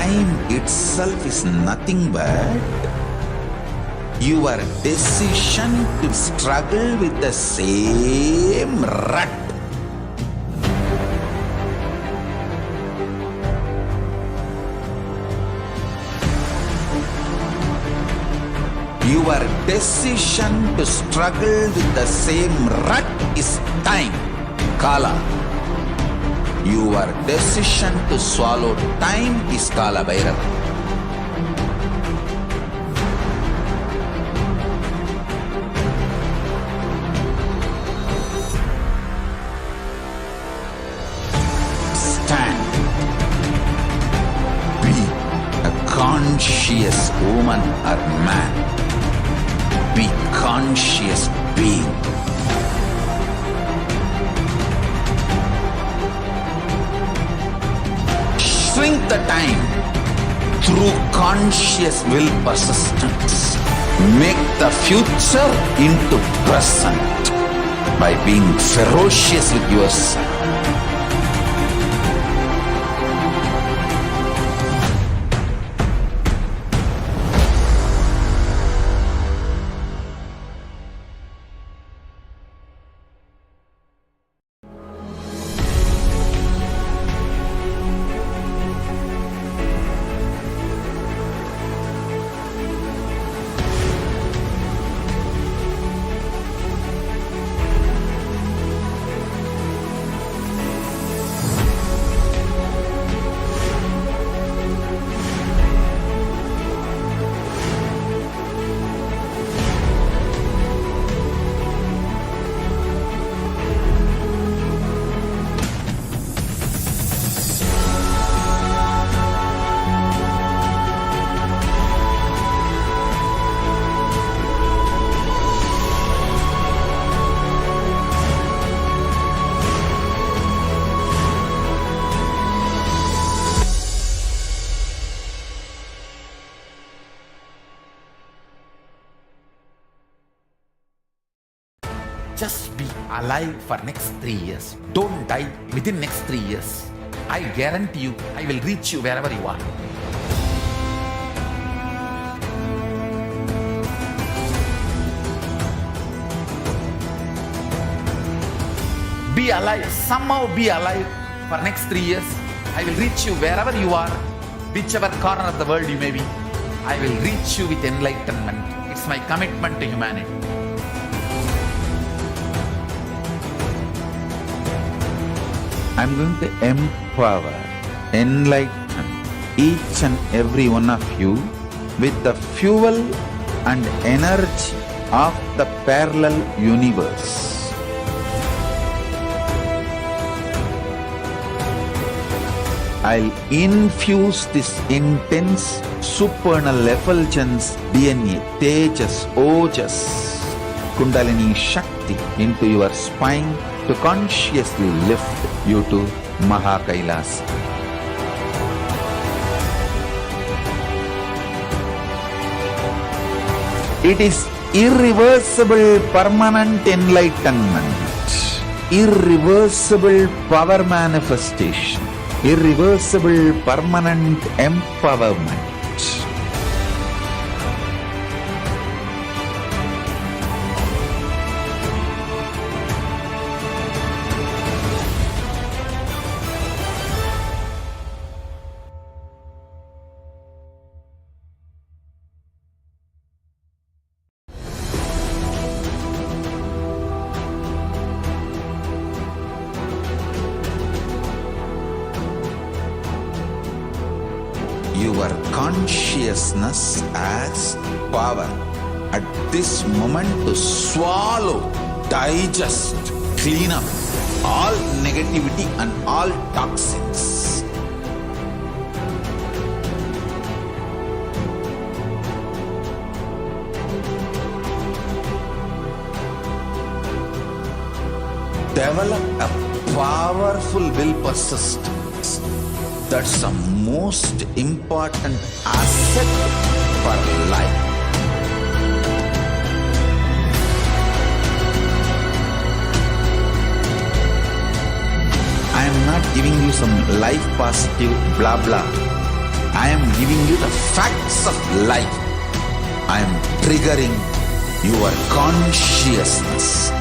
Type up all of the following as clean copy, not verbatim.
time itself is nothing but your decision to struggle with the same rut. Your decision to struggle with the same rut is time, Kala. Your decision to swallow time is Kala Bhairava. Stand. Be a conscious woman or man. Be conscious being. Shrink the time through conscious will persistence. Make the future into present by being ferocious with yourself. Just be alive for next 3 years. Don't die within next 3 years. I guarantee you, I will reach you wherever you are. Be alive, somehow be alive for next 3 years. I will reach you wherever you are, whichever corner of the world you may be. I will reach you with enlightenment. It's my commitment to humanity. I'm going to empower, enlighten each and every one of you with the fuel and energy of the parallel universe. I'll infuse this intense supernal effulgence DNA, Tejas, Ojas, Kundalini Shakti into your spine to consciously lift you to KAILASA. It is irreversible permanent enlightenment, irreversible power manifestation, irreversible permanent empowerment. Your consciousness as power at this moment to swallow, digest, clean up all negativity and all toxins. Develop a powerful will persistence. That's the most important asset for life. I am not giving you some life positive blah blah. I am giving you the facts of life. I am triggering your consciousness.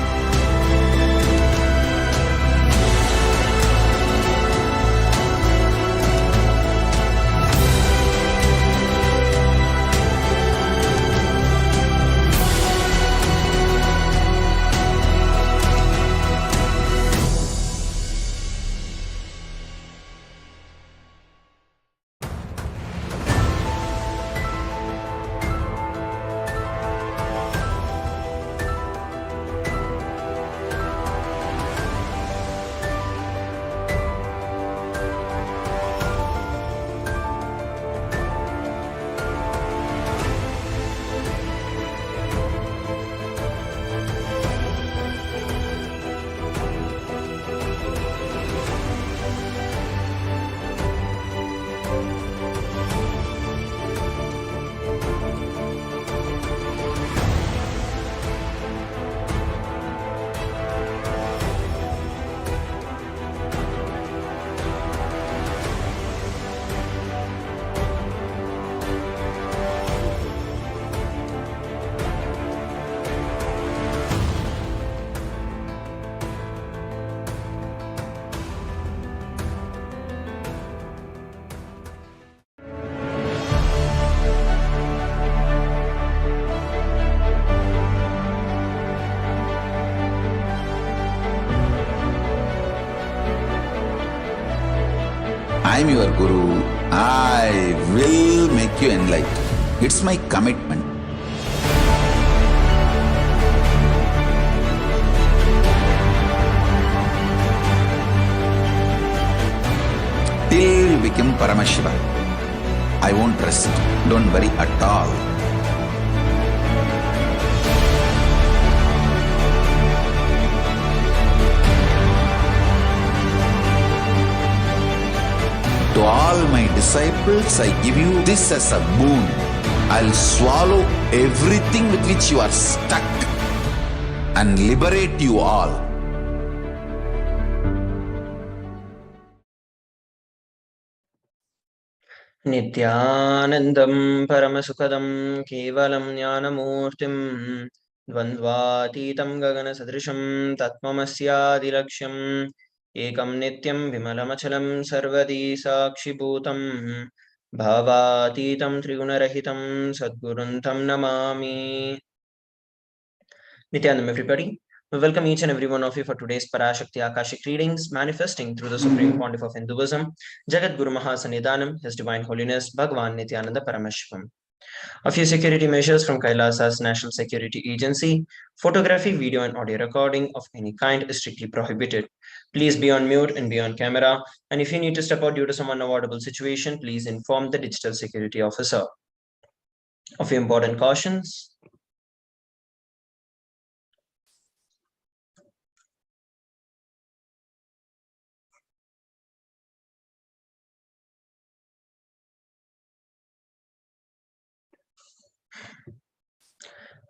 I am your Guru. I will make you enlightened. It's my commitment. Till you become Paramashiva, I won't rest. Don't worry at all. To all my disciples, I give you this as a boon. I'll swallow everything with which you are stuck and liberate you all. Nithyanandam Paramasukadam Kevalam Jnanamurtim Dvandvatitam Gagana Sadrisham Tatmamasyadiraksham Ekam Nityam Vimalamachalam Sarvadi Sakshibhutam Bhavatitam Trigunarahitam Sadguruntam Namami. Nithyanandam, everybody. We welcome each and every one of you for today's Parashakti Akashic readings, manifesting through the Supreme Pontiff of Hinduism, Jagat Guru Mahasannidhanam, His Divine Holiness, Bhagavan Nithyananda Paramashivam. A few security measures from KAILASA's National Security Agency. Photography, video, and audio recording of any kind is strictly prohibited. Please be on mute and be on camera. And if you need to step out due to some unavoidable situation, please inform the digital security officer. A few important cautions.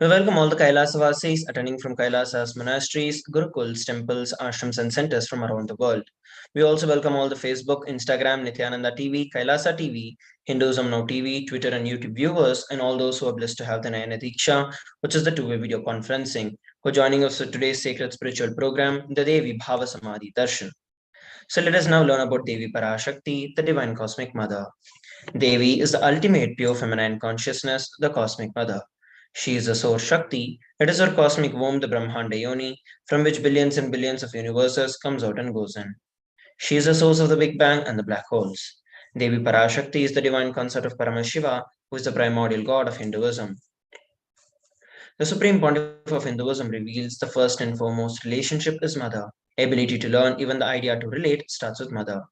We welcome all the Kailasavasis attending from Kailasa's monasteries, gurukuls, temples, ashrams, and centers from around the world. We also welcome all the Facebook, Instagram, Nithyananda TV, Kailasa TV, Hinduism Now TV, Twitter, and YouTube viewers, and all those who are blessed to have the Nayana Diksha, which is the two-way video conferencing, who are joining us for today's sacred spiritual program, the Devi Bhava Samadhi Darshan. So let us now learn about Devi Parashakti, the Divine Cosmic Mother. Devi is the ultimate pure feminine consciousness, the Cosmic Mother. She is the source Shakti. It is her cosmic womb, the Brahmanda Yoni, from which billions and billions of universes comes out and goes in. She is the source of the Big Bang and the black holes. Devi Parashakti is the divine consort of Paramashiva, who is the primordial god of Hinduism. The Supreme Pontiff of Hinduism reveals the first and foremost relationship is mother. Ability to learn, even the idea to relate, starts with mother.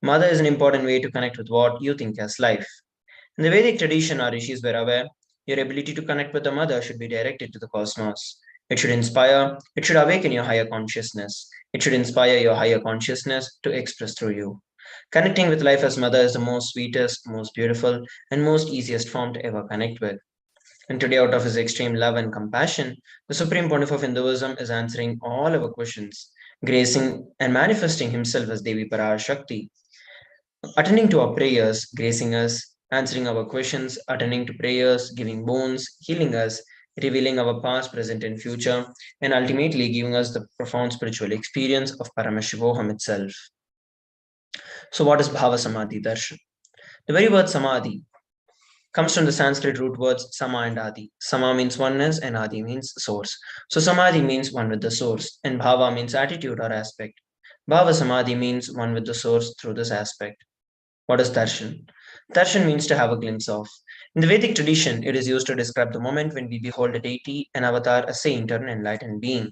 Mother is an important way to connect with what you think as life. In the Vedic tradition, our rishis were aware your ability to connect with the mother should be directed to the cosmos. It should inspire, it should awaken your higher consciousness. It should inspire your higher consciousness to express through you. Connecting with life as mother is the most sweetest, most beautiful, and most easiest form to ever connect with. And today, out of his extreme love and compassion, the Supreme Pontiff of Hinduism is answering all our questions, gracing and manifesting himself as Devi Parashakti, attending to our prayers, gracing us, answering our questions, attending to prayers, giving boons, healing us, revealing our past, present, and future, and ultimately giving us the profound spiritual experience of Paramashivoham itself. So, what is Bhava Samadhi Darshan? The very word Samadhi comes from the Sanskrit root words Sama and Adi. Sama means oneness and Adi means source. So, Samadhi means one with the source, and Bhava means attitude or aspect. Bhava Samadhi means one with the source through this aspect. What is darshan? Darshan means to have a glimpse of. In the Vedic tradition, it is used to describe the moment when we behold a deity, an avatar, a saint, or an enlightened being.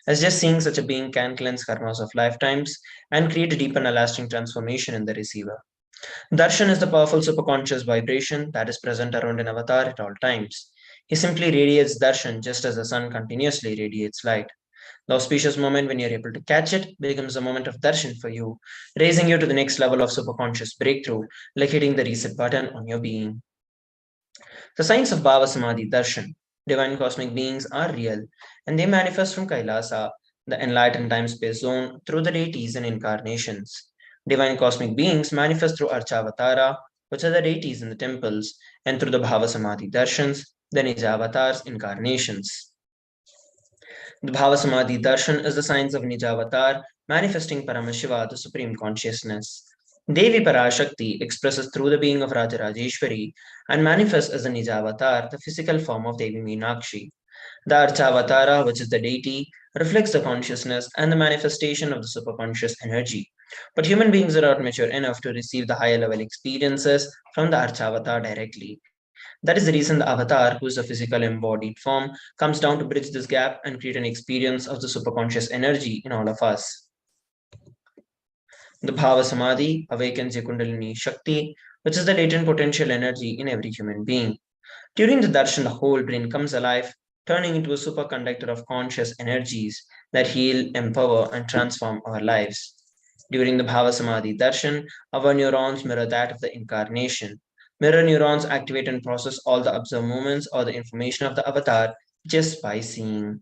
As just seeing such a being can cleanse karmas of lifetimes and create a deep and a lasting transformation in the receiver. Darshan is the powerful superconscious vibration that is present around an avatar at all times. He simply radiates darshan just as the sun continuously radiates light. The auspicious moment when you're able to catch it becomes a moment of darshan for you, raising you to the next level of superconscious breakthrough, like hitting the reset button on your being. The signs of Bhava Samadhi Darshan. Divine cosmic beings are real, and they manifest from Kailasa, the enlightened time-space zone, through the deities and incarnations. Divine cosmic beings manifest through Archavatara, which are the deities in the temples, and through the Bhava Samadhi Darshans, the Nijavatars incarnations. The Bhava Samadhi Darshan is the science of Nijavatar, manifesting Paramashiva, the Supreme Consciousness. Devi Parashakti expresses through the being of Rajarajeshwari and manifests as a Nijavatar, the physical form of Devi Meenakshi. The Archavatara, which is the deity, reflects the consciousness and the manifestation of the superconscious energy. But human beings are not mature enough to receive the higher level experiences from the Archavatar directly. That is the reason the avatar, who is a physical embodied form, comes down to bridge this gap and create an experience of the superconscious energy in all of us. The Bhava Samadhi awakens your Kundalini Shakti, which is the latent potential energy in every human being. During the darshan, the whole brain comes alive, turning into a superconductor of conscious energies that heal, empower, and transform our lives. During the Bhava Samadhi darshan, our neurons mirror that of the incarnation. Mirror neurons activate and process all the observed movements or the information of the avatar just by seeing.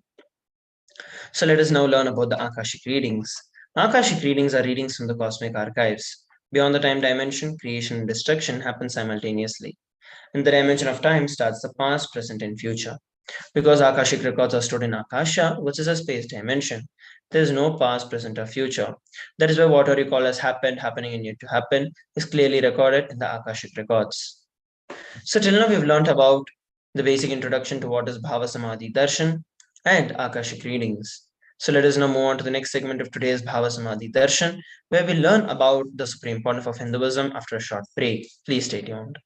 So let us now learn about the Akashic readings. Akashic readings are readings from the cosmic archives. Beyond the time dimension, creation and destruction happen simultaneously. In the dimension of time starts the past, present, and future. Because Akashic records are stored in Akasha, which is a space dimension, there is no past, present, or future. That is why what you call as happened, happening, and yet to happen is clearly recorded in the Akashic records. So till now we've learned about the basic introduction to what is Bhava Samadhi Darshan and Akashic readings. So let us now move on to the next segment of today's Bhava Samadhi Darshan, where we learn about the supreme pontiff of Hinduism after a short break. Please stay tuned.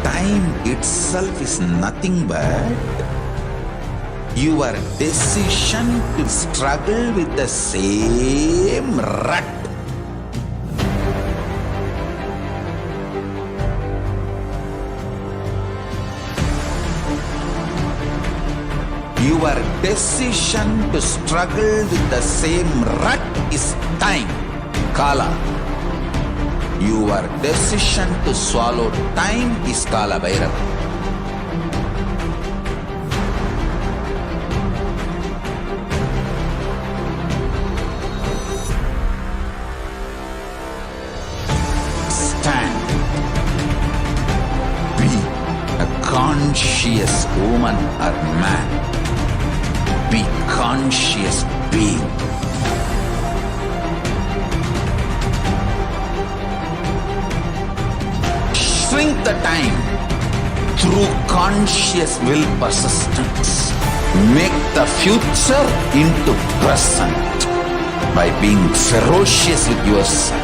Time itself is nothing but your decision to struggle with the same rut. Your decision to struggle with the same rut is time, Kala. Your decision to swallow time is Kala Bhairava. Stand. Be a conscious woman or man. Be conscious being. Shrink the time through conscious will persistence. Make the future into present by being ferocious with yourself.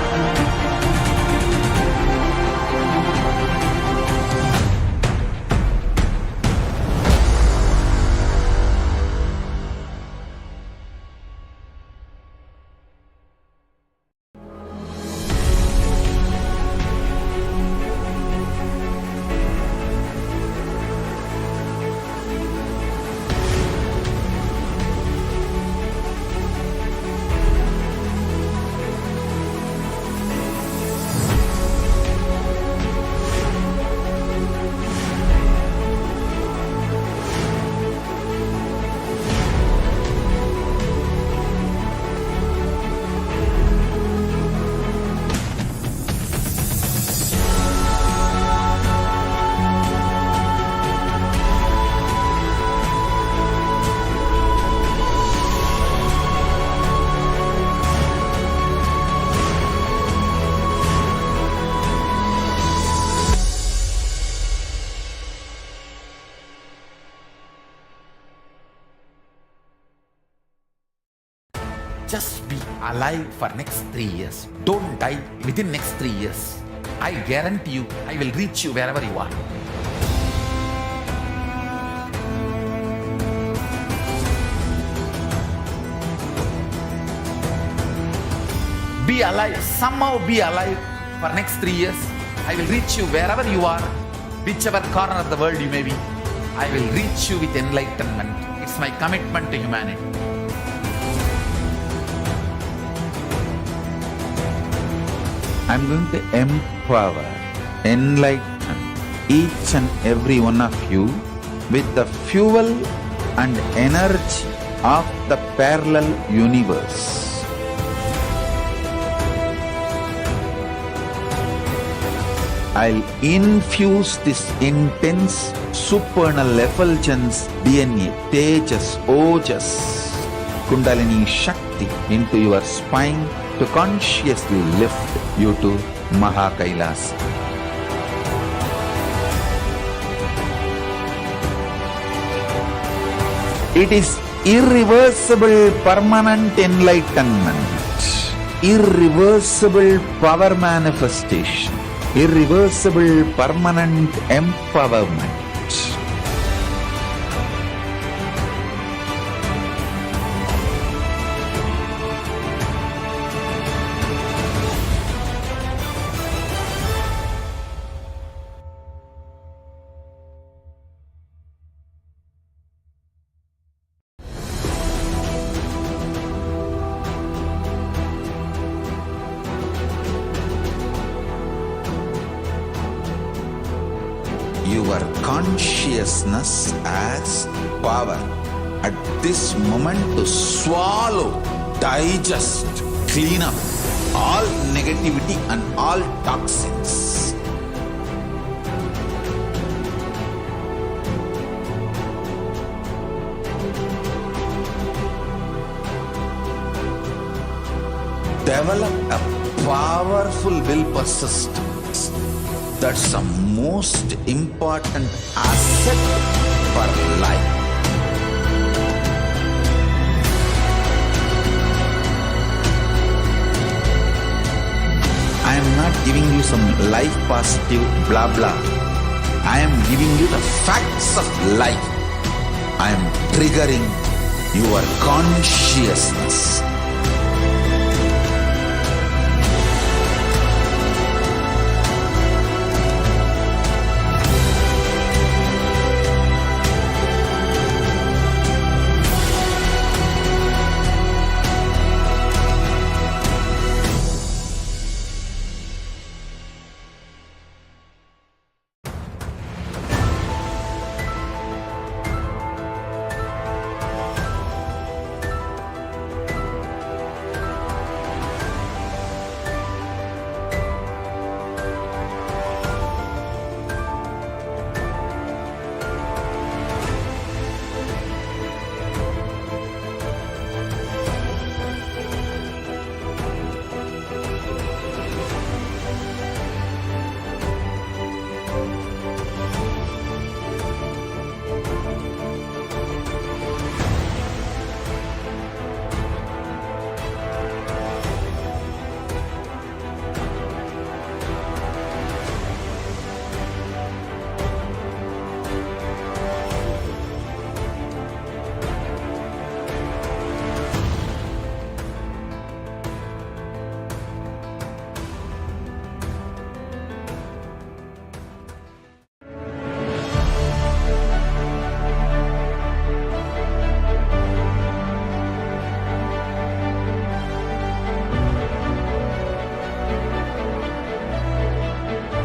Just be alive for next 3 years. Don't die within next 3 years. I guarantee you, I will reach you wherever you are. Be alive, somehow be alive for next 3 years. I will reach you wherever you are, whichever corner of the world you may be. I will reach you with enlightenment. It's my commitment to humanity. I'm going to empower, enlighten each and every one of you with the fuel and energy of the parallel universe. I'll infuse this intense supernal effulgence DNA, Tejas, Ojas, Kundalini Shakti into your spine to consciously lift you to KAILASA. It is irreversible permanent enlightenment, irreversible power manifestation, irreversible permanent empowerment. Your consciousness as power at this moment to swallow, digest, clean up all negativity and all toxins. Develop a powerful will persistence. That's the most important asset for life. I am not giving you some life positive blah blah. I am giving you the facts of life. I am triggering your consciousness.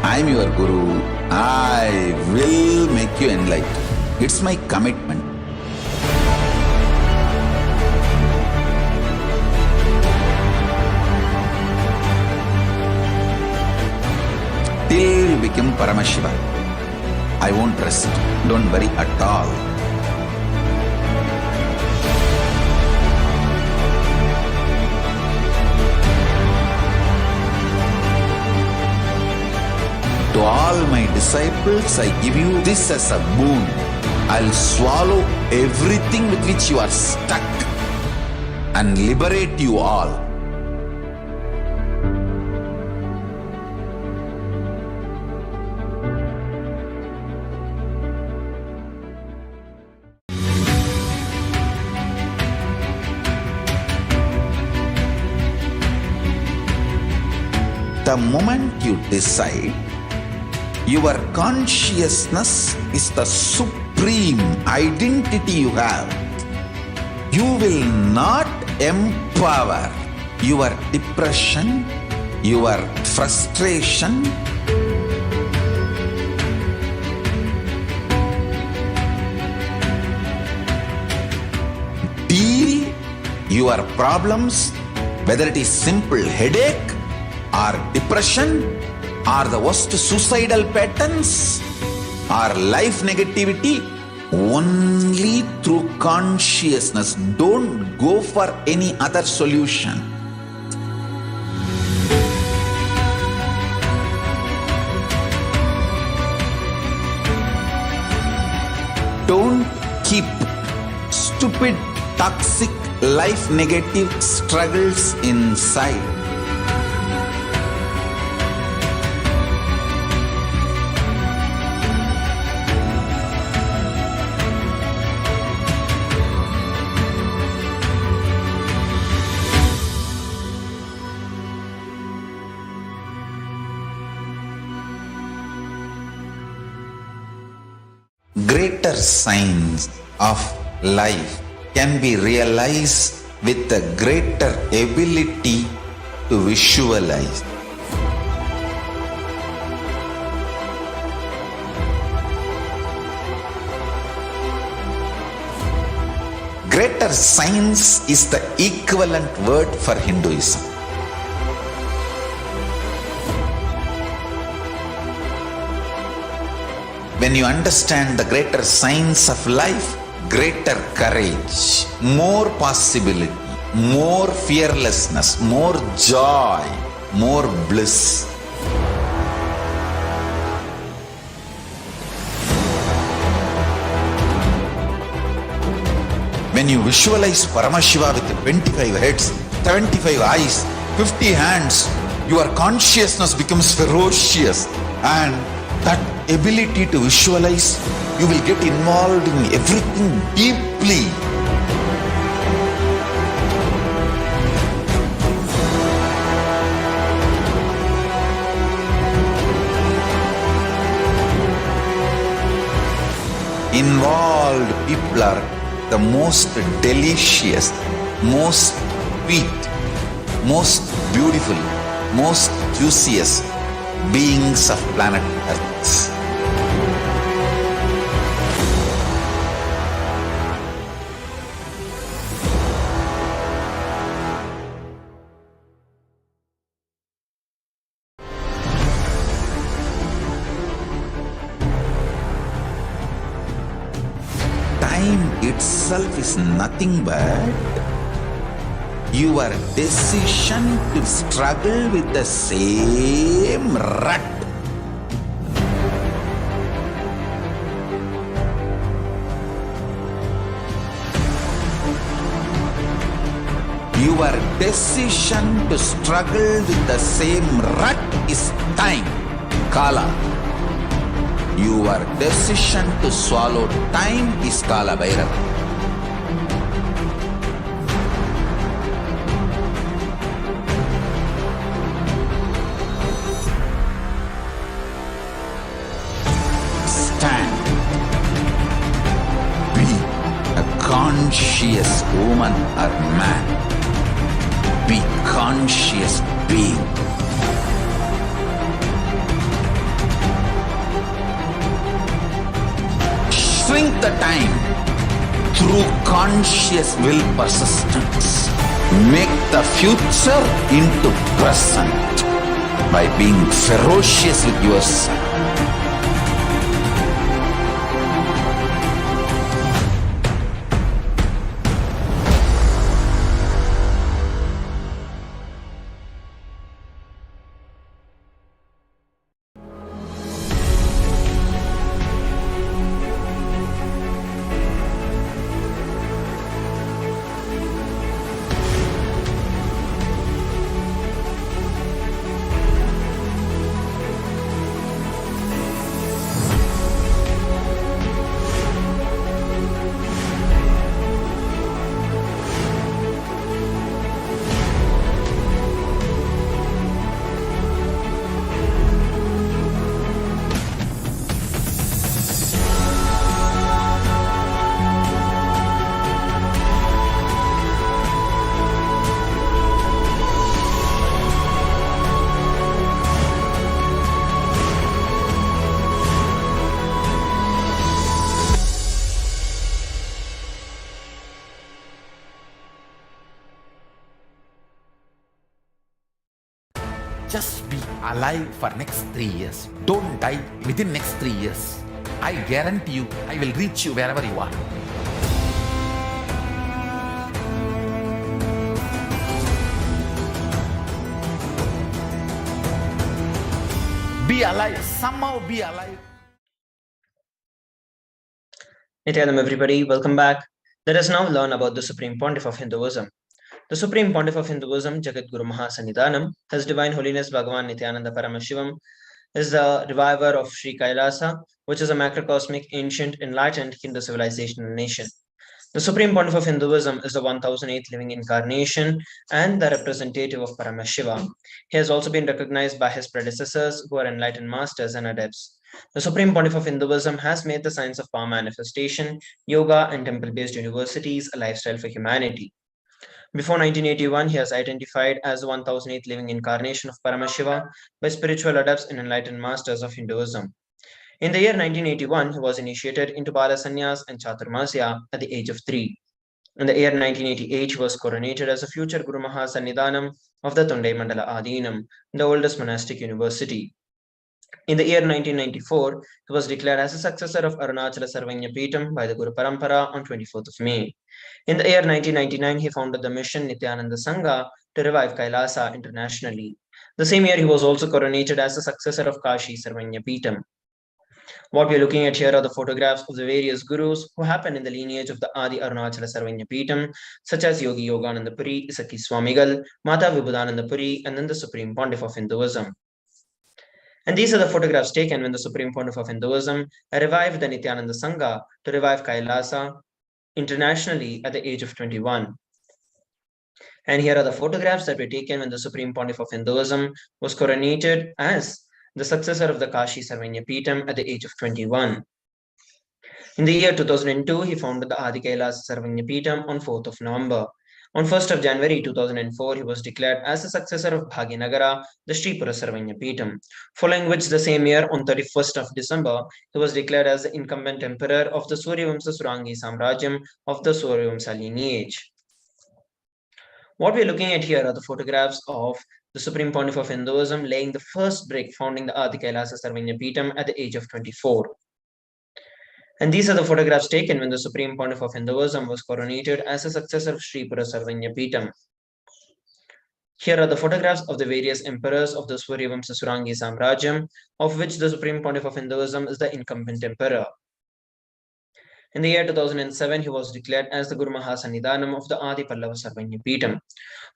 I am your Guru. I will make you enlightened. It's my commitment. Till you become Paramashiva, I won't rest. Don't worry at all. To all my disciples, I give you this as a boon. I'll swallow everything with which you are stuck. and liberate you all. The moment you decide, your consciousness is the supreme identity you have. You will not empower your depression, your frustration, deal your problems, whether it is simple headache or depression or the worst suicidal patterns or life negativity, only through consciousness. Don't go for any other solution. Don't keep stupid, toxic, life negative struggles inside. Greater signs of life can be realized with a greater ability to visualize. Greater science is the equivalent word for Hinduism. When you understand the greater science of life, greater courage, more possibility, more fearlessness, more joy, more bliss. When you visualize Paramashiva with 25 heads, 75 eyes, 50 hands, your consciousness becomes ferocious, and that ability to visualize, you will get involved in everything deeply. Involved people are the most delicious, most sweet, most beautiful, most juiciest beings of planet Earth. Time itself is nothing but your decision to struggle with the same rut. Your decision to struggle with the same rut is time, Kala. Your decision to swallow time is Kala Bhairava. Stand. Be a conscious woman or man. Be conscious being. Shrink the time through conscious will persistence. Make the future into present by being ferocious with yourself. Just be alive for next 3 years. Don't die within next 3 years. I guarantee you, I will reach you wherever you are. Be alive, somehow be alive. Nithyanam, everybody, welcome back. Let us now learn about the Supreme Pontiff of Hinduism. The Supreme Pontiff of Hinduism, Jagat Guru Mahasannidhanam, His Divine Holiness Bhagavan Nithyananda Paramashivam, is the reviver of Sri KAILASA, which is a macrocosmic, ancient, enlightened Hindu civilization and nation. The Supreme Pontiff of Hinduism is the 1008th living incarnation and the representative of Paramashiva. He has also been recognized by his predecessors, who are enlightened masters and adepts. The Supreme Pontiff of Hinduism has made the science of power manifestation, yoga, and temple-based universities a lifestyle for humanity. Before 1981, he has identified as the 1008th living incarnation of Paramashiva by spiritual adepts and enlightened masters of Hinduism. In the year 1981, he was initiated into Bala Sannyas and Chaturmasya at the age of 3. In the year 1988, he was coronated as a future Guru Mahasannidhanam of the Tondai Mandala Adinam, the oldest monastic university. In the year 1994, he was declared as a successor of Arunachala Sarvanya Peetham by the Guru Parampara on 24th of May. In the year 1999, he founded the mission Nithyananda Sangha to revive Kailasa internationally. The same year, he was also coronated as the successor of Kashi Sarvanya Peetham. What we are looking at here are the photographs of the various gurus who happen in the lineage of the Adi Arunachala Sarvanya Peetham, such as Yogi Yogananda Puri, Isaki Swamigal, Mata Vibhudananda Puri, and then the Supreme Pontiff of Hinduism. And these are the photographs taken when the Supreme Pontiff of Hinduism revived the Nithyananda Sangha to revive Kailasa internationally at the age of 21. And here are the photographs that were taken when the Supreme Pontiff of Hinduism was coronated as the successor of the Kashi Sarvanya Peetham at the age of 21. In the year 2002, he founded the Adi KAILASA Sarvanya Peetham on 4th of November. On 1st of January 2004, he was declared as the successor of Bhaginagara, the Sripura Sarvanya Peetham, following which the same year, on 31st of December, he was declared as the incumbent emperor of the Suryavamsa Surangi Samrajyam of the Suryavamsa lineage. What we're looking at here are the photographs of the Supreme Pontiff of Hinduism laying the first brick founding the Adi KAILASA Sarvanya Peetham at the age of 24. And these are the photographs taken when the Supreme Pontiff of Hinduism was coronated as a successor of Sripura Sarvanya Peetham. Here are the photographs of the various emperors of the Suryavamsa Surangi Samrajyam, of which the Supreme Pontiff of Hinduism is the incumbent emperor. In the year 2007, he was declared as the Guru Mahasannidhanam of the Adi Pallava Sarvanya Peetham,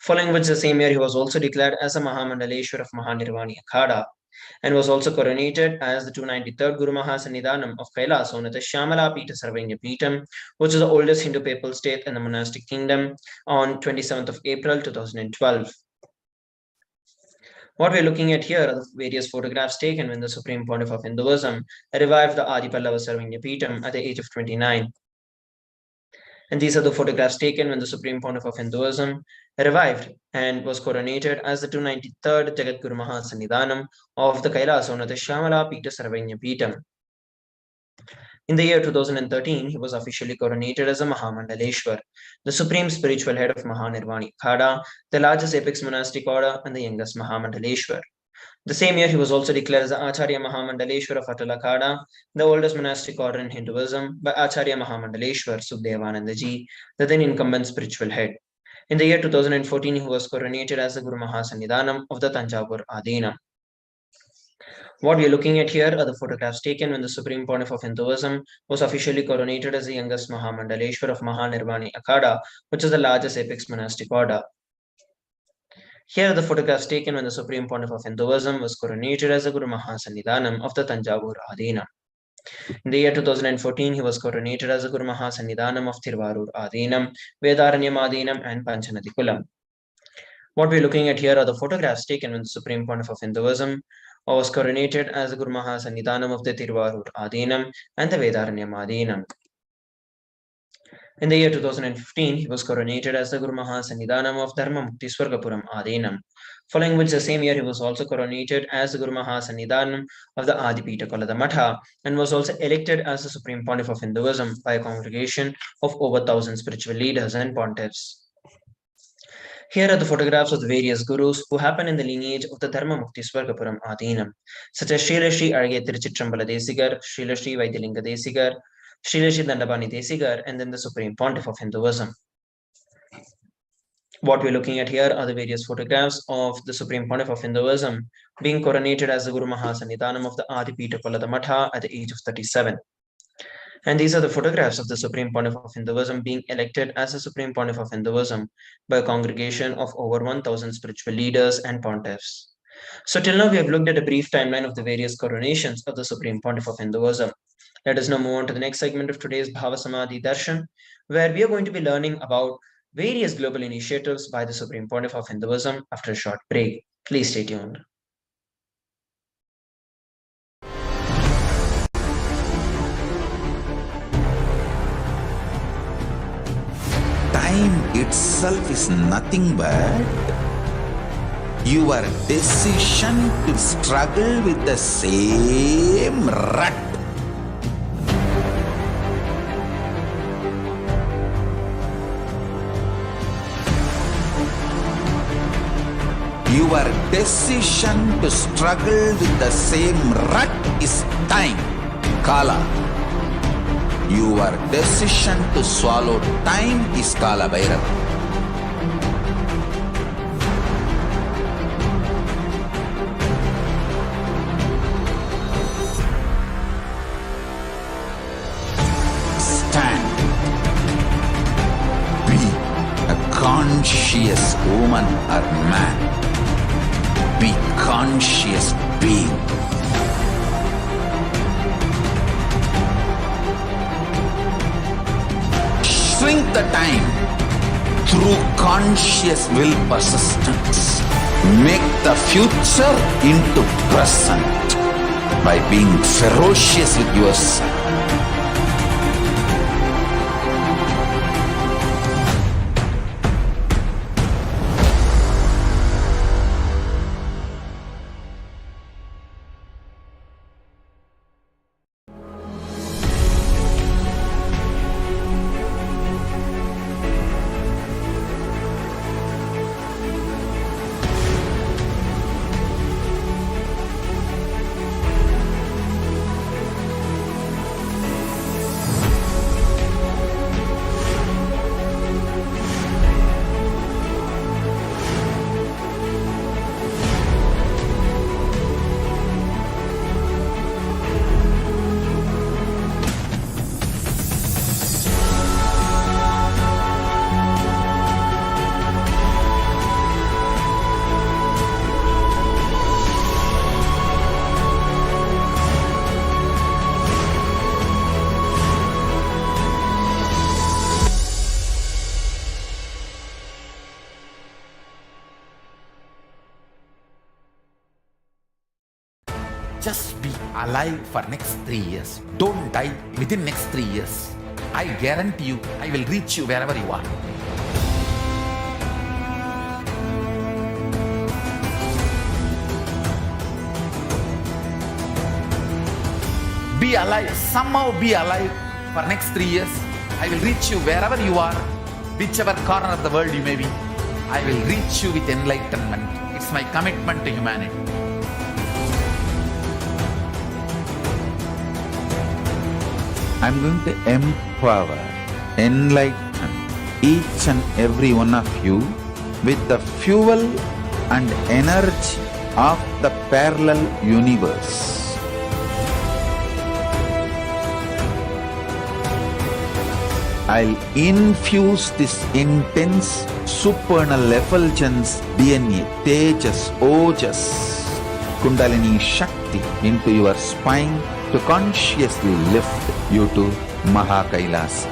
following which the same year he was also declared as a Mahamandaleshwar of Mahanirvani Akhada, and was also coronated as the 293rd Guru Mahasannidhanam of Kailasa on the Shyamala Peetha Sarvanya Peetham, which is the oldest Hindu papal state in the monastic kingdom, on 27th of April 2012. What we're looking at here are the various photographs taken when the Supreme Pontiff of Hinduism revived the Adi Pallava Sarvanya Peetham at the age of 29. And these are the photographs taken when the Supreme Pontiff of Hinduism revived and was coronated as the 293rd Jagat Guru Mahasannidhanam of the Kailasa on the Shyamala Peetha Sarvanya Peetham. In the year 2013, he was officially coronated as a Mahamandaleshwar, the supreme spiritual head of Mahanirvani Akhada, the largest apex monastic order and the youngest Mahamandaleshwar. The same year, he was also declared as the Acharya Mahamandaleshwar of Atal Akhada, the oldest monastic order in Hinduism, by Acharya Mahamandaleshwar Sukhdevanandaji, the then incumbent spiritual head. In the year 2014, he was coronated as the Guru Mahasannidhanam of the Tanjavur Adinam. What we are looking at here are the photographs taken when the Supreme Pontiff of Hinduism was officially coronated as the youngest Mahamandaleshwar of Mahanirvani Akhada, which is the largest apex monastic order. Here are the photographs taken when the Supreme Pontiff of Hinduism was coronated as the Guru Mahasannidhanam of the Tanjavur Adinam. In the year 2014, he was coronated as the Guru Mahasannidhanam of Thiruvarur Adinam, Vedaranyam Adinam, and Panchanadikulam. What we are looking at here are the photographs taken when the Supreme Pontiff of Hinduism was coronated as the Guru Mahasannidhanam of the Thiruvarur Adinam and the Vedaranyam Adinam. In the year 2015, he was coronated as the Guru Mahasannidhanam of Dharma Mukti Swargapuram Adinam, following which the same year he was also coronated as the Guru Mahasannidhanam of the Adipita Kolada Matha and was also elected as the Supreme Pontiff of Hinduism by a congregation of over 1,000 spiritual leaders and pontiffs. Here are the photographs of the various gurus who happen in the lineage of the Dharma Mukti Swargapuram Adinam, such as Srila Sri Arge Tiruchittrambala Desigar, Srila Sri Vaidyalinga Desigar, Srila Sri Dandapani Desigar, and then the Supreme Pontiff of Hinduism. What we're looking at here are the various photographs of the Supreme Pontiff of Hinduism being coronated as the Guru Mahasannidhanam of the Adipita Palada Matha at the age of 37. And these are the photographs of the Supreme Pontiff of Hinduism being elected as the Supreme Pontiff of Hinduism by a congregation of over 1,000 spiritual leaders and pontiffs. So till now, we have looked at a brief timeline of the various coronations of the Supreme Pontiff of Hinduism. Let us now move on to the next segment of today's Bhava Samadhi Darshan, where we are going to be learning about various global initiatives by the Supreme Pontiff of Hinduism after a short break. Please stay tuned. Time itself is nothing but your decision to struggle with the same rut. Your decision to struggle with the same rut is time, Kala. Your decision to swallow time is Kala Bhairava. Stand. Be a conscious woman or man. Be conscious being. Shrink the time through conscious will persistence. Make the future into present by being ferocious with yourself. Just be alive for next 3 years. Don't die within next 3 years. I guarantee you, I will reach you wherever you are. Be alive, somehow be alive for next 3 years. I will reach you wherever you are, whichever corner of the world you may be. I will reach you with enlightenment. It's my commitment to humanity. I'm going to empower, enlighten each and every one of you with the fuel and energy of the parallel universe. I'll infuse this intense supernal effulgence DNA, Tejas, Ojas, Kundalini Shakti into your spine to consciously lift you to KAILASA.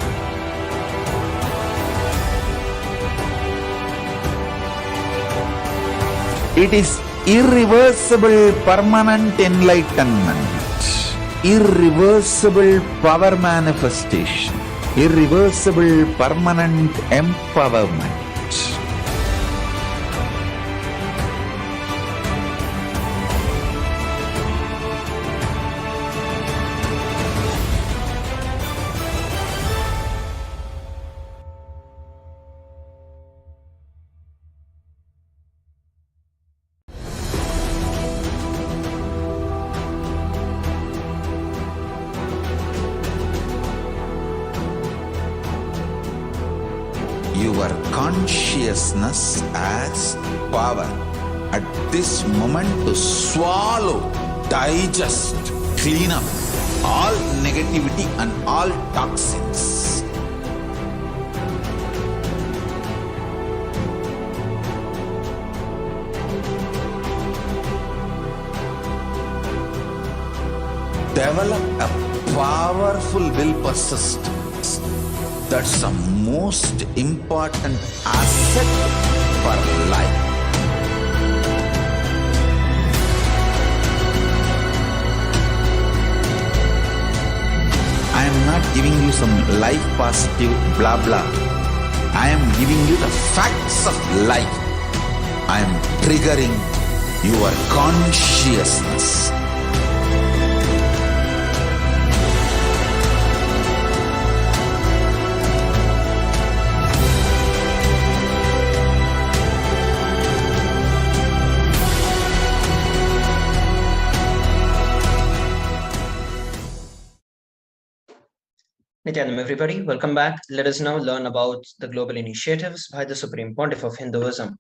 It is irreversible permanent enlightenment, irreversible power manifestation, irreversible permanent empowerment. consciousness as power at this moment to swallow, digest, clean up all negativity and all toxins. Develop a powerful will persistence. That's the most important asset for life. I am not giving you some life positive blah blah. I am giving you the facts of life. I am triggering your consciousness. Nithyanam, everybody, welcome back. Let us now learn about the global initiatives by the Supreme Pontiff of Hinduism.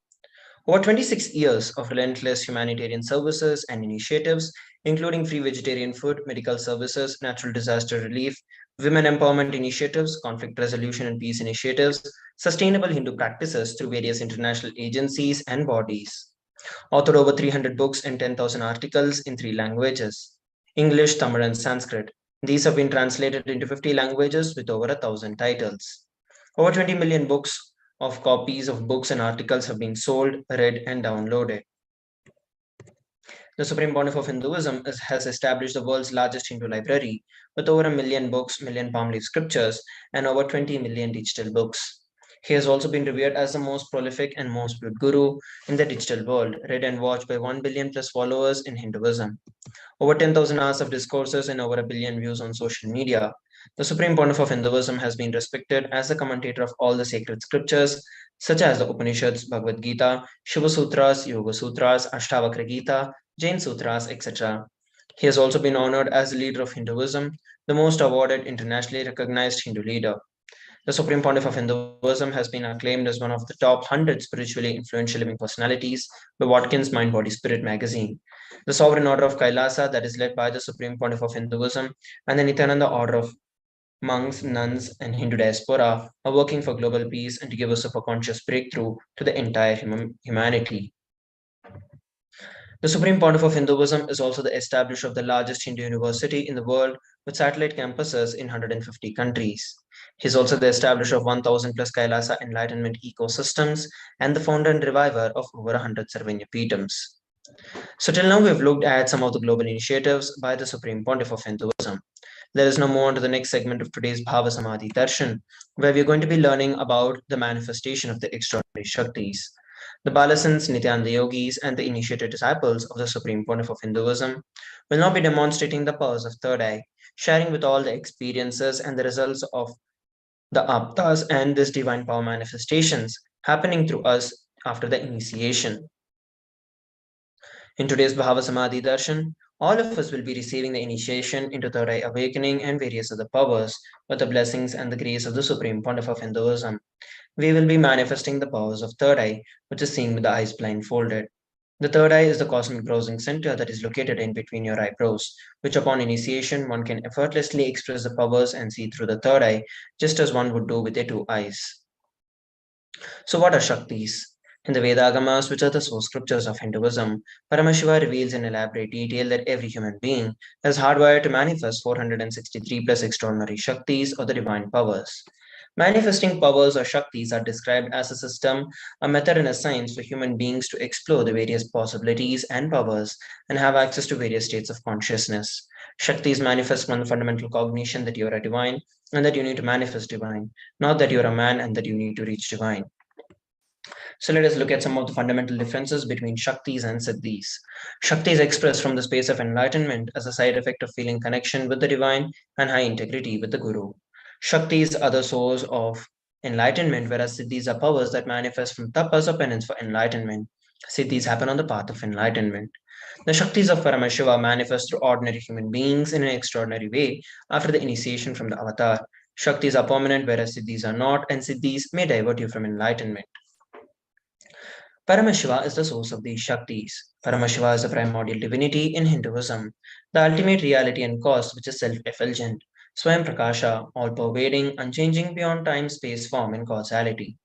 Over 26 years of relentless humanitarian services and initiatives, including free vegetarian food, medical services, natural disaster relief, women empowerment initiatives, conflict resolution and peace initiatives, sustainable Hindu practices through various international agencies and bodies. Authored over 300 books and 10,000 articles in 3 languages, English, Tamil, and Sanskrit. These have been translated into 50 languages with over 1,000 titles. Over 20 million copies of books and articles have been sold, read, and downloaded. The Supreme Pontiff of Hinduism has established the world's largest Hindu library with over 1 million books, million palm leaf scriptures, and over 20 million digital books. He has also been revered as the most prolific and most viewed guru in the digital world, read and watched by 1 billion plus followers in Hinduism. Over 10,000 hours of discourses and over 1 billion views on social media. The Supreme Pontiff of Hinduism has been respected as the commentator of all the sacred scriptures, such as the Upanishads, Bhagavad Gita, Shiva Sutras, Yoga Sutras, Ashtavakra Gita, Jain Sutras, etc. He has also been honored as the leader of Hinduism, the most awarded internationally recognized Hindu leader. The Supreme Pontiff of Hinduism has been acclaimed as one of the top 100 spiritually influential living personalities by Watkins Mind Body Spirit magazine. The Sovereign Order of KAILASA, that is led by the Supreme Pontiff of Hinduism, and the Nithyananda Order of monks, nuns, and Hindu diaspora are working for global peace and to give a superconscious breakthrough to the entire humanity. The Supreme Pontiff of Hinduism is also the establisher of the largest Hindu university in the world with satellite campuses in 150 countries. He is also the establisher of 1,000 plus Kailasa Enlightenment ecosystems and the founder and reviver of over 100 Sarvanya Peetams. So till now we have looked at some of the global initiatives by the Supreme Pontiff of Hinduism. Let us now move on to the next segment of today's Bhava Samadhi Darshan, where we are going to be learning about the manifestation of the extraordinary Shaktis. The Balasans, Nithyananda Yogis, and the initiated disciples of the Supreme Pontiff of Hinduism will now be demonstrating the powers of third eye, sharing with all the experiences and the results of the aptas and this divine power manifestations happening through us after the initiation. In today's Bhava Samadhi Darshan, all of us will be receiving the initiation into third eye awakening and various other powers with the blessings and the grace of the Supreme Pontiff of Hinduism. We will be manifesting the powers of third eye, which is seen with the eyes blindfolded. The third eye is the cosmic browsing center that is located in between your eyebrows, which upon initiation one can effortlessly express the powers and see through the third eye, just as one would do with their two eyes. So what are Shaktis? In the Vedagamas, which are the source scriptures of Hinduism, Paramashiva reveals in elaborate detail that every human being is hardwired to manifest 463 plus extraordinary Shaktis or the divine powers. Manifesting powers or Shaktis are described as a system, a method, and a science for human beings to explore the various possibilities and powers and have access to various states of consciousness. Shaktis manifest from the fundamental cognition that you are a divine and that you need to manifest divine, not that you are a man and that you need to reach divine. So let us look at some of the fundamental differences between Shaktis and Siddhis. Shakti is expressed from the space of enlightenment as a side effect of feeling connection with the divine and high integrity with the Guru. Shaktis are the source of enlightenment, whereas Siddhis are powers that manifest from tapas or penance for enlightenment. Siddhis happen on the path of enlightenment. The Shaktis of Paramashiva manifest through ordinary human beings in an extraordinary way after the initiation from the avatar. Shaktis are permanent, whereas Siddhis are not, and Siddhis may divert you from enlightenment. Paramashiva is the source of these Shaktis. Paramashiva is the primordial divinity in Hinduism, the ultimate reality and cause which is self-effulgent, Swayam Prakasha, all-pervading, unchanging beyond time, space, form, and causality.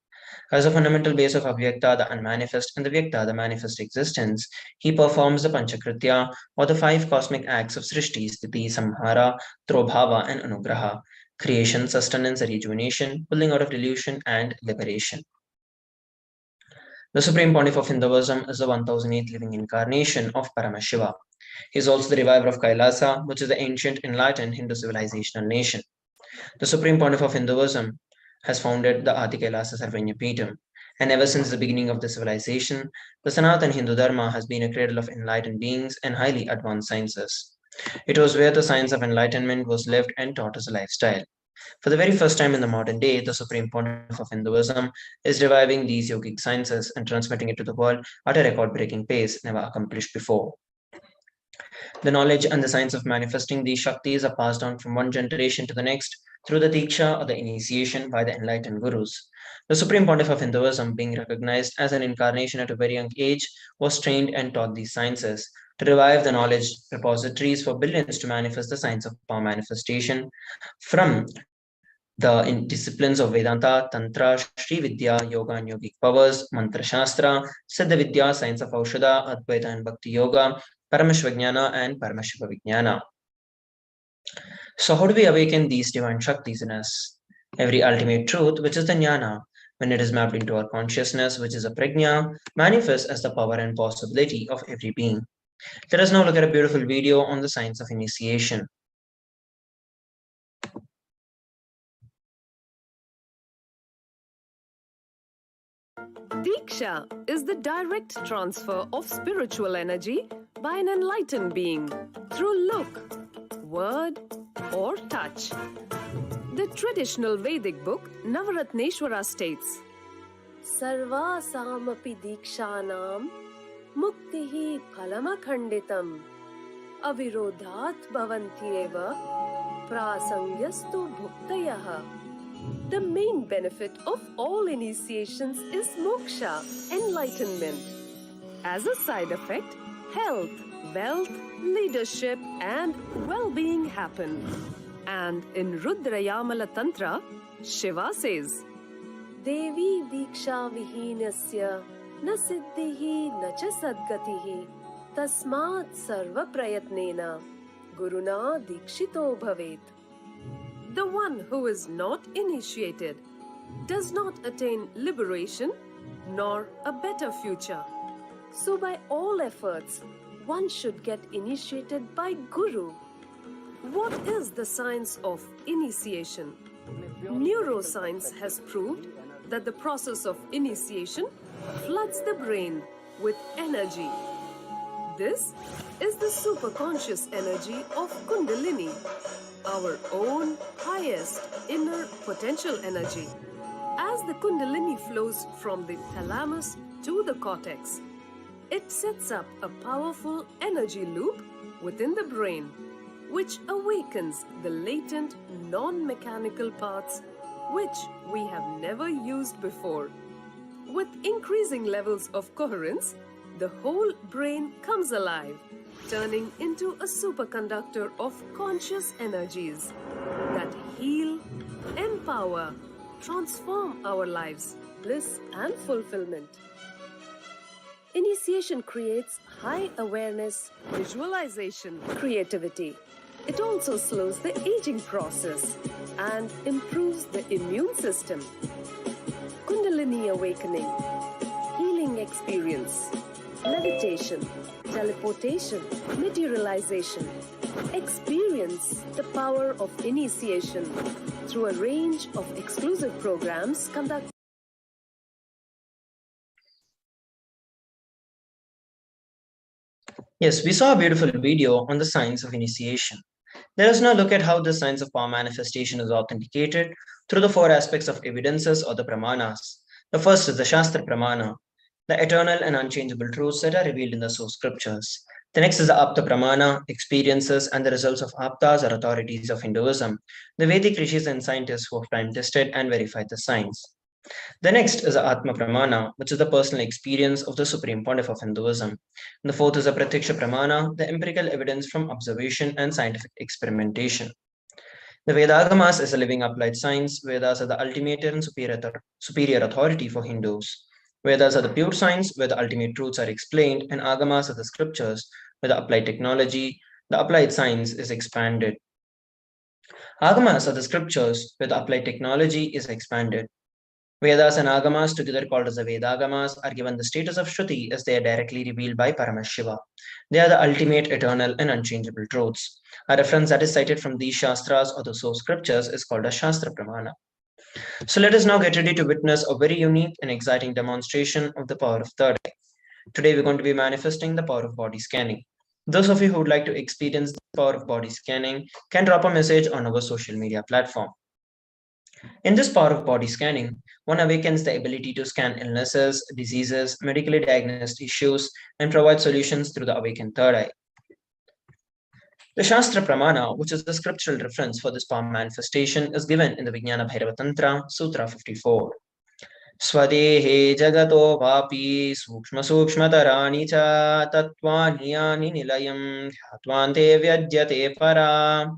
As a fundamental base of Avyakta, the unmanifest, and the Vyakta, the manifest existence, he performs the Panchakritya, or the five cosmic acts of Srishti, Sthiti, Samhara, Trobhava, and Anugraha: creation, sustenance, rejuvenation, pulling out of delusion, and liberation. The Supreme Pontiff of Hinduism is the 1008th living incarnation of Paramashiva. He is also the reviver of Kailasa, which is the ancient enlightened Hindu civilizational nation. The Supreme Pontiff of Hinduism has founded the Adi Kailasa Sarvanya Peetham, and ever since the beginning of the civilization, the Sanatana Hindu Dharma has been a cradle of enlightened beings and highly advanced sciences. It was where the science of enlightenment was lived and taught as a lifestyle. For the very first time in the modern day, the Supreme Pontiff of Hinduism is reviving these yogic sciences and transmitting it to the world at a record-breaking pace never accomplished before. The knowledge and the science of manifesting these Shaktis are passed on from one generation to the next through the Diksha or the initiation by the enlightened gurus. The Supreme Pontiff of Hinduism, being recognized as an incarnation at a very young age, was trained and taught these sciences to revive the knowledge repositories for billions to manifest the science of power manifestation from the disciplines of Vedanta, Tantra, Sri Vidya, Yoga and Yogic powers, Mantra Shastra, Siddha Vidya, science of Aushadha, Advaita and Bhakti Yoga, Paramashvajnana and Paramashiva Vijnana. So how do we awaken these divine Shaktis in us? Every ultimate truth, which is the Jnana, when it is mapped into our consciousness, which is a Prajna, manifests as the power and possibility of every being. Let us now look at a beautiful video on the science of initiation. Diksha is the direct transfer of spiritual energy by an enlightened being through look, word, or touch. The traditional Vedic book Navaratneshwara states, Sarvasamapi Dikshanam Muktihi Phalamakhanditam Avirodhat Bhavantyeva Prasangyastu Bhuktayaha. The main benefit of all initiations is moksha, enlightenment. As a side effect, health, wealth, leadership, and well-being happen. And in Rudrayamala Tantra, Shiva says, Devi Diksha Vihinasya Na Siddhihi Na Cha Sadgatihi Tasmat Sarva Prayatnena Guruna Dikshito Bhavet. The one who is not initiated does not attain liberation nor a better future. So by all efforts, one should get initiated by Guru. What is the science of initiation? Neuroscience has proved that the process of initiation floods the brain with energy. This is the superconscious energy of Kundalini, our own highest inner potential energy. As the Kundalini flows from the thalamus to the cortex, it sets up a powerful energy loop within the brain, which awakens the latent non-mechanical parts which we have never used before. With increasing levels of coherence, the whole brain comes alive, turning into a superconductor of conscious energies that heal, empower, transform our lives, bliss and fulfillment. Initiation creates high awareness, visualization, creativity. It also slows the aging process and improves the immune system. Kundalini awakening, healing experience, meditation, teleportation, materialization. Experience the power of initiation through a range of exclusive programs conducted. Yes, we saw a beautiful video on the science of initiation. Let us now look at how the science of power manifestation is authenticated through the four aspects of evidences or the pramanas. The first is the Shastra Pramana, the eternal and unchangeable truths that are revealed in the source scriptures. The next is the Apta Pramana, experiences and the results of Aptas or authorities of Hinduism, the Vedic rishis and scientists who have time tested and verified the science. The next is the Atma Pramana, which is the personal experience of the Supreme Pontiff of Hinduism. And the fourth is a Pratyaksha Pramana, the empirical evidence from observation and scientific experimentation. The Vedagamas is a living applied science. Vedas are the ultimate and superior authority for Hindus. Vedas are the pure science where the ultimate truths are explained, and Agamas are the scriptures where the applied technology, the applied science is expanded. Agamas are the scriptures where the applied technology is expanded. Vedas and Agamas, together called as the Vedagamas, are given the status of Shruti as they are directly revealed by Paramashiva. They are the ultimate, eternal, and unchangeable truths. A reference that is cited from these Shastras or the source scriptures is called a Shastra Pramana. So let us now get ready to witness a very unique and exciting demonstration of the power of third eye. Today we're going to be manifesting the power of body scanning. Those of you who would like to experience the power of body scanning can drop a message on our social media platform. In this power of body scanning, one awakens the ability to scan illnesses, diseases, medically diagnosed issues, and provide solutions through the awakened third eye. The Shastra Pramana, which is the scriptural reference for this power manifestation, is given in the Vijnana Bhairava Tantra, Sutra 54. Swadehe jagato vapi sukshma sukshmatarani cha tattvani yani nilayam dhyattvante vyadyate para.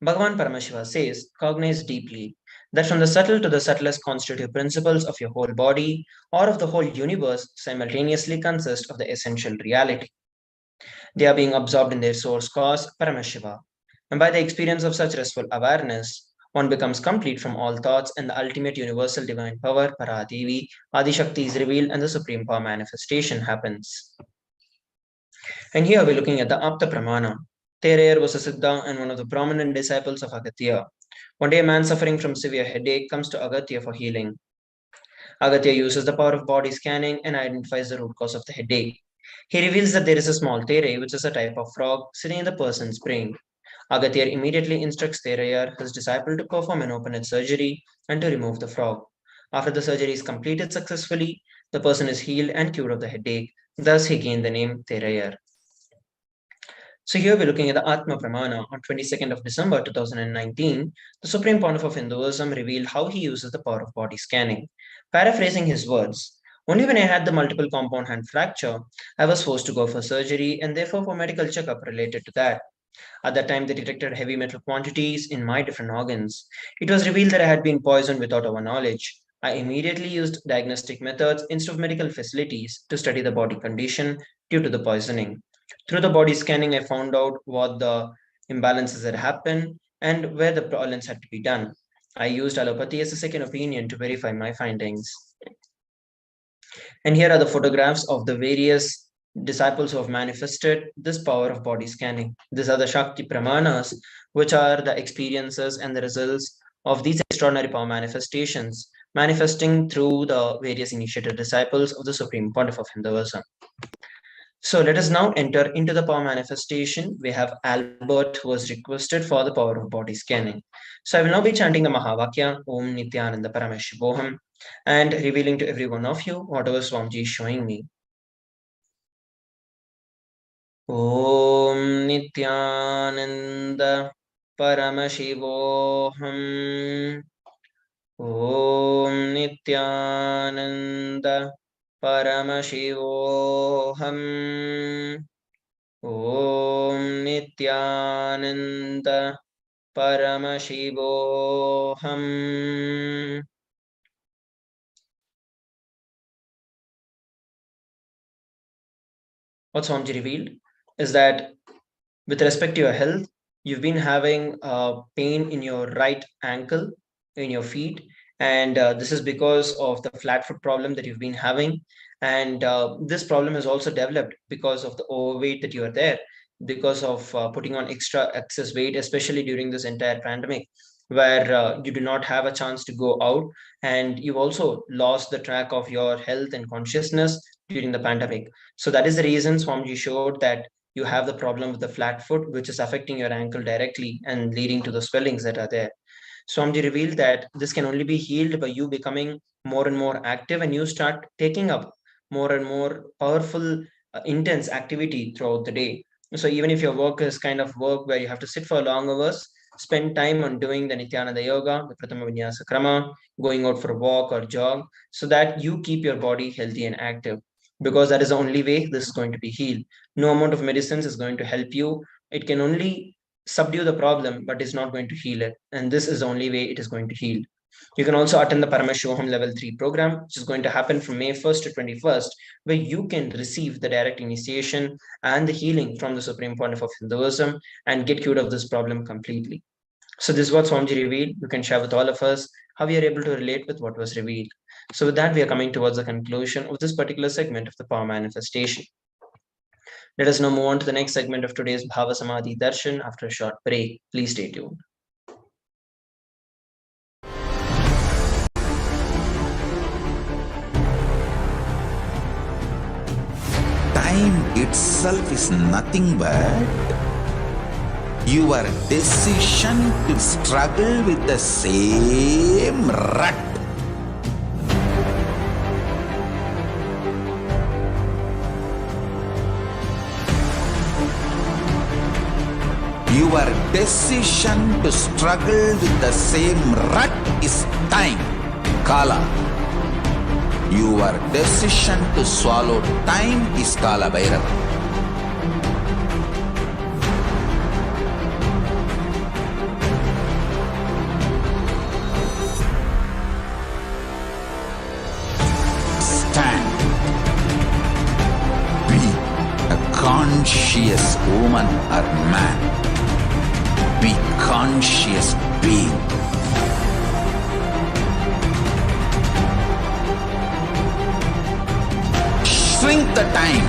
Bhagavan Paramashiva says, cognize deeply that from the subtle to the subtlest constitutive principles of your whole body or of the whole universe simultaneously consist of the essential reality. They are being absorbed in their source cause, Paramashiva. And by the experience of such restful awareness, one becomes complete from all thoughts and the ultimate universal divine power, Paradevi, Adishakti is revealed and the supreme power manifestation happens. And here we're looking at the Apta Pramana. Thereyer was a Siddha and one of the prominent disciples of Agatya. One day a man suffering from severe headache comes to Agatya for healing. Agatya uses the power of body scanning and identifies the root cause of the headache. He reveals that there is a small tere, which is a type of frog, sitting in the person's brain. Agatya immediately instructs Thereyer, his disciple, to perform an open-head surgery and to remove the frog. After the surgery is completed successfully, the person is healed and cured of the headache. Thus, he gained the name Thereyer. So here we're looking at the Atma Pramana. On 22nd of December 2019, the Supreme Pontiff of Hinduism revealed how he uses the power of body scanning. Paraphrasing his words, only when I had the multiple compound hand fracture, I was forced to go for surgery and therefore for medical checkup related to that. At that time, they detected heavy metal quantities in my different organs. It was revealed that I had been poisoned without our knowledge. I immediately used diagnostic methods instead of medical facilities to study the body condition due to the poisoning. Through the body scanning, I found out what the imbalances had happened and where the balance had to be done. I used allopathy as a second opinion to verify my findings. And here are the photographs of the various disciples who have manifested this power of body scanning. These are the Shakti Pramanas, which are the experiences and the results of these extraordinary power manifestations, manifesting through the various initiated disciples of the Supreme Pontiff of Hinduism. So let us now enter into the power manifestation. We have Albert who was requested for the power of body scanning. So I will now be chanting the Mahavakya, Om Nithyananda Paramashivoham, and revealing to every one of you whatever Swamiji is showing me. Om Nithyananda Paramashivoham. Om Nithyananda Paramashivoham. Om Nithyananda Paramashivoham. What Swamiji revealed is that with respect to your health, you've been having pain in your right ankle, in your feet, and this is because of the flat foot problem that you've been having. And this problem has also developed because of the overweight that you are there, because of putting on extra excess weight, especially during this entire pandemic, where you do not have a chance to go out, and you've also lost the track of your health and consciousness during the pandemic. So that is the reason Swamiji showed that you have the problem with the flat foot, which is affecting your ankle directly and leading to the swellings that are there. Swamiji revealed that this can only be healed by you becoming more and more active, and you start taking up more and more powerful, intense activity throughout the day. So even if your work is kind of work where you have to sit for long hours, spend time on doing the Nityananda Yoga, the Pratama Vinyasa Krama, going out for a walk or jog, so that you keep your body healthy and active. Because that is the only way this is going to be healed. No amount of medicines is going to help you. It can only subdue the problem, but it's not going to heal it. And this is the only way it is going to heal. You can also attend the Paramashivoham Level 3 program, which is going to happen from May 1st to 21st, where you can receive the direct initiation and the healing from the Supreme Pontiff of Hinduism and get cured of this problem completely. So this is what Swamiji revealed. You can share with all of us how we are able to relate with what was revealed. So with that, we are coming towards the conclusion of this particular segment of the power manifestation. Let us now move on to the next segment of today's Bhava Samadhi Darshan after a short break. Please stay tuned. Time itself is nothing but your decision to struggle with the same rut. Your decision to struggle with the same rut is time, Kala. Your decision to swallow time is Kala Bhairava. Stand. Be a conscious woman or man. Be conscious being. Shrink the time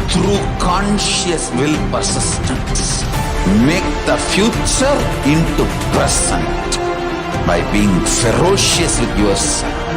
through conscious will persistence. Make the future into present by being ferocious with yourself.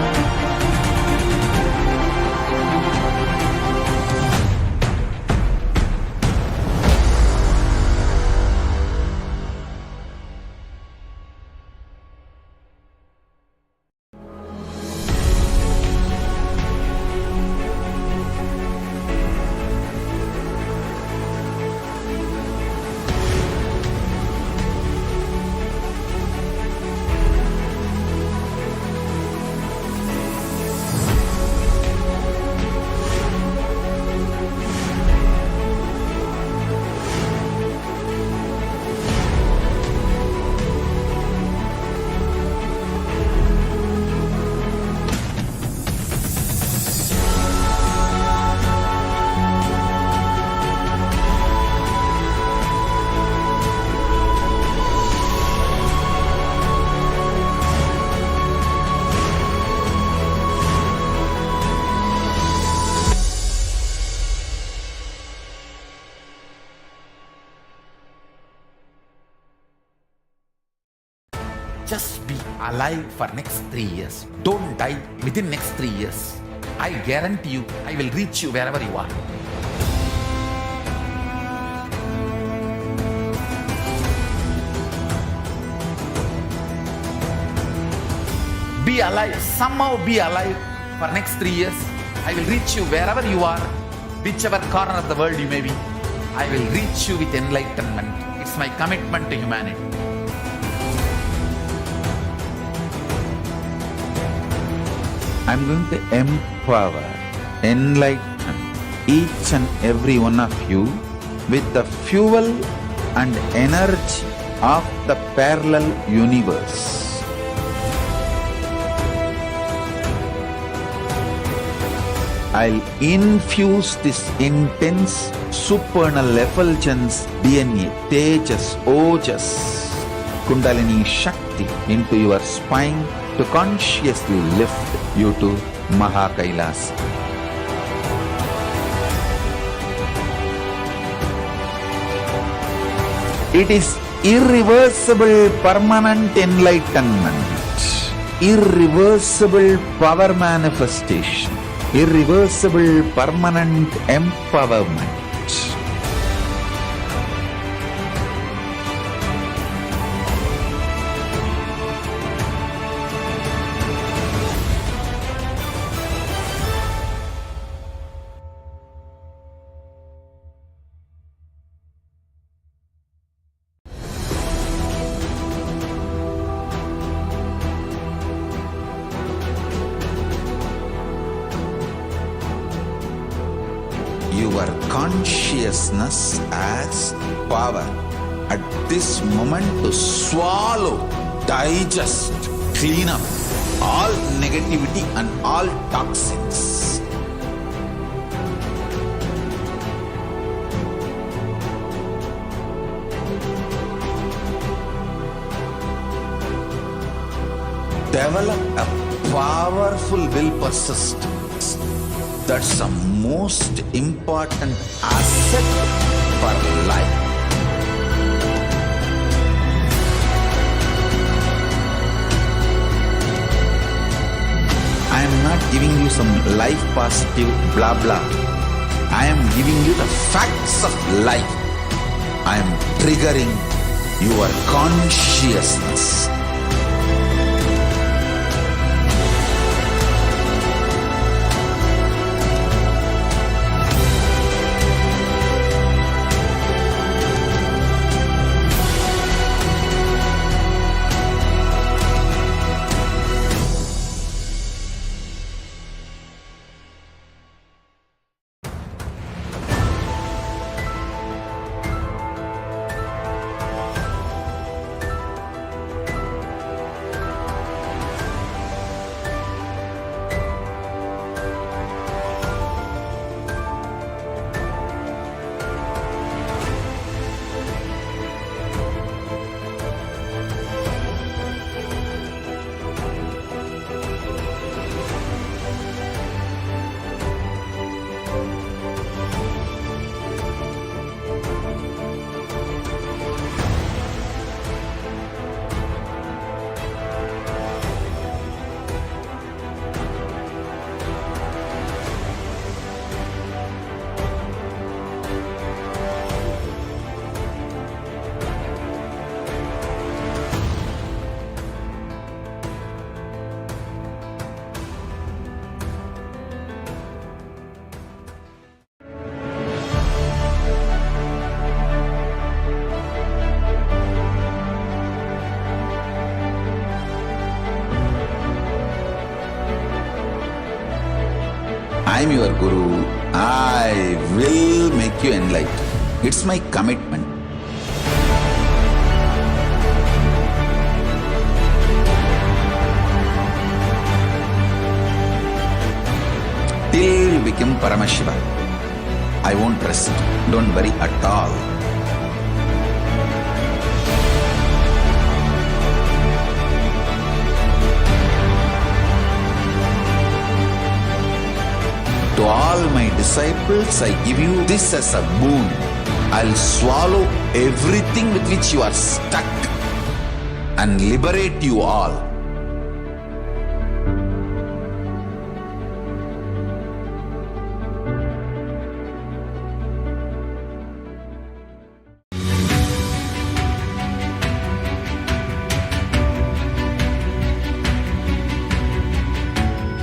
Just be alive for next 3 years. Don't die within next 3 years. I guarantee you, I will reach you wherever you are. Be alive, somehow be alive for next 3 years. I will reach you wherever you are, whichever corner of the world you may be. I will reach you with enlightenment. It's my commitment to humanity. I'm going to empower, enlighten each and every one of you with the fuel and energy of the parallel universe. I'll infuse this intense supernal effulgence DNA, Tejas, Ojas, Kundalini Shakti into your spine to consciously lift you to KAILASA. It is irreversible permanent enlightenment, irreversible power manifestation, irreversible permanent empowerment. your consciousness as power at this moment to swallow, digest, clean up all negativity and all toxins. Develop a powerful will persistence. That's the most important asset for life. I am not giving you some life positive blah blah. I am giving you the facts of life. I am triggering your consciousness. I am your Guru. I will make you enlightened. It's my commitment. Till you become Paramashiva, I won't rest. Don't worry at all. To all my disciples, I give you this as a boon. I'll swallow everything with which you are stuck and liberate you all.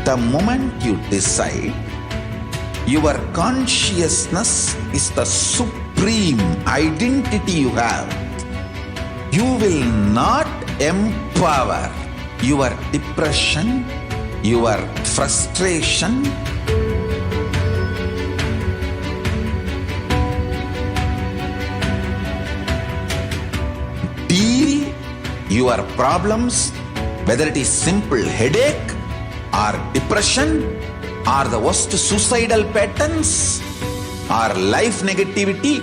The moment you decide, your consciousness is the supreme identity you have. You will not empower your depression, your frustration, deal your problems, whether it is simple headache or depression, or the worst suicidal patterns, or life negativity,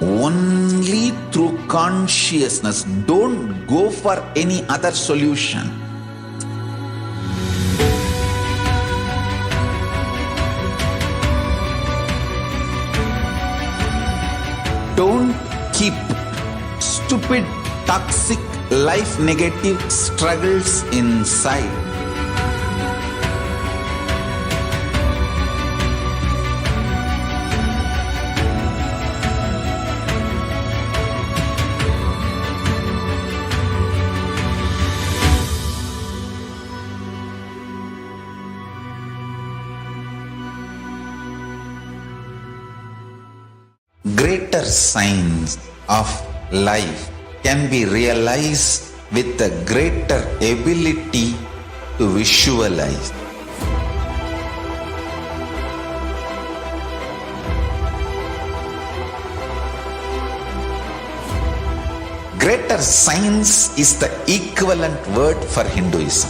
only through consciousness. Don't go for any other solution. Don't keep stupid, toxic, life negative struggles inside. Greater signs of life can be realized with a greater ability to visualize. Greater science is the equivalent word for Hinduism.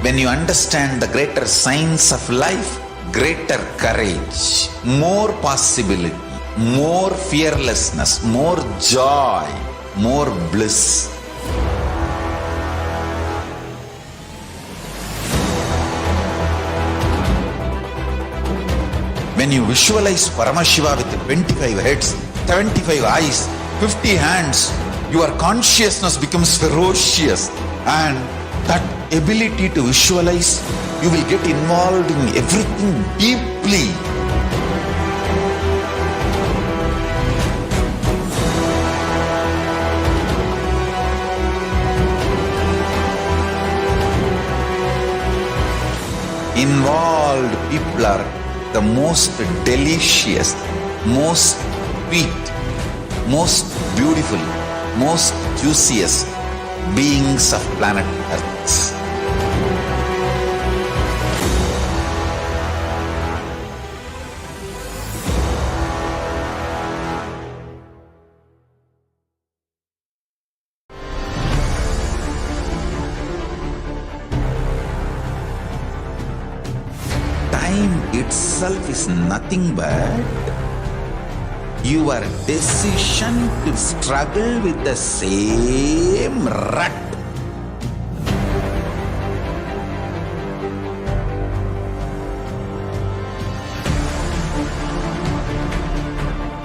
When you understand the greater science of life, greater courage, more possibility, more fearlessness, more joy, more bliss. When you visualize Paramashiva with 25 heads, 75 eyes, 50 hands, your consciousness becomes ferocious, and that ability to visualize, you will get involved in everything deeply. Involved people are the most delicious, most sweet, most beautiful, most juiciest beings of planet Earth. Time itself is nothing but your decision to struggle with the same rut.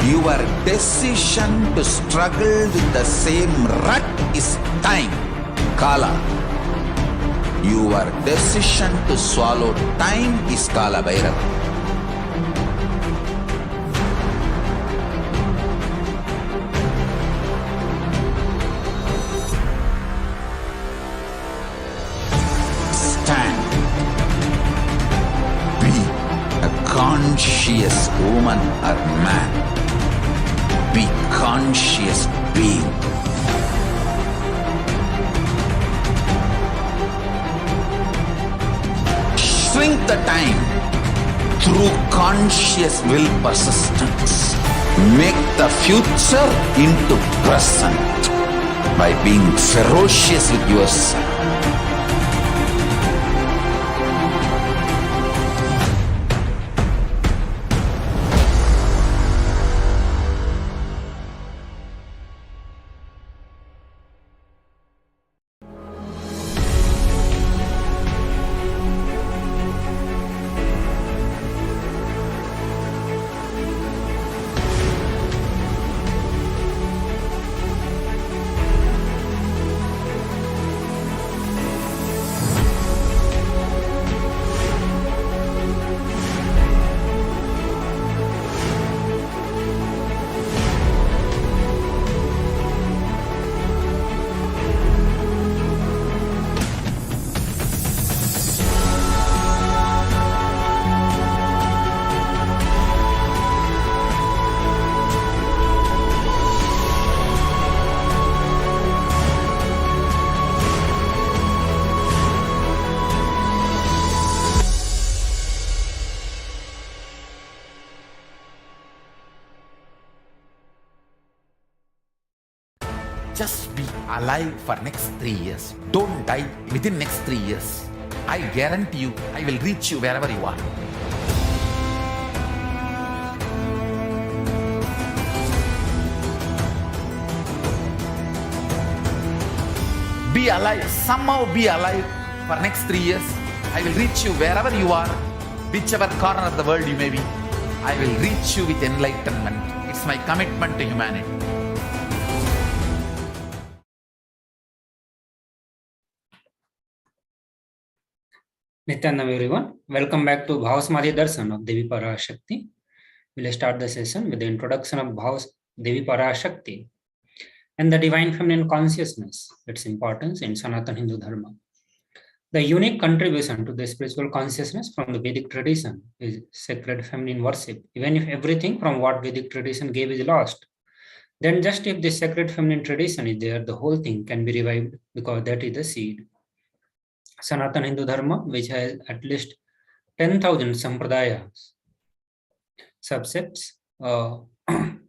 Your decision to struggle with the same rut is time, Kala. Your decision to swallow time is Kala Bhairava. Stand. Be a conscious woman or man. Be conscious being. Shrink the time through conscious will persistence. Make the future into present by being ferocious with yourself. Just be alive for next 3 years. Don't die within next 3 years. I guarantee you, I will reach you wherever you are. Be alive, somehow be alive for next 3 years. I will reach you wherever you are, whichever corner of the world you may be. I will reach you with enlightenment. It's my commitment to humanity. Nityananda everyone, welcome back to Bhavasamadhi Darshan of Devi Parashakti. We'll start the session with the introduction of Devi Parashakti and the divine feminine consciousness, its importance in Sanatana Hindu Dharma. The unique contribution to the spiritual consciousness from the Vedic tradition is sacred feminine worship. Even if everything from what Vedic tradition gave is lost, then just if the sacred feminine tradition is there, the whole thing can be revived because that is the seed. Sanatana Hindu Dharma, which has at least 10,000 sampradayas, subsets,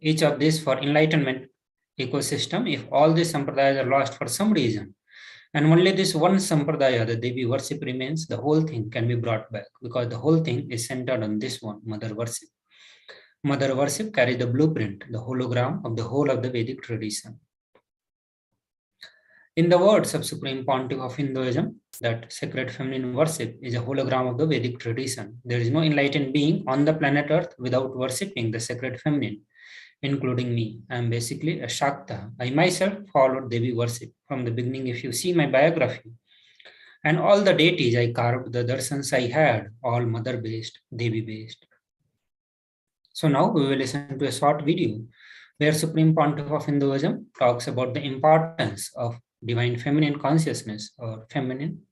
each of these for enlightenment ecosystem. If all these sampradayas are lost for some reason, and only this one sampradaya, the Devi worship remains, the whole thing can be brought back, because the whole thing is centered on this one, mother worship. Mother worship carries the blueprint, the hologram of the whole of the Vedic tradition. In the words of Supreme Pontiff of Hinduism, that sacred feminine worship is a hologram of the Vedic tradition. There is no enlightened being on the planet Earth without worshipping the sacred feminine, including me. I am basically a Shakta. I myself followed Devi worship from the beginning. If you see my biography, and all the deities I carved, the darshans I had, all mother-based, Devi-based. So now we will listen to a short video where Supreme Pontiff of Hinduism talks about the importance of divine feminine consciousness or feminine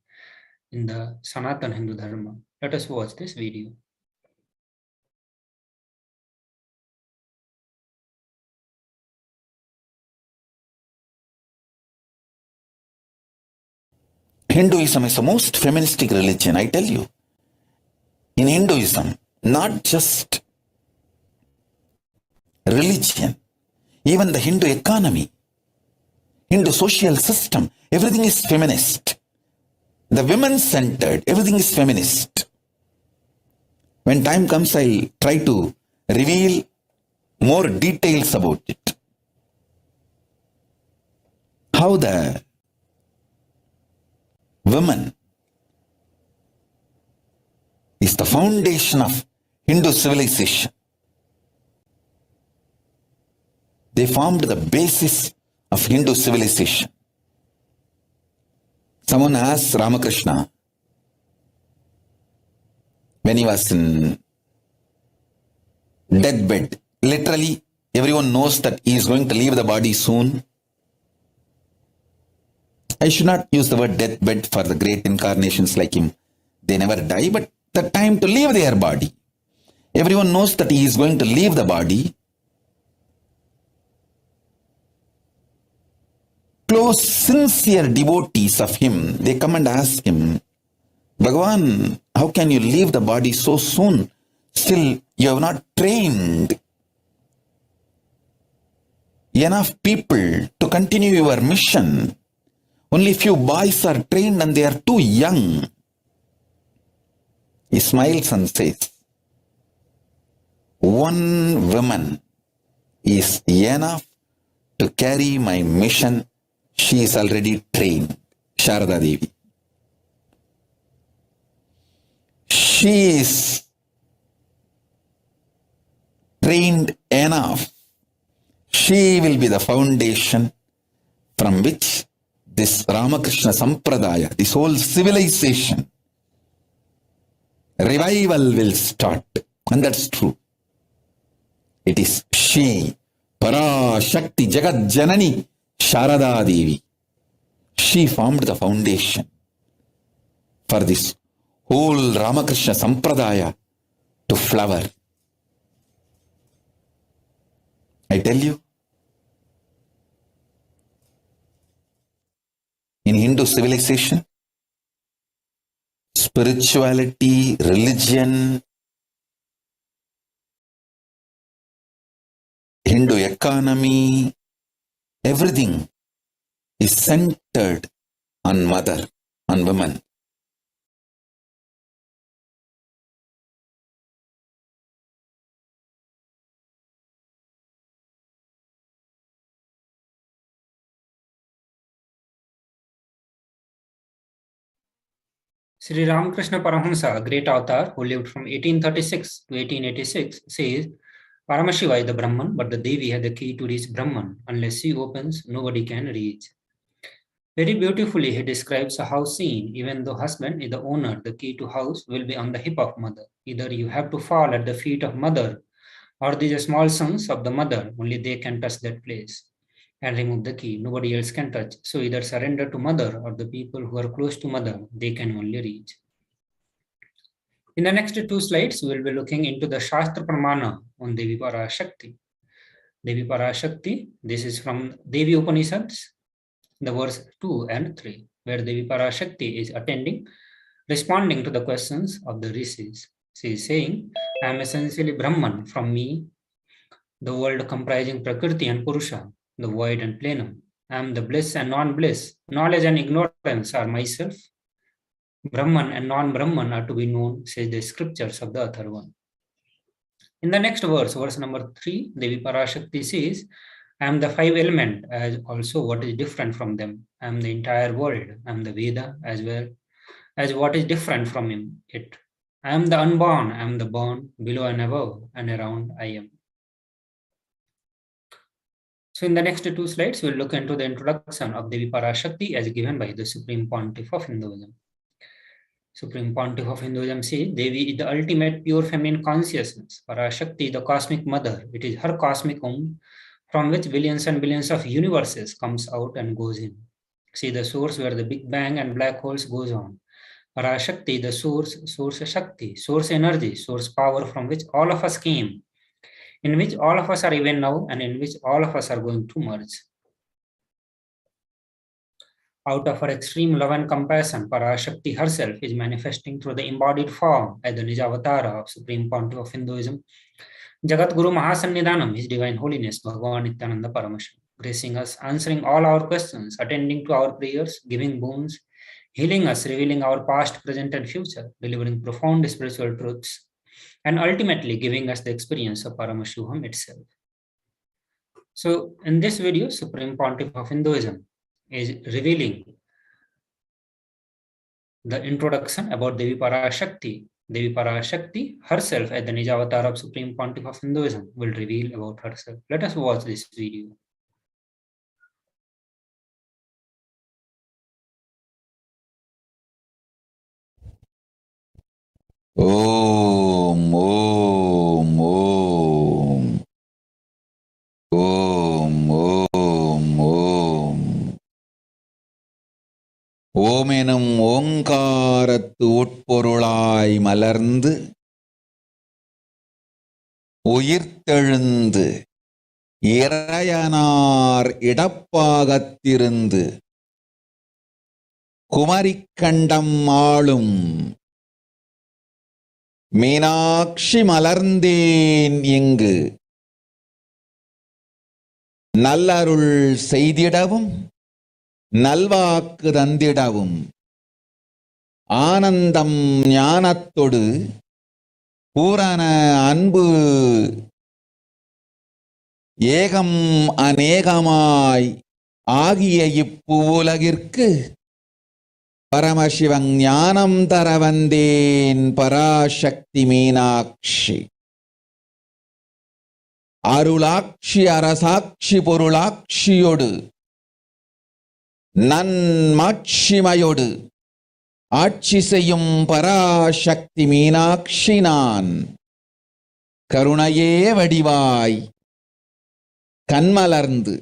in the Sanatana Hindu Dharma. Let us watch this video. Hinduism is the most feministic religion, I tell you. In Hinduism, not just religion, even the Hindu economy, Hindu social system, everything is feminist. The women-centered, everything is feminist. When time comes, I'll try to reveal more details about it. How the woman is the foundation of Hindu civilization. They formed the basis of Hindu civilization. Someone asked Ramakrishna when he was in deathbed. Literally, everyone knows that he is going to leave the body soon. I should not use the word deathbed for the great incarnations like him. They never die, but the time to leave their body. Everyone knows that he is going to leave the body. Close, sincere devotees of him, they come and ask him, Bhagavan, how can you leave the body so soon? Still, you have not trained enough people to continue your mission. Only few boys are trained and they are too young. He smiles and says, one woman is enough to carry my mission. She is already trained, Sharada Devi. She is trained enough. She will be the foundation from which this Ramakrishna Sampradaya, this whole civilization, revival will start. And that's true. It is she, Parashakti Jagat Janani, Sharada Devi. She formed the foundation for this whole Ramakrishna Sampradaya to flower. I tell you, in Hindu civilization, spirituality, religion, Hindu economy, everything is centered on mother, on women. Sri Ramakrishna Paramahamsa, a great avatar who lived from 1836 to 1886, says, Paramashiva is the Brahman, but the Devi has the key to reach Brahman. Unless she opens, nobody can reach. Very beautifully, he describes a house scene. Even though husband is the owner, the key to house will be on the hip of mother. Either you have to fall at the feet of mother, or these small sons of the mother, only they can touch that place and remove the key. Nobody else can touch. So either surrender to mother, or the people who are close to mother, they can only reach. In the next two slides, we will be looking into the Shastra Pramana on Devi Parashakti. Devi Parashakti, this is from Devi Upanishads, the verse 2 and 3, where Devi Parashakti is responding to the questions of the rishis. She is saying, I am essentially Brahman. From me, the world comprising Prakriti and Purusha, the void and plenum. I am the bliss and non-bliss. Knowledge and ignorance are myself. Brahman and non-Brahman are to be known, says the scriptures of the other one. In the next verse, verse number 3, Devi Parashakti says, I am the five element as also what is different from them. I am the entire world. I am the Veda as well as what is different from it. I am the unborn. I am the born, below and above and around I am. So in the next 2 slides, we'll look into the introduction of Devi Parashakti as given by the Supreme Pontiff of Hinduism. Supreme Pontiff of Hinduism says, Devi is the ultimate pure feminine consciousness. Parashakti is the cosmic mother. It is her cosmic womb from which billions and billions of universes comes out and goes in. See the source where the Big Bang and black holes goes on. Parashakti, the source Shakti, source energy, source power from which all of us came, in which all of us are even now, and in which all of us are going to merge. Out of her extreme love and compassion, Parashakti herself is manifesting through the embodied form as the Nijavatara of Supreme Pontiff of Hinduism, Jagat Guru Mahasannidhanam, His Divine Holiness, Bhagavan Nithyananda Paramashivam, gracing us, answering all our questions, attending to our prayers, giving boons, healing us, revealing our past, present, and future, delivering profound spiritual truths, and ultimately giving us the experience of Paramashivoham itself. So, in this video, Supreme Pontiff of Hinduism is revealing the introduction about Devi Parashakti. Devi Parashakti herself, as the Nijavatar of Supreme Pontiff of Hinduism, will reveal about herself. Let us watch this video. Om, Om, Om. Om, Om, Om. ஓமெனும் ஓங்காரத்து உட்பொருளாய் மலர்ந்து உயிர்த்தெழுந்து இறையனார் இடப்பாகத்திருந்து குமரிக்கண்டம் ஆளும் மீனாட்சி மலர்ந்தேன் இங்கு நல்லருள் செய்திடவும் நல்வாக்கு தந்திடவும் ஆனந்தம் ஞானத்தொடு பூரண அன்பு ஏகம் அநேகமாய் ஆகிய இப்புலகிற்கு பரமசிவன் ஞானம் தர வந்தேன் பராசக்தி மீனாட்சி. அருளாட்சி அரசாட்சி பொருளாட்சியோடு நன்மாட்சிமையோடு ஆட்சி செய்யும் பராசக்தி மீனாட்சி நான். கருணையே வடிவாய் கண்மலர்ந்து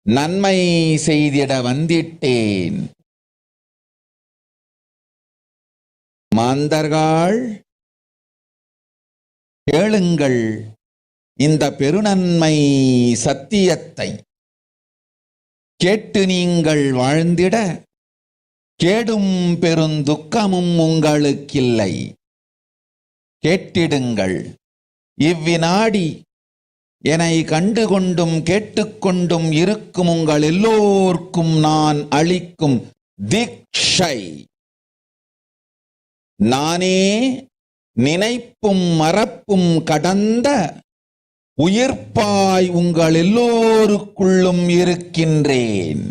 நன்மை செய்திட வந்திட்டேன். மாந்தர்கள் கேளுங்கள் இந்த பெருநன்மை சத்தியத்தை. கேட்டு நீங்கள் வாழ்ந்திட கேடும் பெருந்துக்கமும் உங்களுக்கில்லை. கேட்டிடுங்கள் இவ்வினாடி என்னை கண்டுகொண்டும் கேட்டுக்கொண்டும் இருக்கும் உங்கள் எல்லோர்க்கும் நான் அளிக்கும் தீட்சை. நானே நினைப்பும் மறப்பும் கடந்த உயிர்ப்பாய் உங்கள் எல்லோருக்குள்ளும் இருக்கின்றேன்.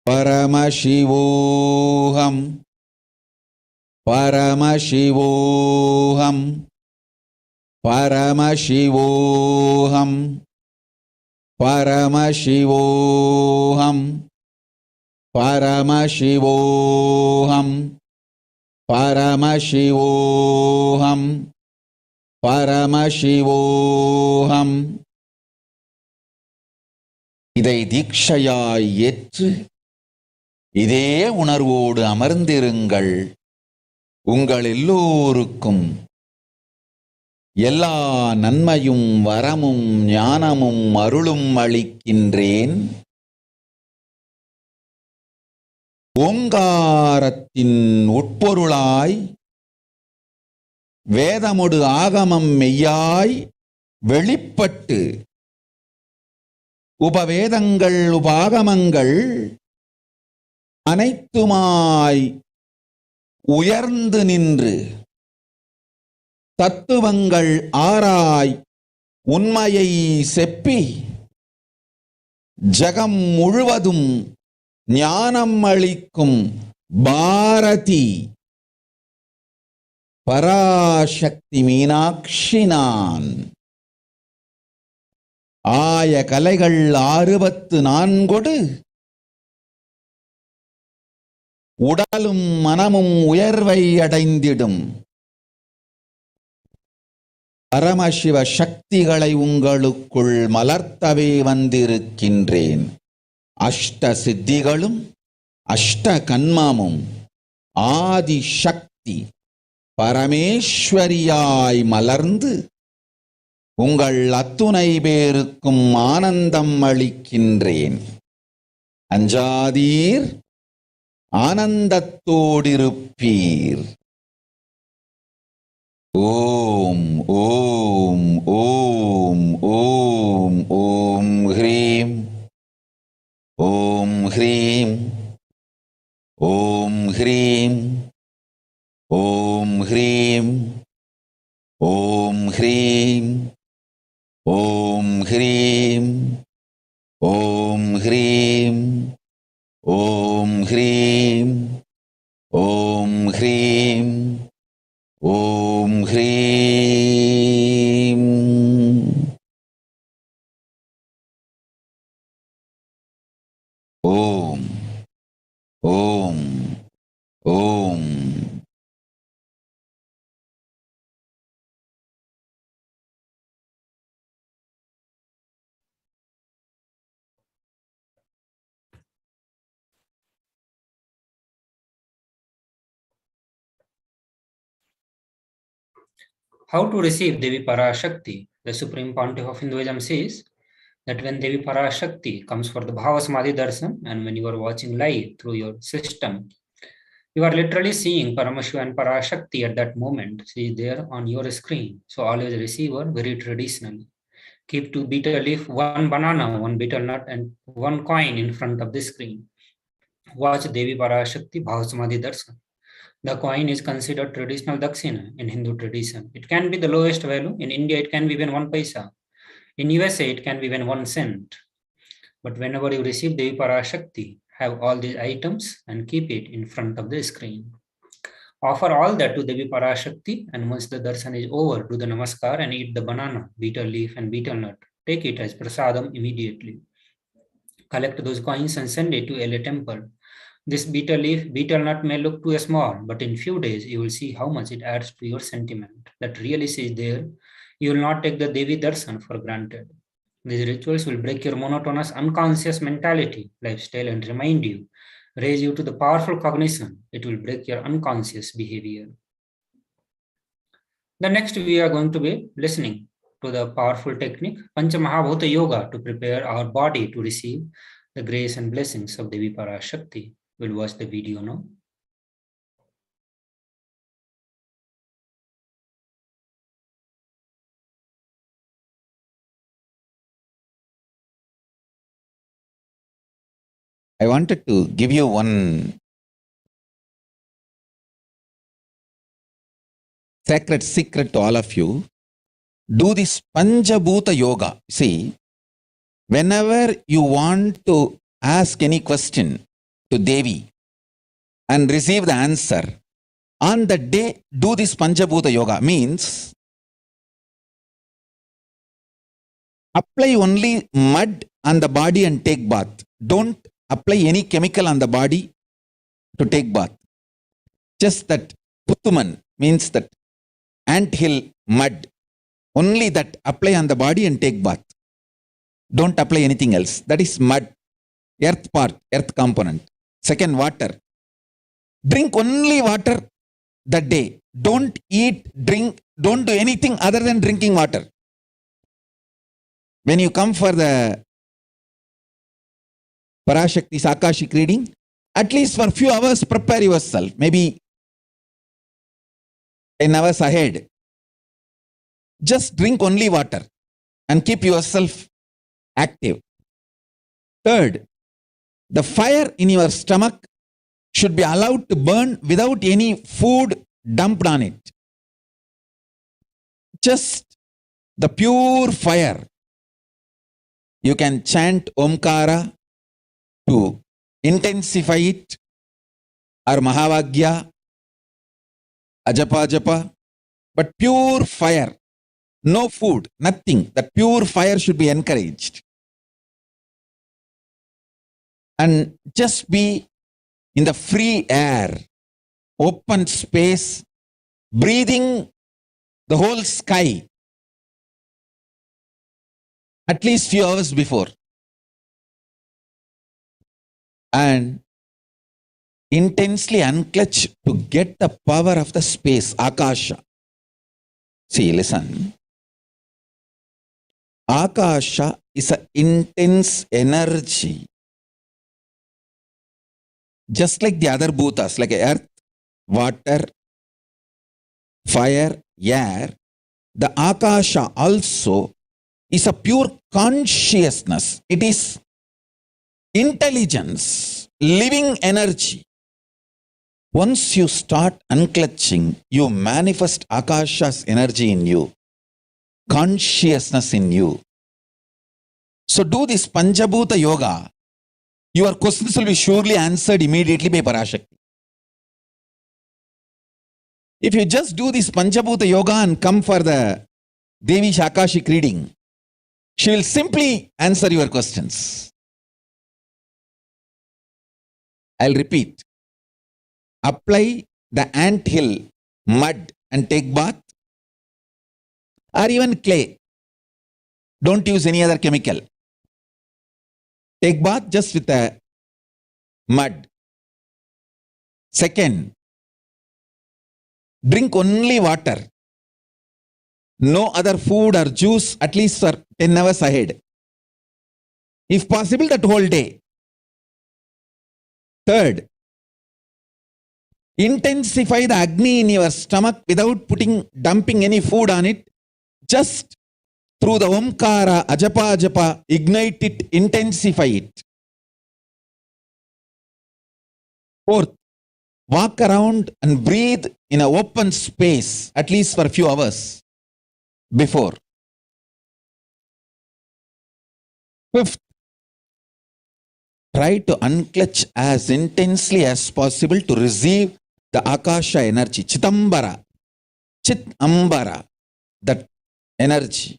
பரமசிவோஹம் பரமசிவோஹம் பரமசிவோஹம் பரமசிவோஹம் பரமசிவோஹம் பரமசிவோஹம் பரமசிவோஹம். இதை தீட்சையாய் ஏற்று இதே உணர்வோடு அமர்ந்திருங்கள். உங்கள் எல்லோருக்கும் எல்லா நன்மையும் வரமும் ஞானமும் அருளும் அளிக்கின்றேன். ஓங்காரத்தின் உட்பொருளாய் வேதமுடு ஆகமம் மெய்யாய் வெளிப்பட்டு உபவேதங்கள் உபாகமங்கள் அனைத்துமாய் உயர்ந்து நின்று தத்துவங்கள் ஆராய் உண்மையை செப்பி ஜகம் முழுவதும் ஞானம் அளிக்கும் பாரதி பராசக்தி மீனாட்சி நான். ஆய கலைகள் 64 உடலும் மனமும் உயர்வை அடைந்திடும் பரமசிவ சக்திகளை உங்களுக்குள் மலர்த்தவே வந்திருக்கின்றேன். அஷ்ட சித்திகளும் அஷ்ட கன்மமும் ஆதி சக்தி பரமேஸ்வரியாய் மலர்ந்து உங்கள் அத்துணை பேருக்கும் ஆனந்தம் அளிக்கின்றேன். அஞ்சாதீர், ஆனந்தத்தோடிருப்பீர். ஓம் ஓம் ஓம் ஓம் ஓம் ஹ்ரீம் ஓம் ஹ்ரீம் ஓம் ஹ்ரீம் ஓம் ஹ்ரீம் ஓம் ஹ்ரீம் ஓம் ஹ்ரீம் ஓம் ஹ்ரீம் ஓம் ஹ்ரீம் ஓம் ஹ்ரீம் ஓம் ஹ்ரீம். ஓம் ஓம் ஓம். How to receive Devi Parashakti? The Supreme Pontiff of Hinduism says that when Devi Parashakti comes for the Bhava Samadhi Darshan, and when you are watching live through your system, you are literally seeing Paramashiva and Parashakti at that moment. She is there on your screen. So always receive her very traditionally. Keep 2 betel leaf, 1 banana, 1 betel nut, and 1 coin in front of the screen. Watch Devi Parashakti Bhava Samadhi Darshan. The coin is considered traditional dakshina in Hindu tradition. It can be the lowest value. In India, it can be even 1 paisa. In USA, it can be even 1 cent. But whenever you receive Devi Parashakti, have all these items and keep it in front of the screen. Offer all that to Devi Parashakti, and once the darshan is over, do the namaskar and eat the banana, betel leaf, and betel nut. Take it as prasadam immediately. Collect those coins and send it to LA temple. This betel leaf, betel nut may look too small, but in few days you will see how much it adds to your sentiment. That really is there. You will not take the Devi darshan for granted. These rituals will break your monotonous unconscious mentality, lifestyle, and remind you, raise you to the powerful cognition. It will break your unconscious behavior. The next we are going to be listening to the powerful technique, Panchamahabhuta Yoga, to prepare our body to receive the grace and blessings of Devi Parashakti. We'll watch the video now. I wanted to give you one sacred secret to all of you. Do this Panchabhuta Yoga. See, whenever you want to ask any question to Devi and receive the answer, on that day, do this Panchabhuta Yoga. Means, apply only mud on the body and take bath. Don't apply any chemical on the body to take bath. Just that Puttuman means that anthill mud. Only that apply on the body and take bath. Don't apply anything else. That is mud. Earth part, earth component. Second, water. Drink only water that day. Don't eat, drink, don't do anything other than drinking water. When you come for the Parashakti's Akashic reading, at least for a few hours prepare yourself. Maybe 10 hours ahead. just drink only water and keep yourself active. Third, the fire in your stomach should be allowed to burn without any food dumped on it. Just the pure fire. You can chant Omkara to intensify it, or Mahavagya, Ajapa Japa, but pure fire, no food, nothing. That pure fire should be encouraged. And just be in the free air, open space, breathing the whole sky, at least few hours before. And intensely unclutch to get the power of the space, Akasha. See, listen. Akasha is an intense energy. Just like the other bhutas, like earth, water, fire, air, the Akasha also is a pure consciousness. It is intelligence, living energy. Once you start unclutching, you manifest Akasha's energy in you, consciousness in you. So do this Panchabhuta Yoga. Your questions will be surely answered immediately by Parashakti. If you just do this Panchabhuta Yoga and come for the Devi's Akashic reading, she will simply answer your questions. I'll repeat. Apply the anthill mud and take bath, or even clay. Don't use any other chemical. Take bath just with the mud. Second, drink only water. No other food or juice at least for 10 hours ahead. If possible, that whole day. Third, intensify the Agni in your stomach without dumping any food on it. Just through the Omkara, Ajapa Ajapa, ignite it, intensify it. Fourth, walk around and breathe in an open space, at least for a few hours before. Fifth, try to unclutch as intensely as possible to receive the Akasha energy, Chitambara, Chitambara, that energy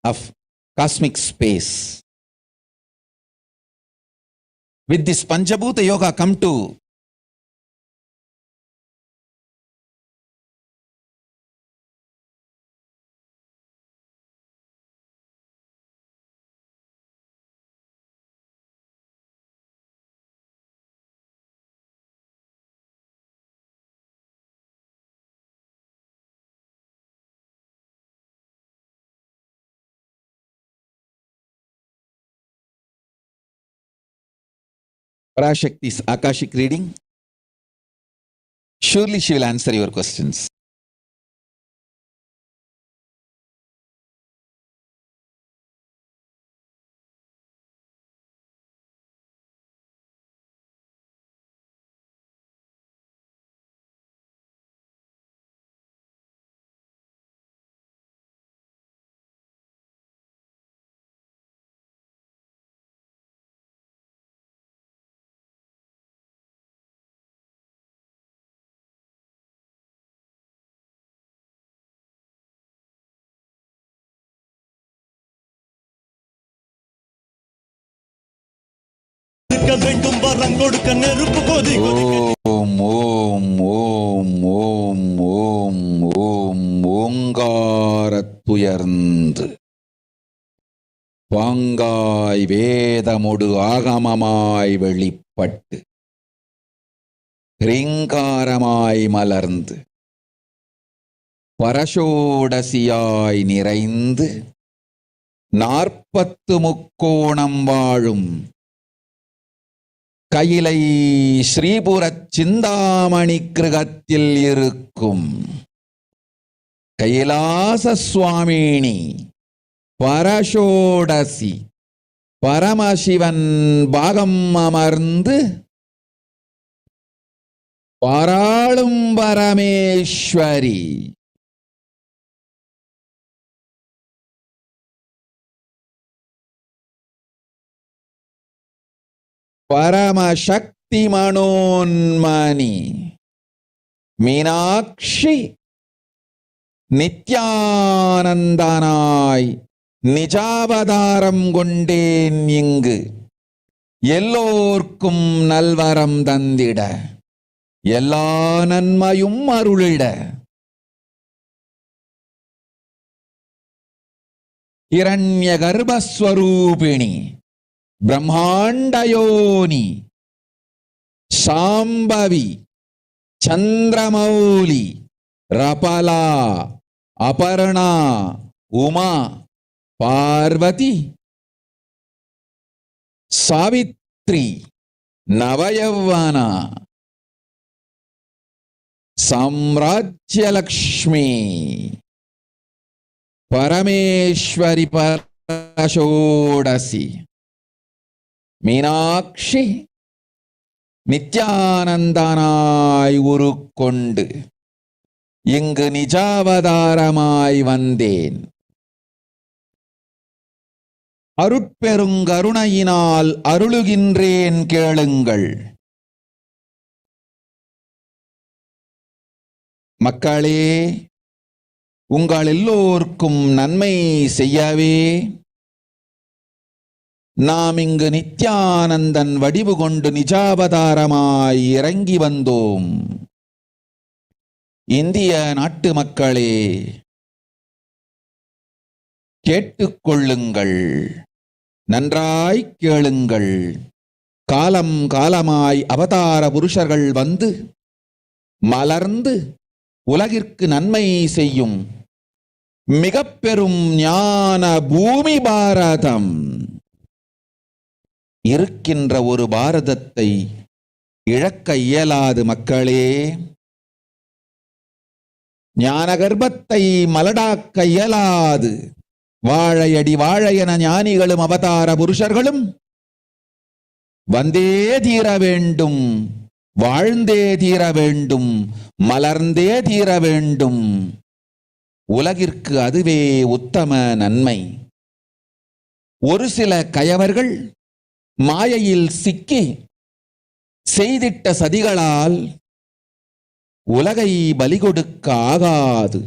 of cosmic space. With this Panchabhuta Yoga, come to Parashakti's Akashic reading. Surely she will answer your questions. Om, Om, Om, Om, Om, Om, Omgaratuyarnd. பாங்காய் வேதமொடு ஆகமமாய் வெளிப்பட்டு ரீங்காரமாய் மலர்ந்து பரஷோடசியாய் நிறைந்து 40 முக்கோணம் வாழும் கையிலை ஸ்ரீபுரச் சிந்தாமணி கிருகத்தில் இருக்கும் கைலாச சுவாமினி பரஷோடசி பரமசிவன் பாகம் அமர்ந்து பாராளும் பரமேஸ்வரி பரமசக்தி மனோன்மணி மீனாட்சி நித்யானந்தனாய் நிஜாவதாரம் கொண்டேன் இங்கு எல்லோர்க்கும் நல்வரம் தந்திட எல்லா நன்மையும் அருளிட. இரண்ய கர்ப்பஸ்வரூபிணி பிரம்மாண்டயோனி சாம்பவி சந்திரமௌலி ரபலா அபர்ணா உமா பார்வதி சாவித்ரி நவயௌவனா சாம்ராஜ்யலக்ஷ்மி பரமேஸ்வரி பரஷோடசி மீனாட்சி நித்யானந்தனாய் உருக்கொண்டு இங்கு நிஜாவதாரமாய் வந்தேன். அருட்பெருங்கருணையினால் அருளுகின்றேன் கேளுங்கள். மக்களே, உங்கள் எல்லோருக்கும் நன்மை செய்யவே நாம் இங்கு நித்யானந்தன் வடிவு கொண்டு நிஜாவதாரமாய் இறங்கி வந்தோம். இந்திய நாட்டு மக்களே, கேட்டுக்கொள்ளுங்கள், நன்றாய் கேளுங்கள். காலம் காலமாய் அவதார புருஷர்கள் வந்து மலர்ந்து உலகிற்கு நன்மை செய்யும் மிக பெரும் ஞான பூமி பாரதம். இருக்கின்ற ஒரு பாரதத்தை இழக்க இயலாது மக்களே. ஞான கர்ப்பத்தை மலடாக்க இயலாது. வாழையடி வாழையென ஞானிகளும் அவதார புருஷர்களும் வந்தே தீர வேண்டும், வாழ்ந்தே தீர வேண்டும், மலர்ந்தே தீர வேண்டும். உலகிற்கு அதுவே உத்தம நன்மை. ஒரு சில கயவர்கள் மாயையில் சிக்கி செய்திட்ட சதிகளால் உலகை பலி கொடுக்க ஆகாது.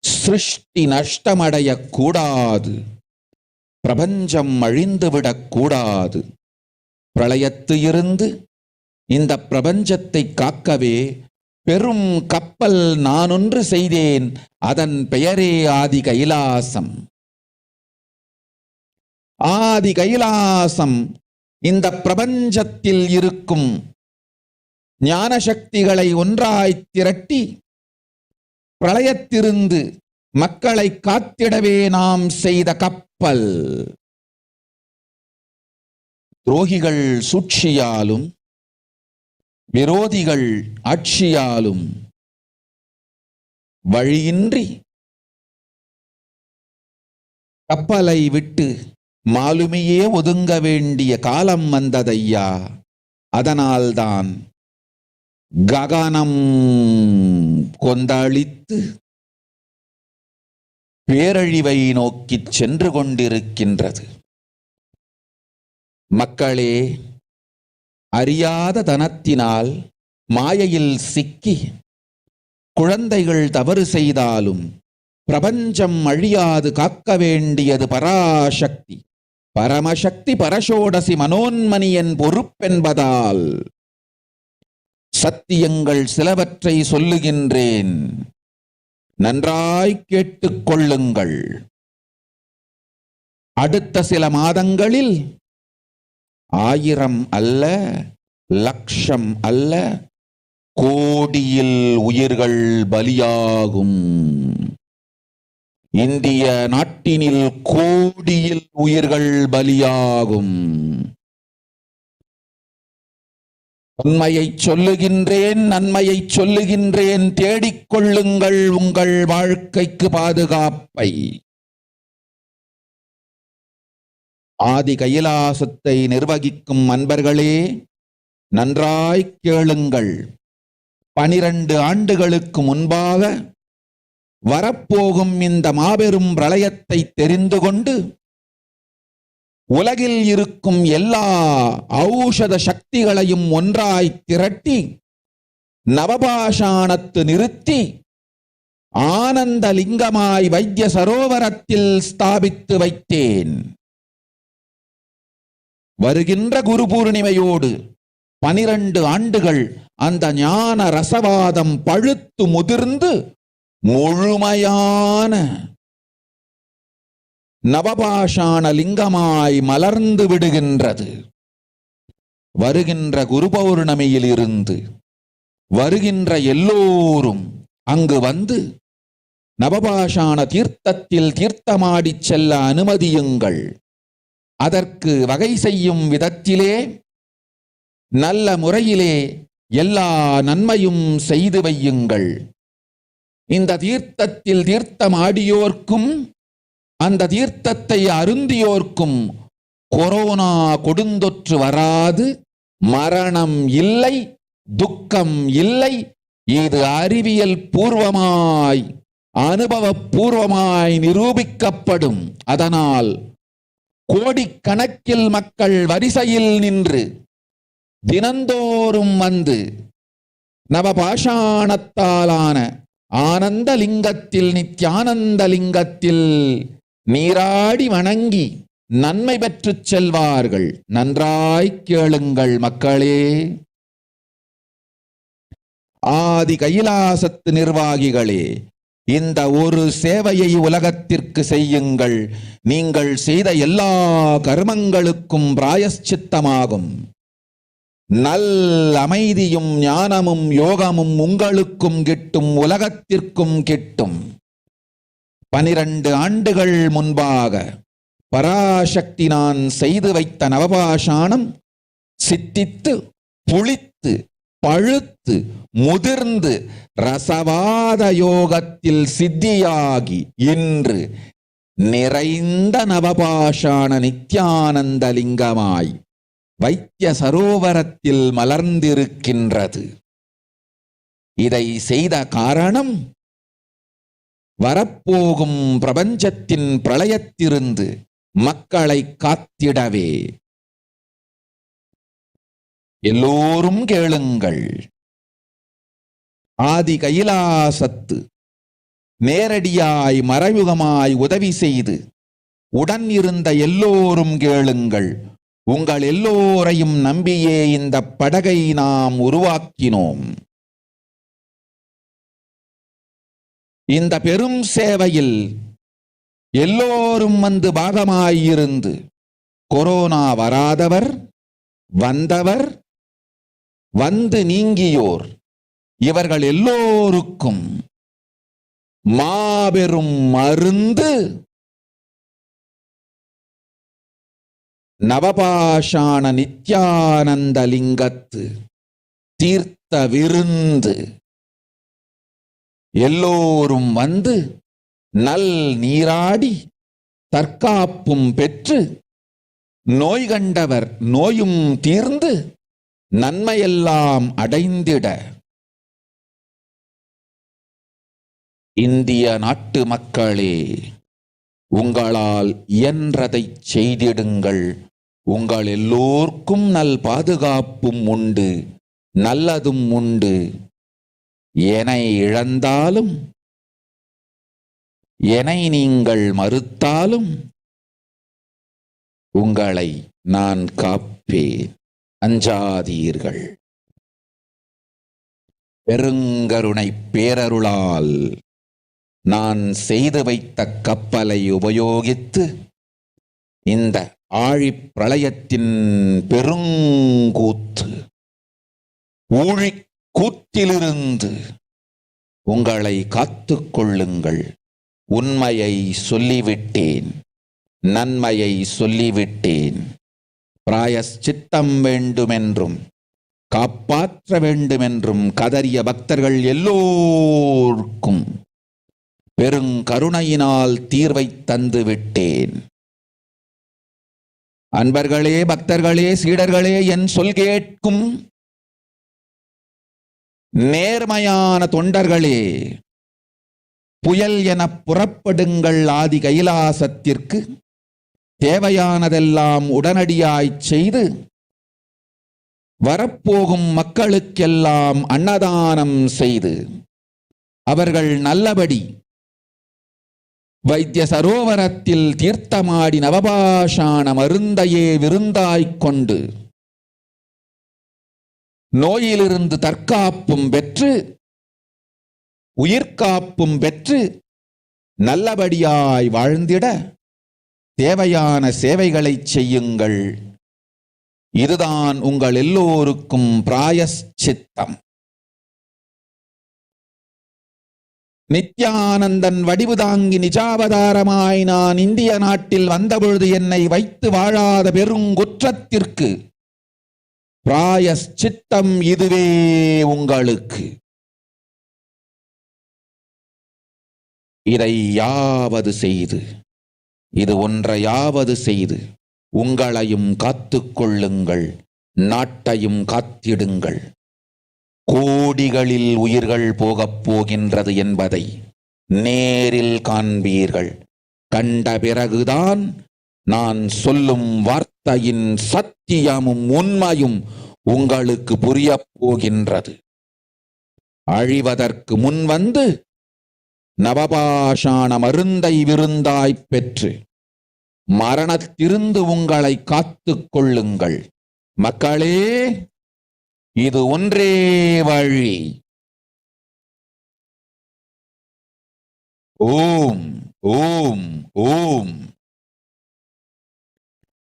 சிருஷ்டி நஷ்டமடைய கூடாது. பிரபஞ்சம் அழிந்துவிடக் கூடாது. பிரளயத்து இருந்து இந்த பிரபஞ்சத்தை காக்கவே பெரும் கப்பல் நானொன்று செய்தேன். அதன் பெயரே ஆதி கைலாசம். ஆதி கைலாசம் இந்த பிரபஞ்சத்தில் இருக்கும் ஞான சக்திகளை ஒன்றாய் திரட்டி பிரளயத்திலிருந்து மக்களை காத்திடவே நாம் செய்த கப்பல். துரோகிகள் சூழ்ச்சியாலும் விரோதிகள் ஆட்சியாலும் வழியின்றி கப்பலை விட்டு மாலுமியே ஒதுங்க வேண்டிய காலம் வந்ததையா. அதனால்தான் ககனம் கொந்தளித்து பேரழிவை நோக்கி சென்று கொண்டிருக்கின்றது. மக்களே, அறியாத தனத்தினால் மாயையில் சிக்கி குழந்தைகள் தவறு செய்தாலும் பிரபஞ்சம் அழியாது காக்க வேண்டியது பராசக்தி. பரமசக்தி பரஷோடசி மனோன்மணியின் பொறுப்பென்பதால் சத்தியங்கள் சிலவற்றை சொல்லுகின்றேன், நன்றாய் கேட்டுக்கொள்ளுங்கள். அடுத்த சில மாதங்களில் 1000 அல்ல, லட்சம் அல்ல, கோடியில் உயிர்கள் பலியாகும். இந்திய நாட்டினில் கோடியில் உயிர்கள் பலியாகும். உண்மையை சொல்லுகின்றேன், நன்மையை சொல்லுகின்றேன், தேடிக்கொள்ளுங்கள் உங்கள் வாழ்க்கைக்கு பாதுகாப்பை. ஆதி கைலாசத்தை நிர்வகிக்கும் அன்பர்களே, நன்றாய் கேளுங்கள். 12 ஆண்டுகளுக்கு முன்பாக வரப்போகும் இந்த மாபெரும் பிரளயத்தை தெரிந்து கொண்டு உலகில் இருக்கும் எல்லா ஔஷத சக்திகளையும் ஒன்றாய் திரட்டி நவபாஷாணத்து நிறுத்தி ஆனந்த லிங்கமாய் வைத்திய சரோவரத்தில் ஸ்தாபித்து வைத்தேன். வருகின்ற குரு பூர்ணிமையோடு 12 ஆண்டுகள் அந்த ஞான ரசவாதம் பழுத்து முதிர்ந்து முழுமையான நவபாஷாண லிங்கமாய் மலர்ந்து விடுகின்றது. வருகின்ற குரு பௌர்ணமியில் இருந்து வருகின்ற எல்லோரும் அங்கு வந்து நவபாஷாண தீர்த்தத்தில் தீர்த்தமாடி செல்ல அனுமதியுங்கள். அதற்கு வகை செய்யும் விதத்திலே நல்ல முறையிலே எல்லா நன்மையும் செய்து வையுங்கள். இந்த தீர்த்தத்தில் தீர்த்தமாடியோர்க்கும் அந்த தீர்த்தத்தை அருந்தியோர்க்கும் கொரோனா கொடுந்தொற்று வராது, மரணம் இல்லை, துக்கம் இல்லை. இது அறிவியல் பூர்வமாய் அனுபவபூர்வமாய் நிரூபிக்கப்படும். அதனால் கோடிக்கணக்கில் மக்கள் வரிசையில் நின்று தினந்தோறும் வந்து நவபாஷாணத்தாலான ஆனந்த லிங்கத்தில் நித்யானந்த லிங்கத்தில் நீராடி வணங்கி நன்மை பெற்றுச் செல்வார்கள். நன்றாய் கேளுங்கள் மக்களே. ஆதி கைலாசத்து நிர்வாகிகளே, இந்த ஒரு சேவையை உலகத்திற்கு செய்யுங்கள். நீங்கள் செய்த எல்லா கர்மங்களுக்கும் பிராயஷ்சித்தமாகும். நல் அமைதியும் ஞானமும் யோகமும் உங்களுக்கும் கிட்டும், உலகத்திற்கும் கிட்டும். 12 ஆண்டுகள் முன்பாக பராசக்தி நான் செய்து வைத்த நவபாஷாணம் சித்தித்து புளித்து பழுத்து முதிர்ந்து ரசவாத யோகத்தில் சித்தியாகி இன்று நிறைந்த நவபாஷாண நித்யானந்த லிங்கமாய் வைத்திய சரோவரத்தில் மலர்ந்திருக்கின்றது. இதை செய்த காரணம் வரப்போகும் பிரபஞ்சத்தின் பிரளயத்திலிருந்து மக்களை காத்திடவே. எல்லோரும் கேளுங்கள். ஆதி கைலாசத்து நேரடியாய் மறைமுகமாய் உதவி செய்து உடன் இருந்த எல்லோரும் கேளுங்கள். உங்கள் எல்லோரையும் நம்பியே இந்த படகை நாம் உருவாக்கினோம். இந்த பெரும் சேவையில் எல்லோரும் வந்து பாகமாயிருந்து கொரோனா வராதவர், வந்தவர், வந்து நீங்கியோர், இவர்கள் எல்லோருக்கும் மாபெரும் மருந்து நவபாஷாண நித்யானந்த லிங்கத்து தீர்த்த விருந்து. எல்லோரும் வந்து நல் நீராடி தற்காப்பும் பெற்று நோய் கண்டவர் நோயும் தீர்ந்து நன்மையெல்லாம் அடைந்திட இந்திய நாட்டு மக்களே, உங்களால் இயன்றதை செய்திடுங்கள். உங்கள் எல்லோர்க்கும் நல் பாதுகாப்பும் உண்டு, நல்லதும் உண்டு. என்னை இழந்தாலும் என்னை நீங்கள் மறுத்தாலும் உங்களை நான் காப்பேன். அஞ்சாதீர்கள். பெருங்கருணை பேரருளால் நான் செய்து வைத்த கப்பலை உபயோகித்து இந்த ஆழிப் பிரளயத்தின் பெருங்கூத்து ஊழிக் கூத்திலிருந்து உங்களை காத்துக் கொள்ளுங்கள். உண்மையை சொல்லிவிட்டேன், நன்மையை சொல்லிவிட்டேன். பிராயஷ்சித்தம் வேண்டுமென்றும் காப்பாற்ற வேண்டுமென்றும் கதறிய பக்தர்கள் எல்லோருக்கும் பெருங்கருணையினால் தீர்வை தந்து விட்டேன். அன்பர்களே, பக்தர்களே, சீடர்களே, என் சொல் கேட்கும் நேர்மையான தொண்டர்களே, புயல் என புறப்படுங்கள் ஆதி கைலாசத்திற்கு. தேவையானதெல்லாம் உடனடியாய் செய்து வரப்போகும் மக்களுக்கெல்லாம் அன்னதானம் செய்து அவர்கள் நல்லபடி வைத்திய சரோவரத்தில் தீர்த்தமாடி நவபாஷாண மருந்தையே விருந்தாய்க் கொண்டு நோயிலிருந்து தற்காப்பும் பெற்று உயிர்காப்பும் பெற்று நல்லபடியாய் வாழ்ந்திட தேவையான சேவைகளை செய்யுங்கள். இதுதான் உங்கள் எல்லோருக்கும் பிராயஷ்சித்தம். நித்யானந்தன் வடிவு தாங்கி நிஜாவதாரமாய் நான் இந்திய நாட்டில் வந்தபொழுது என்னை வைத்து வாழாத பெருங்குற்றத்திற்கு பிராயஷ்சித்தம் இதுவே உங்களுக்கு. இதை யாவது செய்து, இது ஒன்றையாவது செய்து உங்களையும் காத்துக்கொள்ளுங்கள், நாட்டையும் காத்திடுங்கள். கோடிகளில் உயிர்கள் போகப் போகின்றது என்பதை நேரில் காண்பீர்கள். கண்ட பிறகுதான் நான் சொல்லும் வார்த்தையின் சத்தியமும் உண்மையும் உங்களுக்கு புரியப் போகின்றது. அழிவதற்கு முன் வந்து நவபாஷாண மருந்தை விருந்தாய்ப் பெற்று மரணத்திலிருந்து உங்களை காத்துக் கொள்ளுங்கள். மக்களே, இது ஒன்றே வழி. ஓம் ஓம் ஓம்.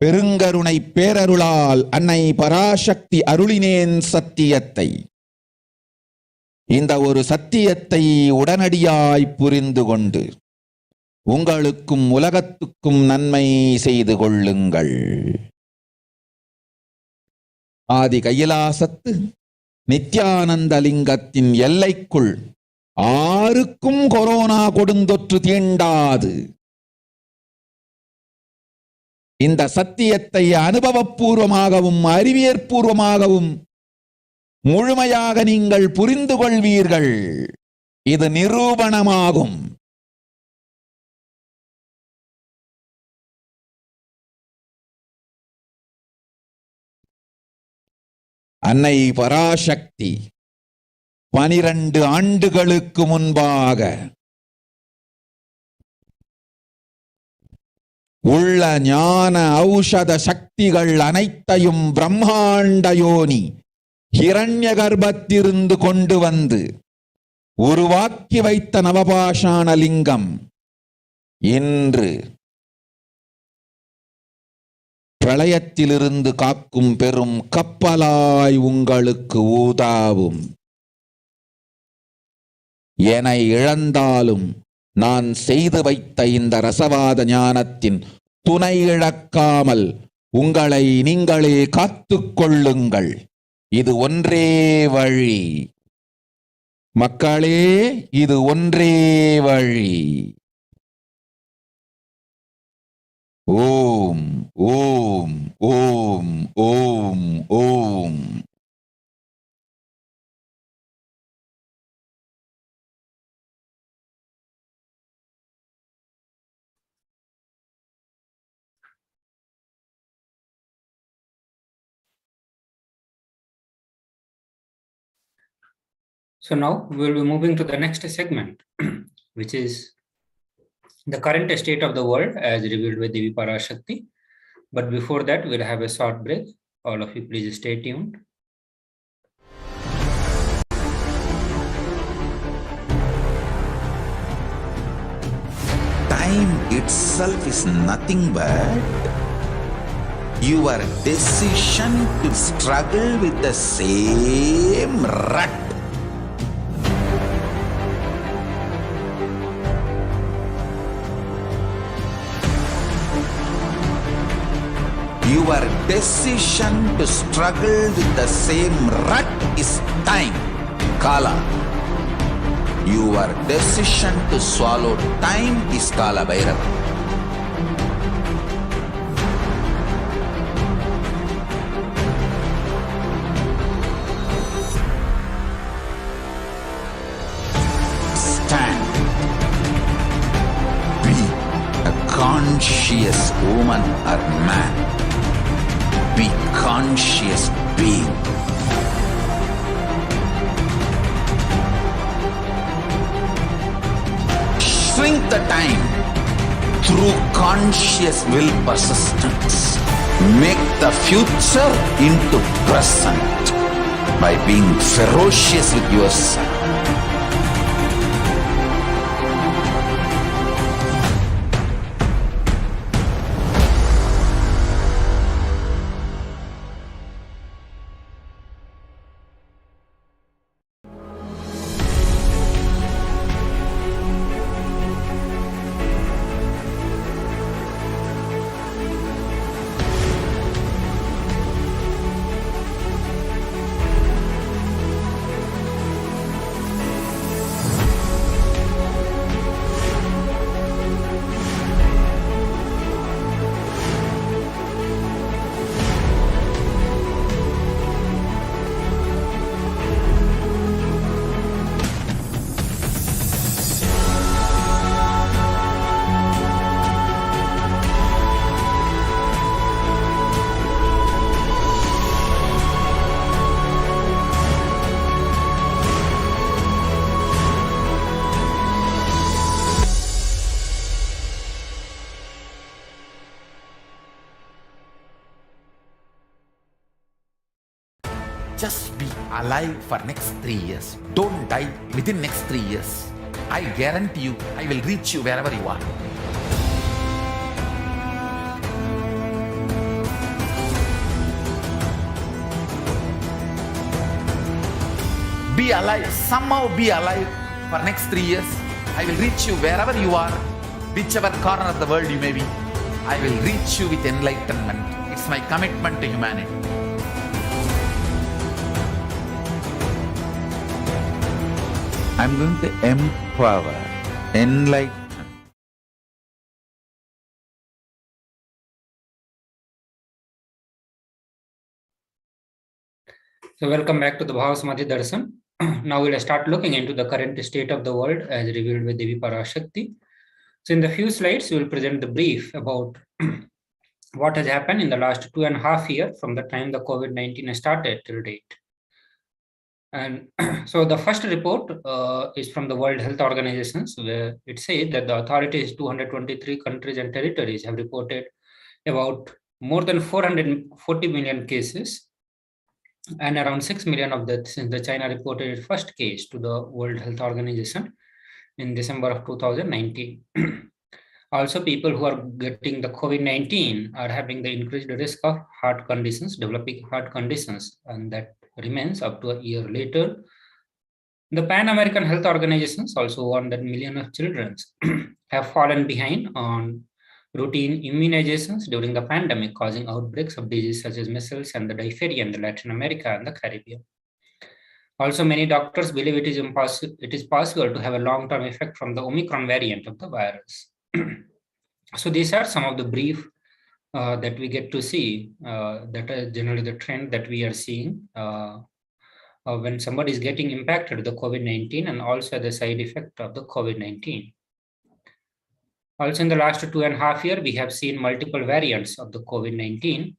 பெருங்கருணை பேரருளால் அன்னை பராசக்தி அருளினேன் சத்தியத்தை. இந்த ஒரு சத்தியத்தை உடனடியாய் புரிந்து கொண்டு உங்களுக்கும் உலகத்துக்கும் நன்மை செய்து கொள்ளுங்கள். ஆதி கைலாசத்து நித்யானந்த லிங்கத்தின் எல்லைக்குள் ஆருக்கும் கொரோனா கொடுந்தொற்று தீண்டாது. இந்த சத்தியத்தை அனுபவபூர்வமாகவும் அறிவியற்பூர்வமாகவும் முழுமையாக நீங்கள் புரிந்து கொள்வீர்கள். இது நிரூபணமாகும். அன்னை பராசக்தி 12 ஆண்டுகளுக்கு முன்பாக உள்ள ஞான ஔஷத சக்திகள் அனைத்தையும் பிரம்மாண்ட யோனி ஹிரண்ய கர்ப்பத்திலிருந்து கொண்டு வந்து உருவாக்கி வைத்த நவபாஷாண லிங்கம் இன்று பிரளயத்திலிருந்து காக்கும் பெரும் கப்பலாய் உங்களுக்கு ஊதாவும். என இழந்தாலும் நான் செய்து வைத்த இந்த ரசவாத ஞானத்தின் துணை இழக்காமல் உங்களை நீங்களே காத்துக் கொள்ளுங்கள். இது ஒன்றே வழி. மக்களே, இது ஒன்றே வழி. ஓம் ஓம் ஓம் ஓம் ஓம். So now we'll be moving to the next segment, which is the current state of the world as revealed by Devi Parashakti. But before that, we'll have a short break. All of you please stay tuned. Time itself is nothing but your decision to struggle with the same rut. You Your decision to struggle with the same rut is time, Kala. Your decision to swallow time is Kala Bhairava. Stand. Be a conscious woman or man. Be conscious being. Shrink the time through conscious will persistence. Make the future into present by being ferocious with yourself. Just be alive for next 3 years. Don't die within next 3 years. I guarantee you, I will reach you wherever you are. Be alive, somehow be alive for next 3 years. I will reach you wherever you are, whichever corner of the world you may be. I will reach you with enlightenment. It's my commitment to humanity. I'm going to empower, enlighten. So welcome back to the Bhavasamadhi Darshan. Now we'll start looking into the current state of the world as revealed by Devi Parashakti. So in the few slides, we will present the brief about what has happened in the last 2.5 years from the time the COVID-19 started till date. And so the first report is from the World Health Organization, where it says that the authorities, 223 countries and territories have reported about more than 440 million cases and around 6 million of that since the China reported its first case to the World Health Organization in December of 2019. Also, people who are getting the COVID-19 are having the increased risk of heart conditions, developing heart conditions, and that remains up to a year later. The Pan-American Health Organizations also warned that millions of children have fallen behind on routine immunizations during the pandemic, causing outbreaks of diseases such as measles and the diphtheria in Latin America and the Caribbean. Also, many doctors believe it is possible to have a long-term effect from the Omicron variant of the virus. So these are some of the brief that we get to see, that is generally the trend that we are seeing when somebody is getting impacted with the COVID-19 and also the side effect of the COVID-19. Also in the last 2.5 years, we have seen multiple variants of the COVID-19,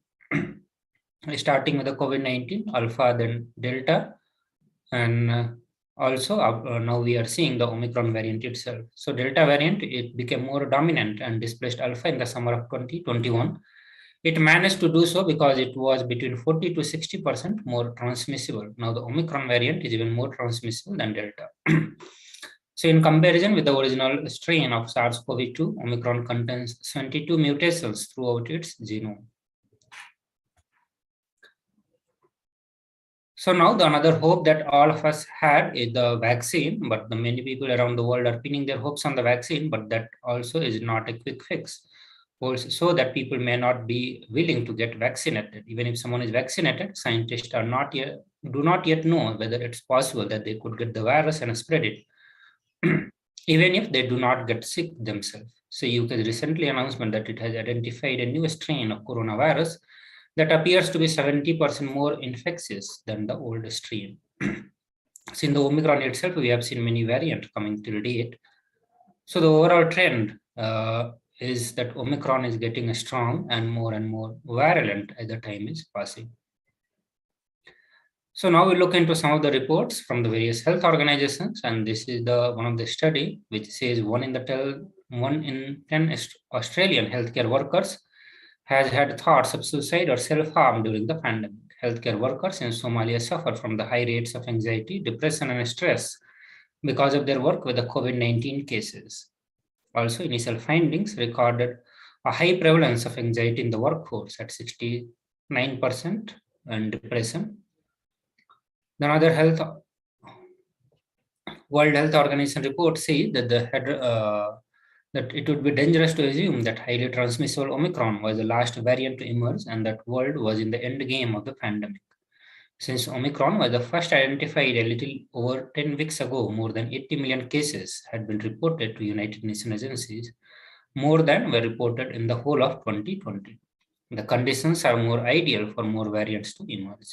starting with the COVID-19, Alpha, then Delta, and also now we are seeing the Omicron variant itself. So Delta variant, it became more dominant and displaced Alpha in the summer of 2021. It managed to do so because it was between 40 to 60% more transmissible. Now the Omicron variant is even more transmissible than Delta. So in comparison with the original strain of SARS-CoV-2, Omicron contains 72 mutations throughout its genome. So now the another hope that all of us had is the vaccine, but the many people around the world are pinning their hopes on the vaccine, but that also is not a quick fix. also so that people may not be willing to get vaccinated. Even if someone is vaccinated, scientists do not yet know whether it's possible that they could get the virus and spread it, even if they do not get sick themselves. So UK recently announcement that it has identified a new strain of coronavirus that appears to be 70% more infectious than the old strain. So in the Omicron itself, we have seen many variants coming till date. So the overall trend is that Omicron is getting strong and more virulent as the time is passing. So now we look into some of the reports from the various health organizations, and this is the one of the study which says 1 in 10 Australian healthcare workers has had thoughts of suicide or self-harm during the pandemic. Healthcare workers in Somalia suffer from the high rates of anxiety, depression, and stress because of their work with the COVID-19 cases. Also, initial findings recorded a high prevalence of anxiety in the workforce at 69% and depression. Then other World Health Organization report says that that it would be dangerous to assume that highly transmissible Omicron was the last variant to emerge and that world was in the end game of the pandemic. Since Omicron was the first identified a little over 10 weeks ago, more than 80 million cases had been reported to United Nations agencies, more than were reported in the whole of 2020. The conditions are more ideal for more variants to emerge.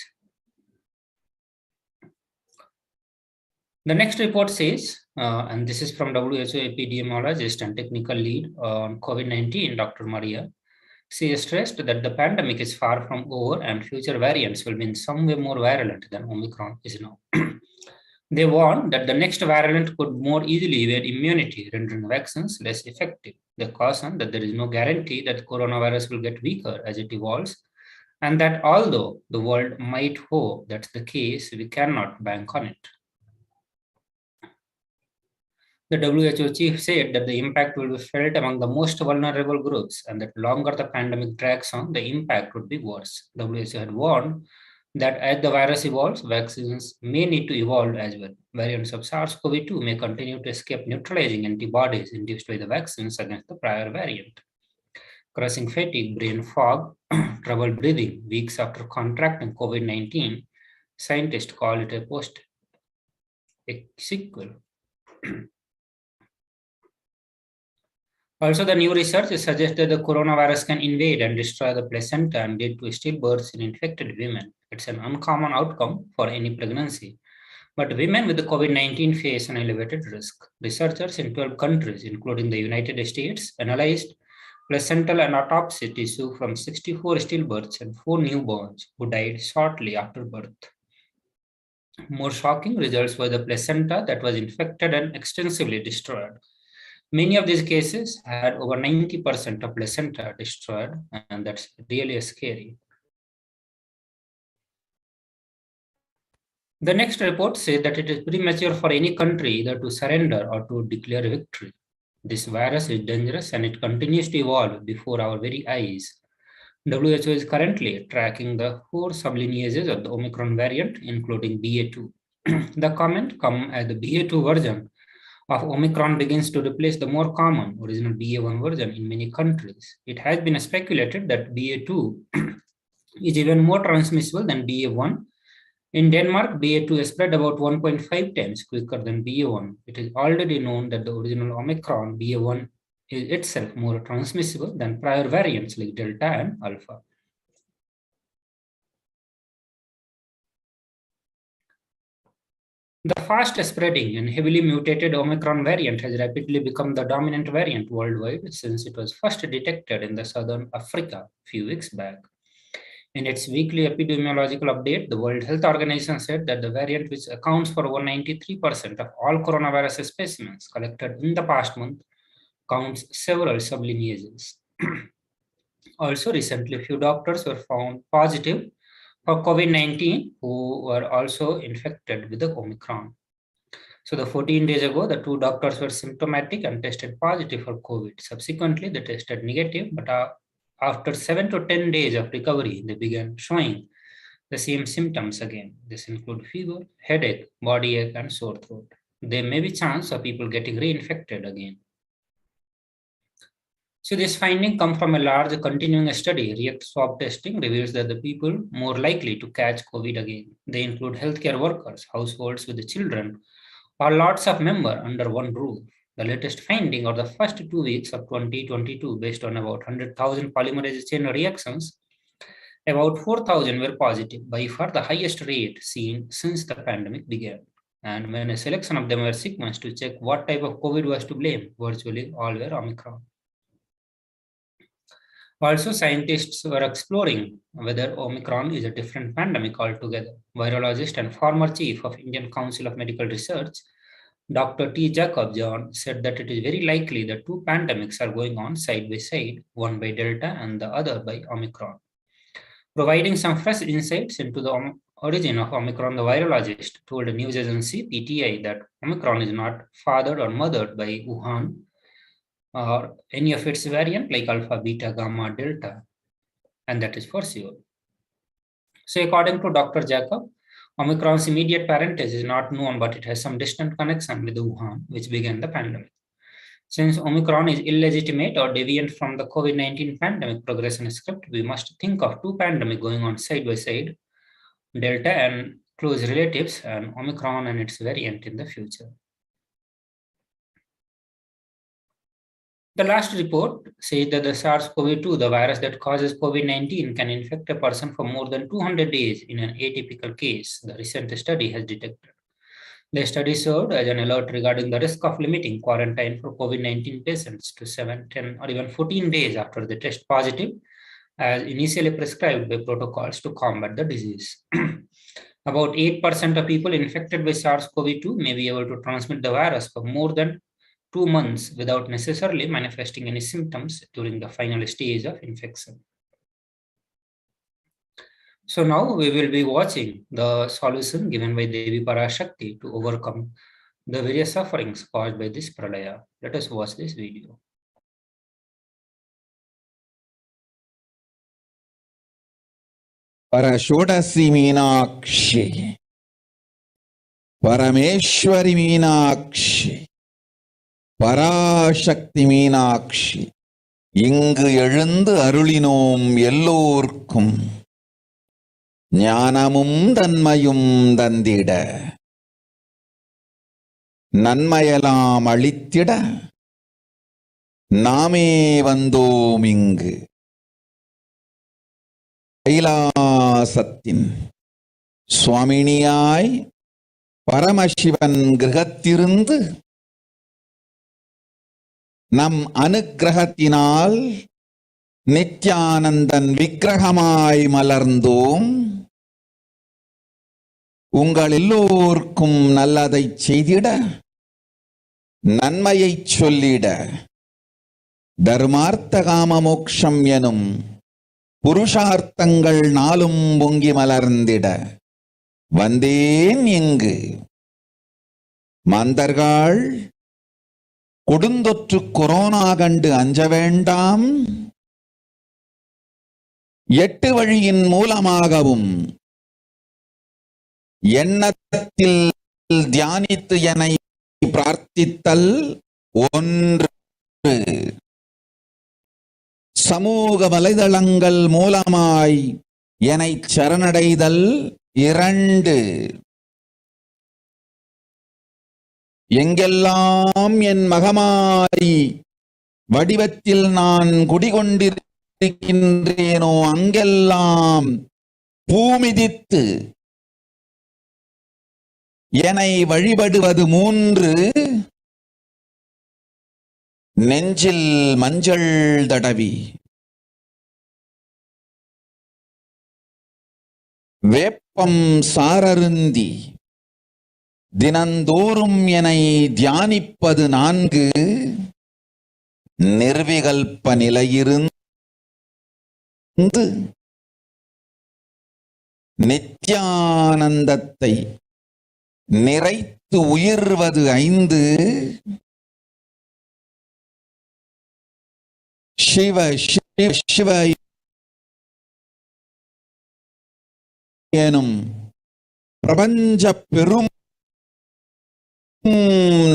The next report says, and this is from WHO epidemiologist and technical lead on COVID-19, Dr. Maria. She stressed that the pandemic is far from over and future variants will be in some way more virulent than Omicron is now. They warn that the next variant could more easily evade immunity, rendering vaccines less effective. They caution that there is no guarantee that coronavirus will get weaker as it evolves, and that although the world might hope that's the case, we cannot bank on it. The WHO chief said that the impact will be felt among the most vulnerable groups and that longer the pandemic drags on, the impact would be worse. WHO had warned that as the virus evolves, vaccines may need to evolve as well. Variants of SARS-CoV-2 may continue to escape neutralizing antibodies induced by the vaccines against the prior variant. Crushing fatigue, brain fog, trouble breathing weeks after contracting COVID-19, scientists call it a sequel. Also, the new research suggests that the coronavirus can invade and destroy the placenta and lead to stillbirths in infected women. It's an uncommon outcome for any pregnancy, but women with the COVID-19 face an elevated risk. Researchers in 12 countries, including the United States, analyzed placental and autopsy tissue from 64 stillbirths and 4 newborns who died shortly after birth. More shocking results were the placenta that was infected and extensively destroyed. Many of these cases had over 90% of placenta destroyed, and that's really scary. The next report says that it is premature for any country either to surrender or to declare victory. This virus is dangerous and it continues to evolve before our very eyes. WHO is currently tracking the 4 sublineages of the Omicron variant, including BA2. The comment comes as the BA2 version of Omicron begins to replace the more common original BA1 version in many countries. It has been speculated that BA2 is even more transmissible than BA1. In Denmark, BA2 spread about 1.5 times quicker than BA1. It is already known that the original Omicron BA1 is itself more transmissible than prior variants like Delta and Alpha. The fast spreading and heavily mutated Omicron variant has rapidly become the dominant variant worldwide since it was first detected in the southern Africa a few weeks back. In its weekly epidemiological update, the World Health Organization said that the variant, which accounts for over 93% of all coronavirus specimens collected in the past month, counts several sublineages. Also, recently, a few doctors were found positive for COVID-19 who were also infected with the Omicron. So the 14 days ago, the 2 doctors were symptomatic and tested positive for COVID. Subsequently, they tested negative, but after 7 to 10 days of recovery, they began showing the same symptoms again. This include fever, headache, body ache, and sore throat. There may be chance of people getting reinfected again. So this finding comes from a large continuing study. React swab testing reveals that the people more likely to catch COVID again. They include healthcare workers, households with the children, or lots of members under one roof. The latest finding of the first 2 weeks of 2022, based on about 100,000 polymerase chain reactions, about 4,000 were positive, by far the highest rate seen since the pandemic began. And when a selection of them were sequenced to check what type of COVID was to blame, virtually all were Omicron. Also, scientists were exploring whether Omicron is a different pandemic altogether. Virologist and former chief of Indian Council of Medical Research, Dr. T. Jacob John, said that it is very likely that two pandemics are going on side by side, one by Delta and the other by Omicron. Providing some fresh insights into the origin of Omicron, the virologist told the news agency PTI that Omicron is not fathered or mothered by Wuhan or any of its variant like alpha, beta, gamma, delta, and that is for sure. So according to Dr. Jacob, Omicron's immediate parentage is not known, but it has some distant connection with Wuhan, which began the pandemic. Since Omicron is illegitimate or deviant from the COVID-19 pandemic progression script, we must think of two pandemics going on side by side, Delta and close relatives, and Omicron and its variant in the future. The last report says that the SARS-CoV-2, the virus that causes COVID-19, can infect a person for more than 200 days in an atypical case, the recent study has detected. The study served as an alert regarding the risk of limiting quarantine for COVID-19 patients to 7, 10, or even 14 days after they test positive, as initially prescribed by protocols to combat the disease. About 8% of people infected by SARS-CoV-2 may be able to transmit the virus for more than 2 months without necessarily manifesting any symptoms during the final stage of infection. So now we will be watching the solution given by Devi Parashakti to overcome the various sufferings caused by this pralaya. Let us watch this video. Parashodasi Meenakshi, Parameshwari Meenakshi, Parashakti Meenakshi, இங்கு எழுந்து அருளினோம் எல்லோர்க்கும் ஞானமும் தன்மையும் தந்திட நன்மையெல்லாம் அளித்திட நாமே வந்தோம் இங்கு கைலாசத்தின் சுவாமினியாய் பரமசிவன் கிரகத்திருந்து நம் அனுக்கிரகத்தினால் நித்யானந்தன் விக்கிரகமாய் மலர்ந்தோம். உங்கள் எல்லோருக்கும் நல்லதை செய்திட, நன்மையை சொல்லிட, தர்மார்த்த காம மோக்ஷம் எனும் புருஷார்த்தங்கள் நாளும் பொங்கி மலர்ந்திட வந்தேன் இங்கு. மாந்தர்கள் கொடுந்தொற்று கொரோனா கண்டு அஞ்ச வேண்டாம். 8 வழியின் மூலமாகவும் எண்ணத்தில் தியானித்து என்னை பிரார்த்தித்தல் ஒன்று, சமூக வலைதளங்கள் மூலமாய் என்னை சரணடைதல் 2, எங்கெல்லாம் என் மகமாரி வடிவத்தில் நான் குடிகொண்டிருக்கின்றேனோ அங்கெல்லாம் பூமிதித்து என்னை வழிபடுவது 3, நெஞ்சில் மஞ்சள் தடவி வேப்பம் சாரருந்தி தினந்தோறும் என்னை தியானிப்பது 4, நிர்விகல்ப நிலையிருந்து நித்யானந்தத்தை நிறைத்து உயிர்வது 5, சிவ சிவ சிவ எனும் பிரபஞ்ச பெரும்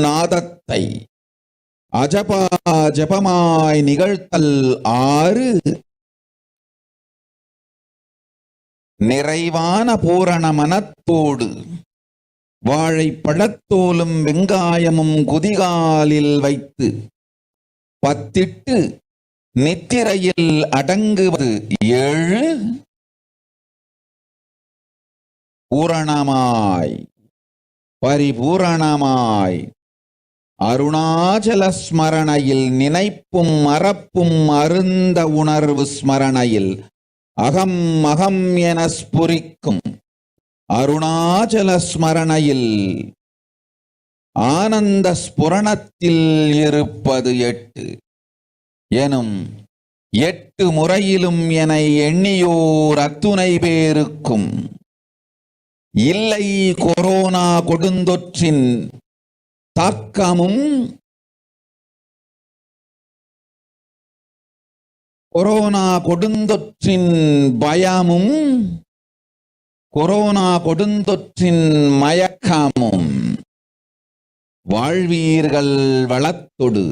நாதத்தை அஜபா ஜபமாய் நிகழ்த்தல் 6 நிறைவான பூரண மனத்தோடு வாழைப்பழத்தோலும் வெங்காயமும் குதிகாலில் வைத்து பத்திட்டு நித்திரையில் அடங்குவது 7 பூரணமாய் பரிபூரணமாய் அருணாச்சல ஸ்மரணையில் நினைப்பும் மறப்பும் அருந்த உணர்வு ஸ்மரணையில் அகம் அகம் என ஸ்புரிக்கும் அருணாச்சல ஸ்மரணையில் ஆனந்த ஸ்புரணத்தில் இருப்பது 8 எனும் 8 முறையிலும் என எண்ணியோர் அத்துணை பேருக்கும் இல்லை கொரோனா கொடுந்தொற்றின் தாக்கமும் கொரோனா கொடுந்தொற்றின் பயமும் கொரோனா கொடுந்தொற்றின் மயக்கமும் வாழ்வீர்கள் வளத்தொடு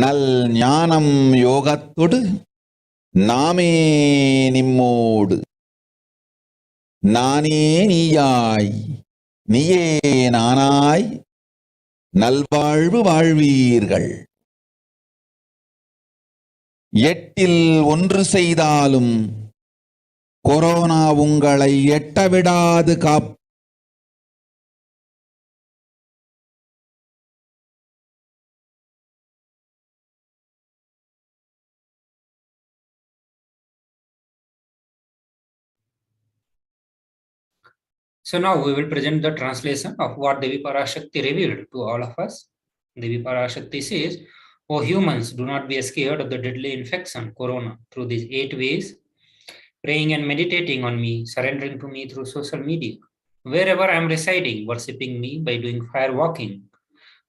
நல் ஞானம் யோகத்தொடு நாமே நிம்மோடு நானே நீயாய் நீயே நானாய் நல்வாழ்வு வாழ்வீர்கள் 8 1 செய்தாலும் கொரோனா உங்களை எட்டவிடாது So now we will present the translation of what Devi Parashakti revealed to all of us. Devi Parashakti says, "O humans, do not be scared of the deadly infection, corona, through these 8 ways, praying and meditating on me, surrendering to me through social media, wherever I am residing, worshipping me by doing fire walking,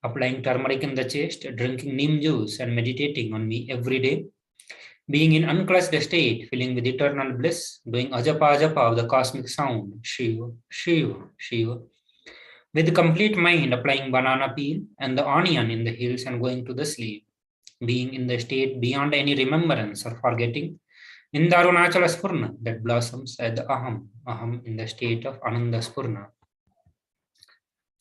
applying turmeric in the chest, drinking neem juice and meditating on me every day, being in unclutched state, filling with eternal bliss, doing ajapa ajapa of the cosmic sound, Shiva, Shiva, Shiva, with complete mind, applying banana peel and the onion in the hills and going to the sleep, being in the state beyond any remembrance or forgetting, in the Arunachala Spurna that blossoms at the Aham, Aham in the state of Ananda Spurna."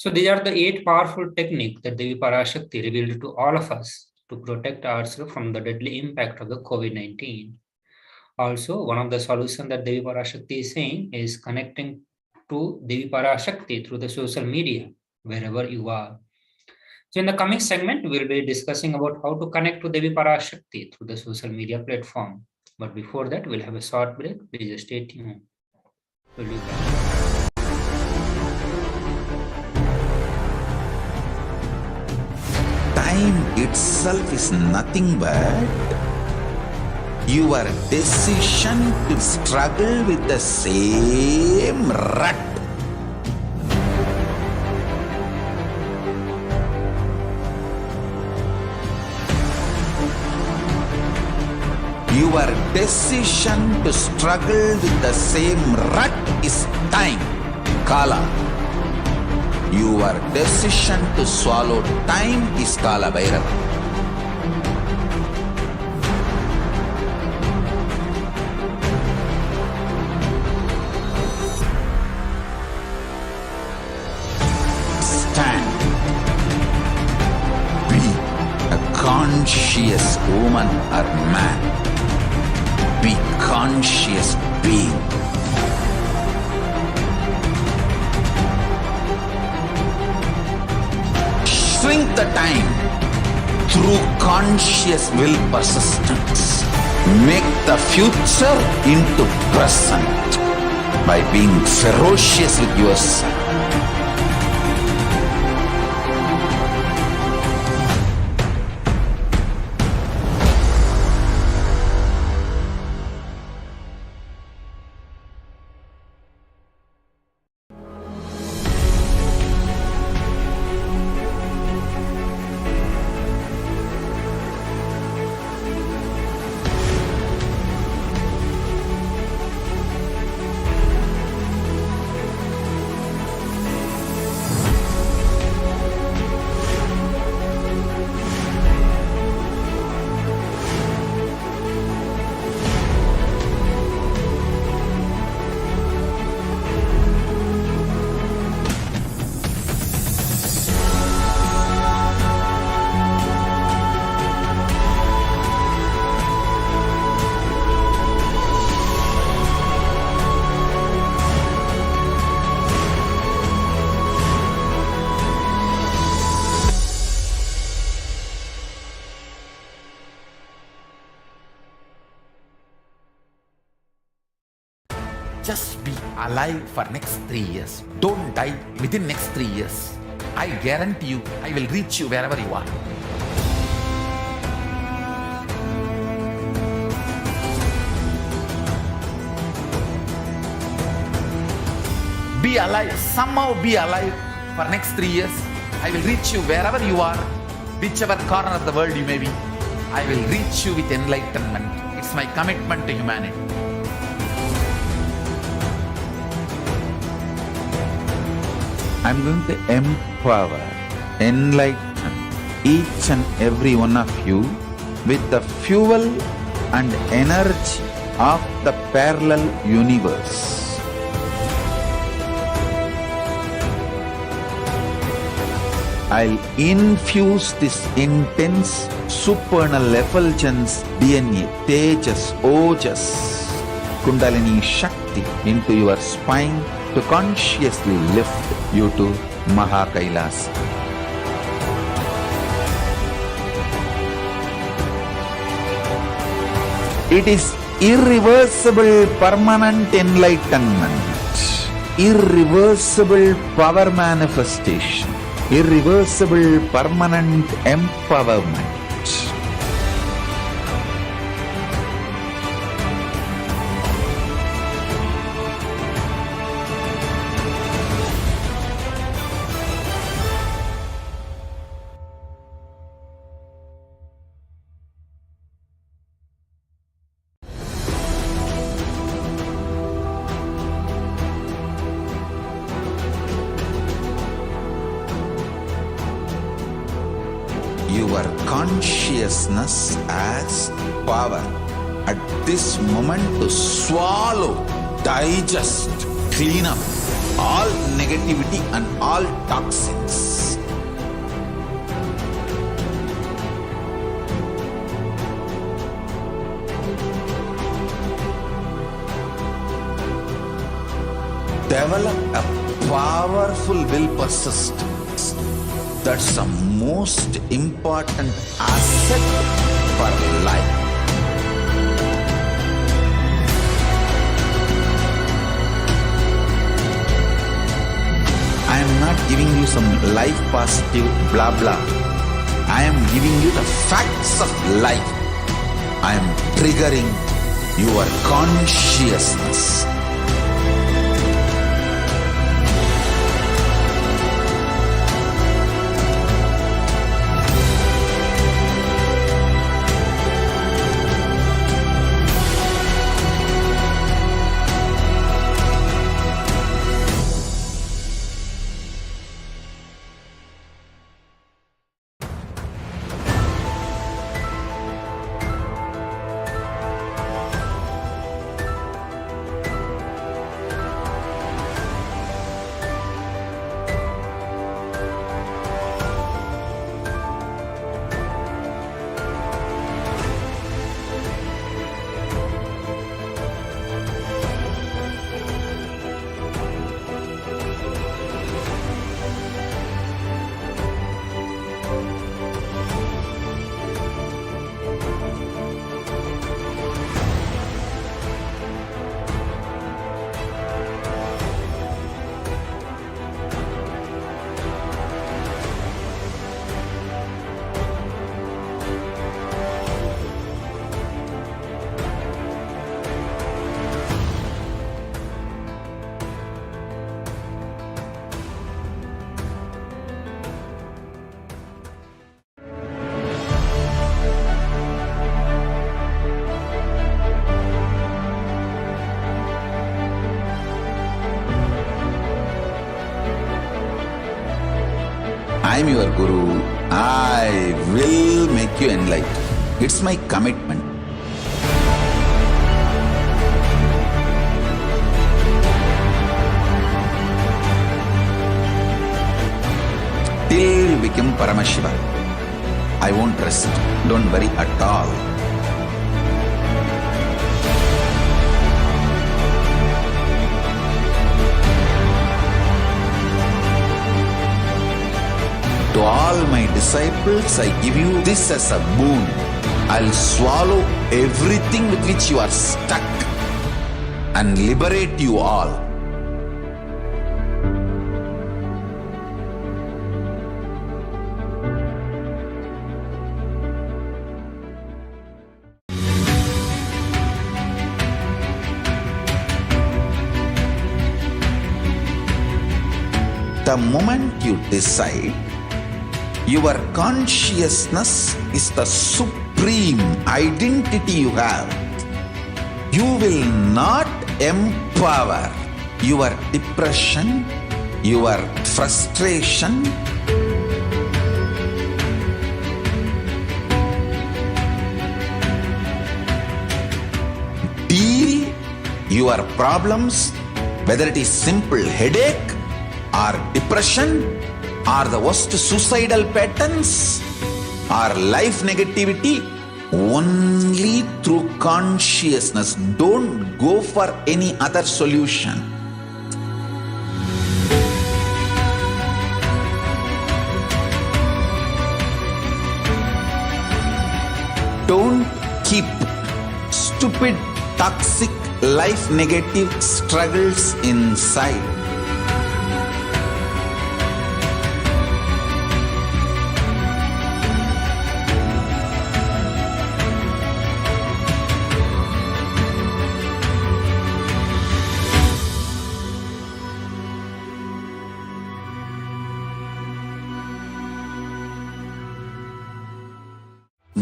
So these are the 8 powerful techniques that Devi Parashakti revealed to all of us to protect ourselves from the deadly impact of the COVID-19. Also, one of the solutions that Devi Parashakti is saying is connecting to Devi Parashakti through the social media, wherever you are. So in the coming segment, we'll be discussing about how to connect to Devi Parashakti through the social media platform. But before that, we'll have a short break. Please stay tuned. We'll be back. Time itself is nothing but your decision to struggle with the same rut. Your decision to struggle with the same rut is time, Kala. Your decision to swallow time is Kala Bhairava. Stand. Be a conscious woman or man. Be conscious being. Shrink the time through conscious will persistence. Make the future into present by being ferocious with yourself. Just be alive for next 3 years. Don't die within next 3 years. I guarantee you, I will reach you wherever you are. Be alive, somehow be alive for next 3 years. I will reach you wherever you are, whichever corner of the world you may be. I will reach you with enlightenment. It's my commitment to humanity. I'm going to empower, enlighten each and every one of you with the fuel and energy of the parallel universe. I'll infuse this intense supernal effulgence DNA, Tejas, Ojas, Kundalini Shakti into your spine to consciously lift you to KAILASA. It is irreversible permanent enlightenment, irreversible power manifestation, irreversible permanent empowerment. Your consciousness as power at this moment to swallow, digest, clean up all negativity and all toxins. Develop a powerful will persistence. That's the most important asset for life. I am not giving you some life positive blah blah. I am giving you the facts of life. I am triggering your consciousness. I am your Guru. I will make you enlightened. It's my commitment. Till you become Paramashiva, I won't rest. Don't worry at all. To all my disciples, I give you this as a boon. I'll swallow everything with which you are stuck. and liberate you all. The moment you decide, your consciousness is the supreme identity you have. You will not empower your depression, your frustration, deal your problems, whether it is simple headache or depression or the worst suicidal patterns or life negativity, only through consciousness. Don't go for any other solution. Don't keep stupid, toxic, life negative struggles inside.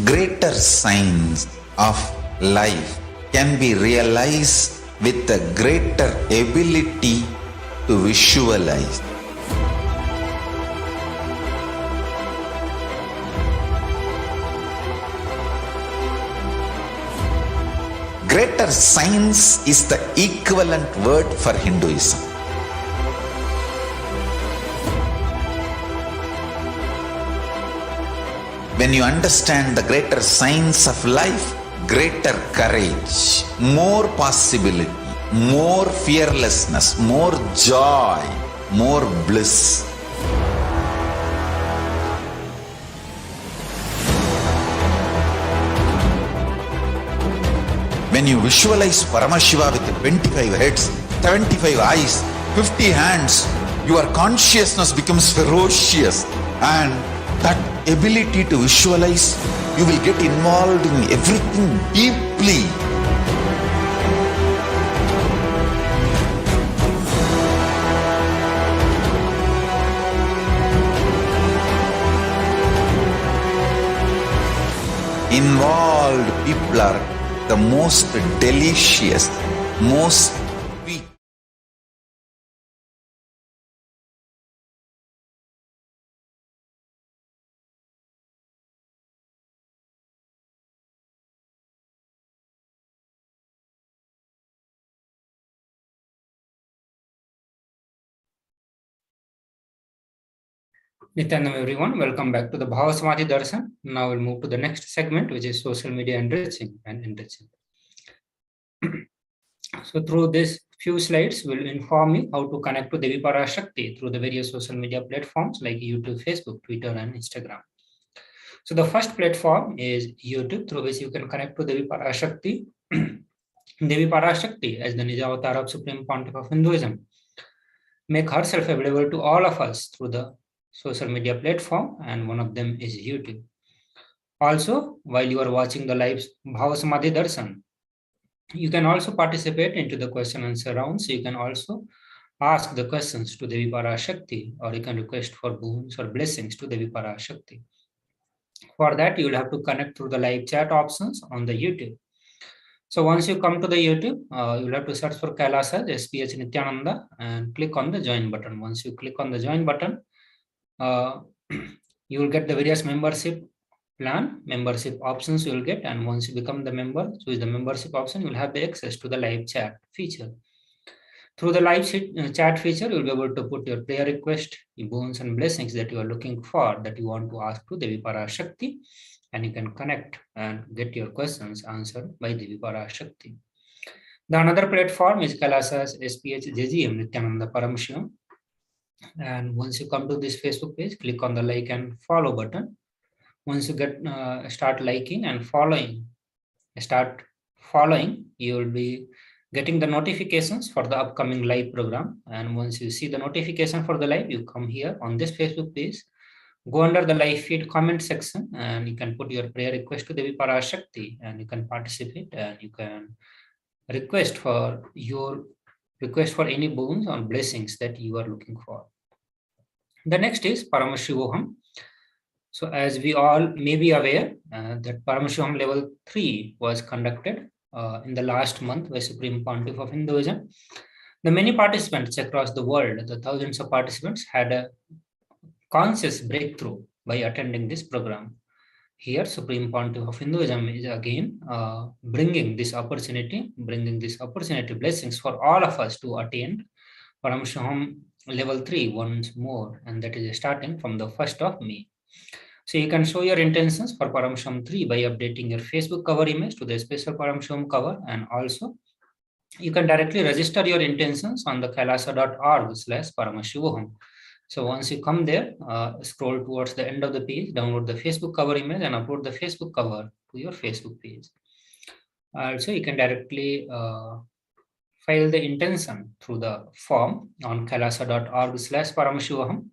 Greater signs of life can be realized with a greater ability to visualize. Greater science is the equivalent word for Hinduism. When you understand the greater science of life, greater courage, more possibility, more fearlessness, more joy, more bliss. When you visualize Paramashiva with 25 heads, 75 eyes, 50 hands, your consciousness becomes ferocious, and that ability to visualize, you will get involved in everything deeply. Involved people are the most delicious, most sweet. Nithyanam everyone, welcome back to the Bhavasamadhi Darshan. Now we'll move to the next segment, which is social media enriching and enriching. So through this few slides, we'll inform you how to connect to Devi Parashakti through the various social media platforms like YouTube, Facebook, Twitter, and Instagram. So the first platform is YouTube, through which you can connect to Devi Parashakti. Devi Parashakti, as the Nija avatar of Supreme Pontiff of Hinduism, make herself available to all of us through the social media platform, and one of them is YouTube. Also, while you are watching the live Bhavasamadhi Darshan, you can also participate into the question and answer round. So you can also ask the questions to Devi Parashakti, or you can request for boons or blessings to Devi Parashakti. For that, you will have to connect through the live chat options on the YouTube. So once you come to the YouTube, you will have to search for KAILASA, HDH Nithyananda, and click on the join button. Once you click on the join button, you will get the various membership plan, membership options you will get, and once you become the member, so with the membership option, you will have the access to the live chat feature. Through the live chat feature, you will be able to put your prayer request, boons and blessings that you are looking for, that you want to ask to Devi Parashakti, and you can connect and get your questions answered by Devi Parashakti. The another platform is KAILASA's HDH Nithyananda Paramashivam. And once you come to this Facebook page, click on the like and follow button. Once you get start liking and following, you will be getting the notifications for the upcoming live program. And once you see the notification for the live, you come here on this Facebook page, go under the live feed comment section, and you can put your prayer request to Devi Parashakti, and you can participate, and you can request for any boons or blessings that you are looking for. The next is Paramashivoham. So as we all may be aware, that Paramashivoham level 3 was conducted in the last month by Supreme Pontiff of Hinduism. The many participants across the world, the thousands of participants, had a conscious breakthrough by attending this program. Here, Supreme Pontiff of Hinduism is again bringing this opportunity blessings for all of us to attain Paramashivoham level 3 once more, and that is starting from the 1st of May. So you can show your intentions for Paramashivoham 3 by updating your Facebook cover image to the special Paramashivoham cover, and also you can directly register your intentions on the kailasa.org/Paramashivoham. So once you come there, scroll towards the end of the page, download the Facebook cover image and upload the Facebook cover to your Facebook page. Also, you can directly file the intention through the form on kailasa.org/Paramashivoham.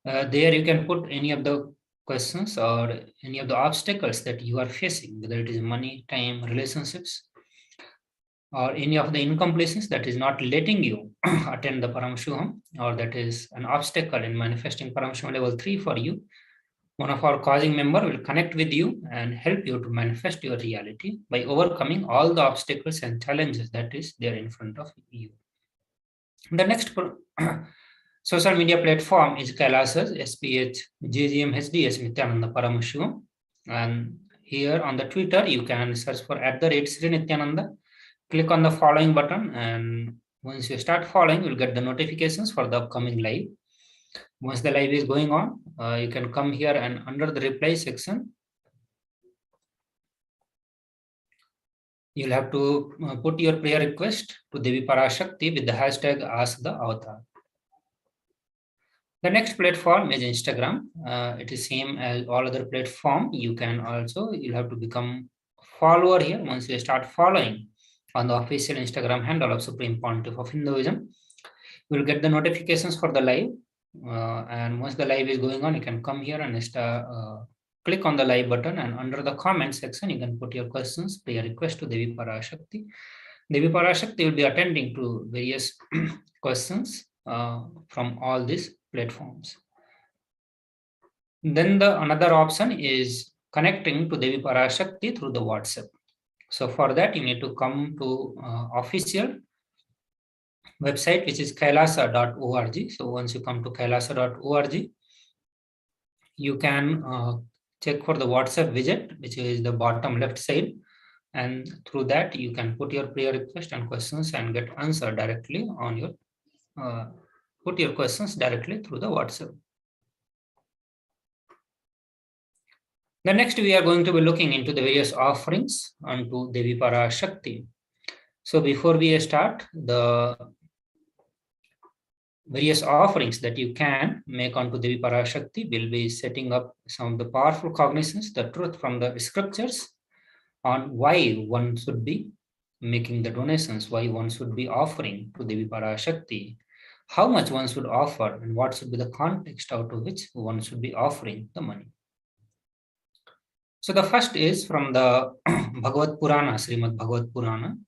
There you can put any of the questions or any of the obstacles that you are facing, whether it is money, time, relationships, or any of the incompletions that is not letting you attend the Paramashivoham, or that is an obstacle in manifesting Paramashivoham level 3 for you. One of our causing member will connect with you and help you to manifest your reality by overcoming all the obstacles and challenges that is there in front of you. The next social media platform is KAILASA's HDH HDH Nithyananda Paramashivam. And here on the Twitter, you can search for @Sri Nithyananda. Click on the following button, and once you start following, you'll get the notifications for the upcoming live. Once the live is going on, you can come here and under the reply section, you'll have to put your prayer request to Devi Parashakti with the hashtag #AskTheAvatar. The next platform is Instagram. It is same as all other platforms. You'll have to become follower here. Once you start following on the official Instagram handle of Supreme Pontiff of Hinduism, you will get the notifications for the live. And once the live is going on, you can come here and click on the live button, and under the comment section, you can put your questions, prayer request to Devi Parashakti. Devi Parashakti will be attending to various questions from all these platforms. Then another option is connecting to Devi Parashakti through the WhatsApp. So for that, you need to come to official website, which is kailasa.org. So once you come to kailasa.org, you can check for the WhatsApp widget, which is the bottom left side. And through that, you can put your prayer request and questions and get answered directly on your, put your questions directly through the WhatsApp. The next, we are going to be looking into the various offerings unto Devi Parashakti. So before we start, the various offerings that you can make unto Devi Parashakti, will be setting up some of the powerful cognitions, the truth from the scriptures on why one should be making the donations, why one should be offering to Devi Parashakti, how much one should offer, and what should be the context out of which one should be offering the money. So the first is from the Bhagavad Purana, Srimad Bhagavad Purana,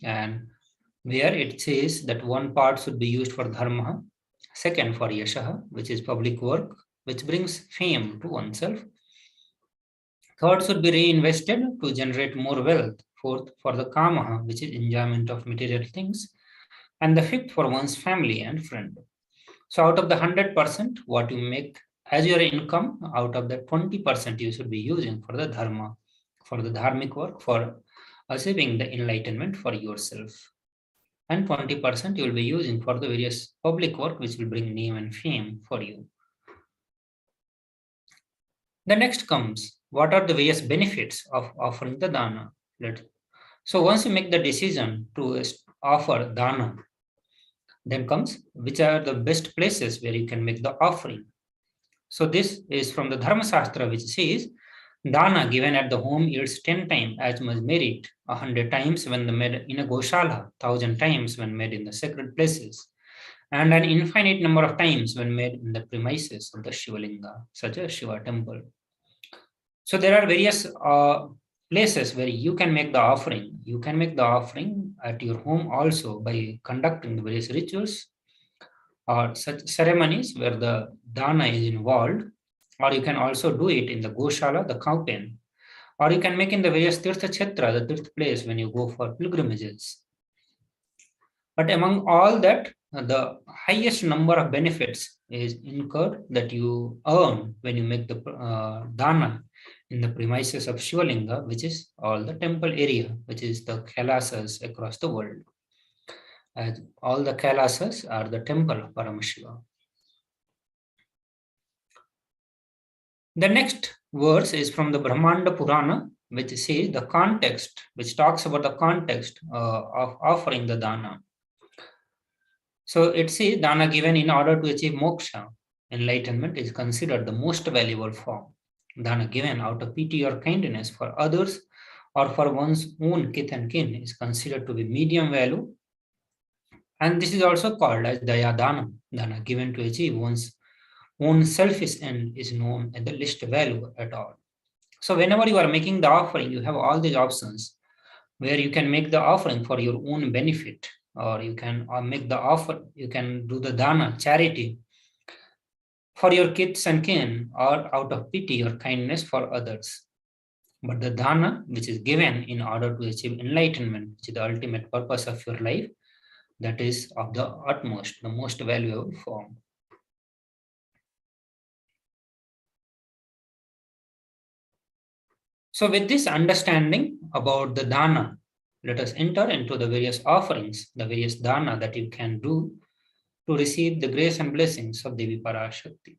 and where it says that one part should be used for dharma, second for yashaha, which is public work, which brings fame to oneself. Third should be reinvested to generate more wealth. Fourth, for the kamaha, which is enjoyment of material things. And the fifth, for one's family and friend. So out of the 100%, what you make as your income, out of the 20% you should be using for the dharma, for the dharmic work, for achieving the enlightenment for yourself. And 20% you will be using for the various public work, which will bring name and fame for you. The next comes, what are the various benefits of offering the dana? So once you make the decision to offer dana, then comes, which are the best places where you can make the offering. So this is from the Dharma Shastra, which says Dana given at the home yields 10 times as much merit, 100 times when made in a Goshala, 1,000 times when made in the sacred places, and an infinite number of times when made in the premises of the Shivalinga, such as Shiva temple. So there are various places where you can make the offering. You can make the offering at your home also by conducting the various rituals or such ceremonies where the dana is involved, or you can also do it in the Goshala, the cow pen, or you can make in the various Tirtha Kshetra, the Tirth place when you go for pilgrimages. But among all that, the highest number of benefits is incurred that you earn when you make the dana in the premises of Shivalinga, which is all the temple area, which is the KAILASAs across the world. As all the KAILASAs are the temple of Paramashiva. The next verse is from the Brahmanda Purana, which says the context, which talks about the context of offering the dana. So it says dana given in order to achieve moksha, enlightenment, is considered the most valuable form. Dana given out of pity or kindness for others or for one's own kith and kin is considered to be medium value. And this is also called as daya dana. Dana given to achieve one's own selfish end is known as the least value at all. So whenever you are making the offering, you have all these options where you can make the offering for your own benefit, or you can make the offer, you can do the dana, charity, for your kids and kin, or out of pity or kindness for others. But the dana, which is given in order to achieve enlightenment, which is the ultimate purpose of your life, that is of the utmost, the most valuable form. So with this understanding about the dana, let us enter into the various offerings, the various dana that you can do to receive the grace and blessings of Devi Parashakti.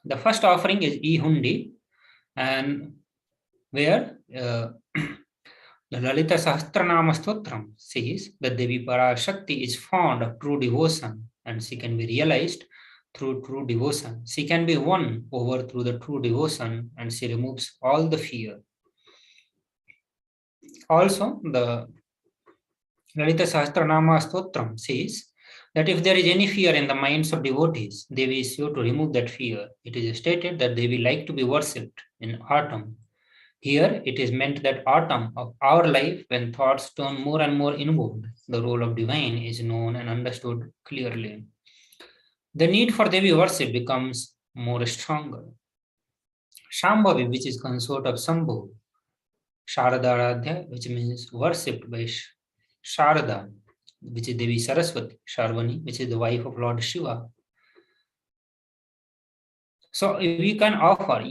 The first offering is E-Hundi, and where the Lalita Sahasranama Stotram says that Devi Parashakti is fond of true devotion and she can be realized through true devotion. She can be won over through the true devotion and she removes all the fear. Also, the Lalita Sahasranama Stotram says that if there is any fear in the minds of devotees, Devi is sure to remove that fear. It is stated that Devi like to be worshipped in autumn. Here, it is meant that autumn of our life, when thoughts turn more and more inward, the role of divine is known and understood clearly. The need for Devi worship becomes more stronger. Shambhavi, which is consort of Shambhu, Sharadaradhya, which means worshipped by Sharada, which is Devi Saraswati, Sharvani, which is the wife of Lord Shiva. So if you can offer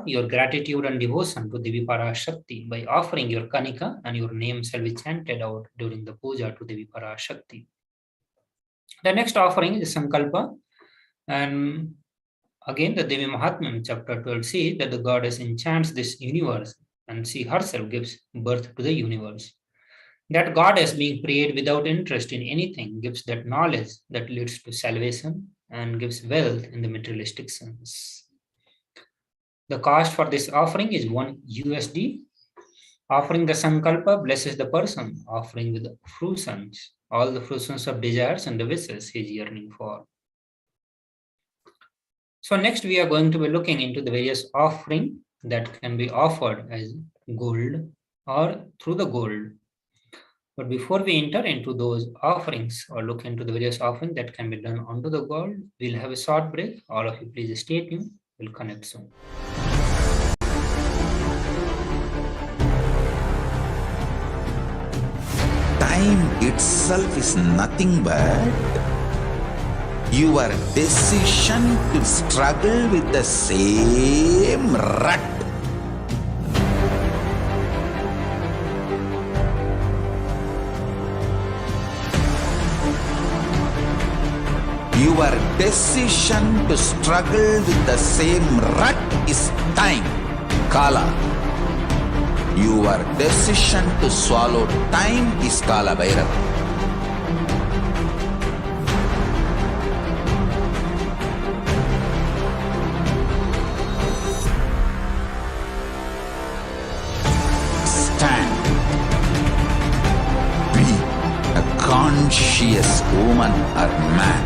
your gratitude and devotion to Devi Parashakti by offering your kanika, and your name shall be chanted out during the puja to Devi Parashakti. The next offering is Sankalpa, and again the Devi Mahatmyam chapter 12 says that the goddess enchants this universe and she herself gives birth to the universe. That goddess, being prayed without interest in anything, gives that knowledge that leads to salvation and gives wealth in the materialistic sense. The cost for this offering is $1. Offering the Sankalpa blesses the person, offering with fruitions, all the fruitions of desires and the wishes he is yearning for. So next we are going to be looking into the various offering that can be offered as gold or through the gold. But before we enter into those offerings or look into the various offerings that can be done onto the gold, we'll have a short break. All of you please stay tuned. We'll connect soon. Time itself is nothing but your decision to struggle with the same rut. Your decision to struggle with the same rut is time, Kala. Your decision to swallow time is Kala Bhairava. woman or man.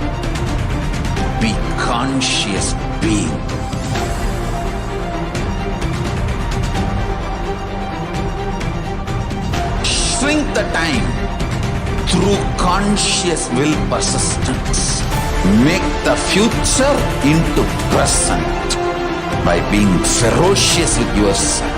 Be conscious being. Shrink the time through conscious will persistence. Make the future into present by being ferocious with yourself.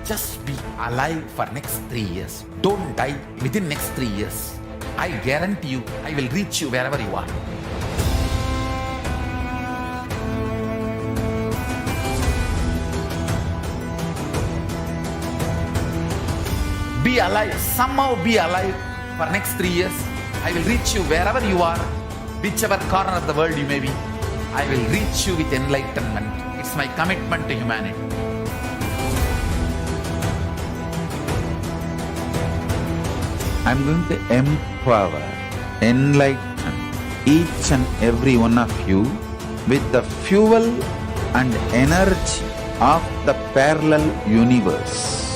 Just be alive for next 3 years. Don't die within next 3 years. I guarantee you, I will reach you wherever you are. Be alive, somehow be alive for next 3 years. I will reach you wherever you are, whichever corner of the world you may be. I will reach you with enlightenment. It's my commitment to humanity. I'm going to empower, enlighten each and every one of you with the fuel and energy of the parallel universe.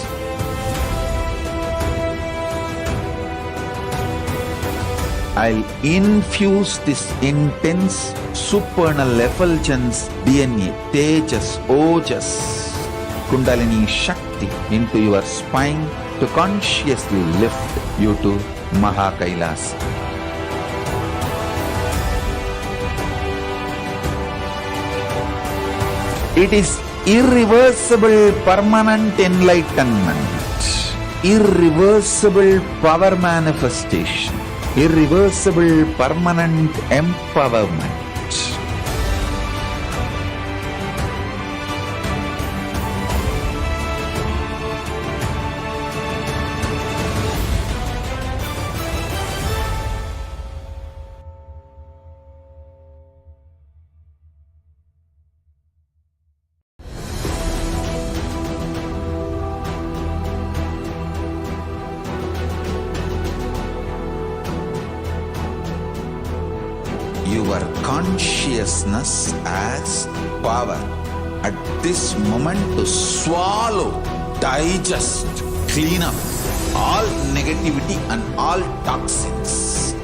I'll infuse this intense supernal effulgence DNA, Tejas, Ojas, Kundalini Shakti into your spine to consciously lift you to KAILASA. It is irreversible permanent enlightenment, irreversible power manifestation, irreversible permanent empowerment. Your consciousness as power at this moment to swallow, digest, clean up all negativity and all toxins.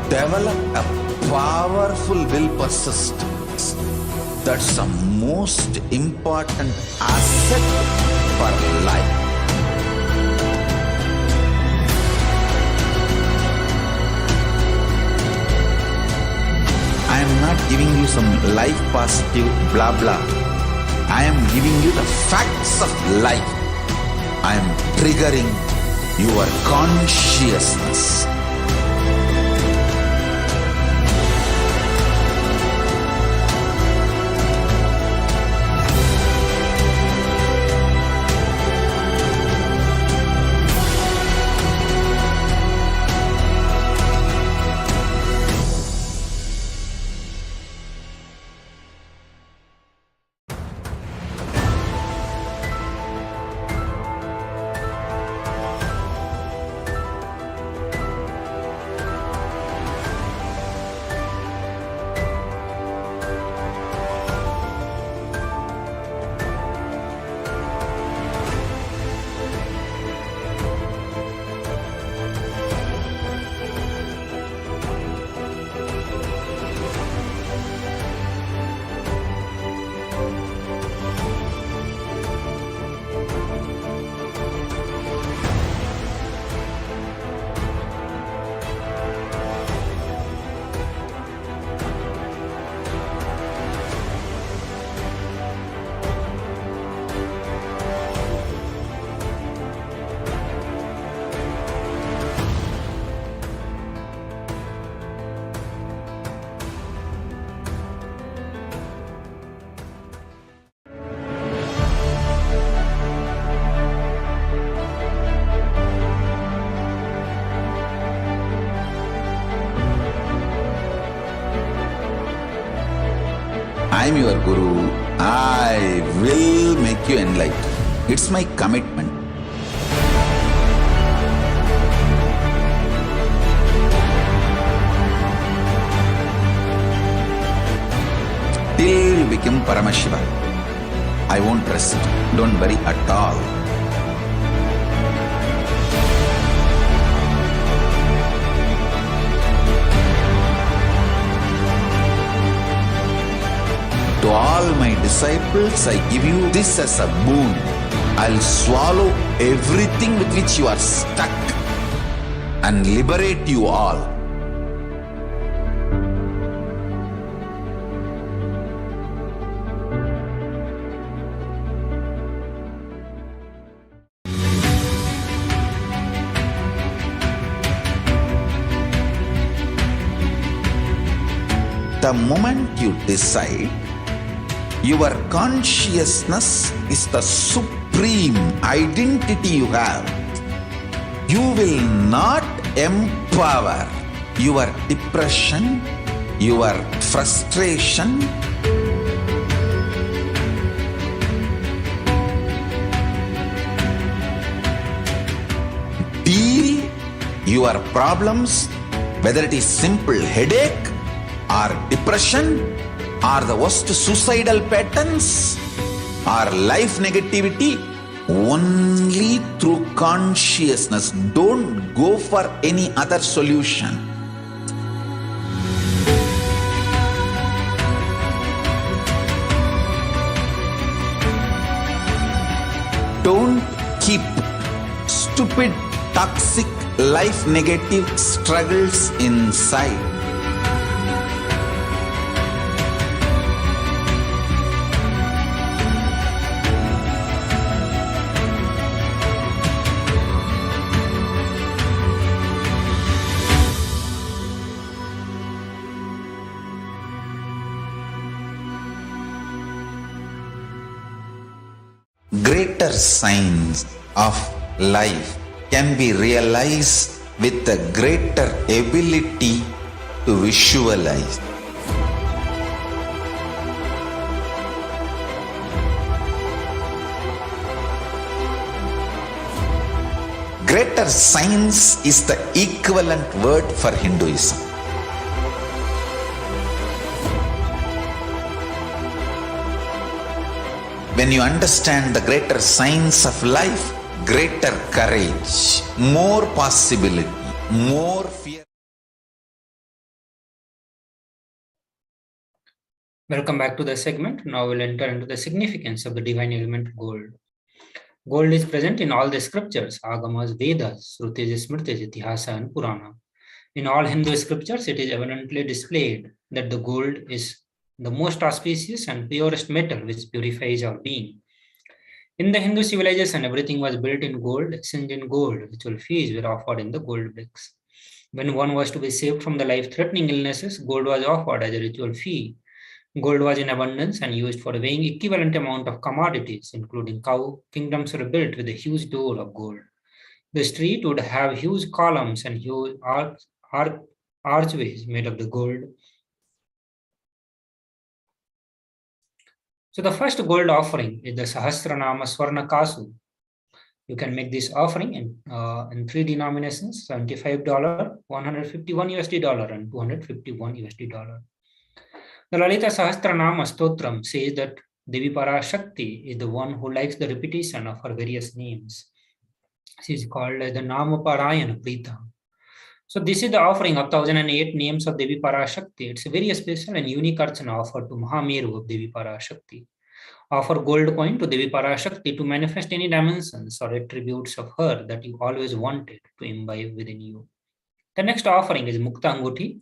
Develop a powerful will persistence. That's the most important asset for life. I am not giving you some life positive blah blah. I am giving you the facts of life. I am triggering your consciousness. I am your Guru. I will make you enlightened. It's my commitment. Till you become Paramashiva, I won't rest. Don't worry at all. To all my disciples, I give you this as a boon. I'll swallow everything with which you are stuck and liberate you all. The moment you decide, your consciousness is the supreme identity you have. You will not empower your depression, your frustration, deal your problems, whether it is simple headache or depression, or the worst suicidal patterns, or life negativity, only through consciousness. Don't go for any other solution. Don't keep stupid, toxic, life negative struggles inside. Greater signs of life can be realized with a greater ability to visualize. Greater science is the equivalent word for Hinduism. When you understand the greater science of life, greater courage, more possibility, more fear. Welcome back to the segment. Now we'll enter into the significance of the divine element gold. Gold is present in all the scriptures, Agamas, Vedas, Srutis, Smritis, Itihasa, and Purana. In all Hindu scriptures, it is evidently displayed that the gold is the most auspicious and purest metal which purifies our being. In the Hindu civilization, everything was built in gold, exchanged in gold. Ritual fees were offered in the gold bricks. When one was to be saved from the life-threatening illnesses, gold was offered as a ritual fee. Gold was in abundance and used for weighing equivalent amount of commodities, including cow. Kingdoms were built with a huge door of gold. The street would have huge columns and huge archways made of the gold. So the first gold offering is the Sahasranama Swarna Kasu. You can make this offering in three denominations: $75, $151 and $251. The Lalita Sahasranama Stotram says that Devi Parashakti is the one who likes the repetition of her various names. She is called as the Namaparayana Prita. So this is the offering of 1008 names of Devi Parashakti. It's a very special and unique archana offered to Mahameru of Devi Parashakti. Offer gold coin to Devi Parashakti to manifest any dimensions or attributes of her that you always wanted to imbibe within you. The next offering is Mukta Anguti,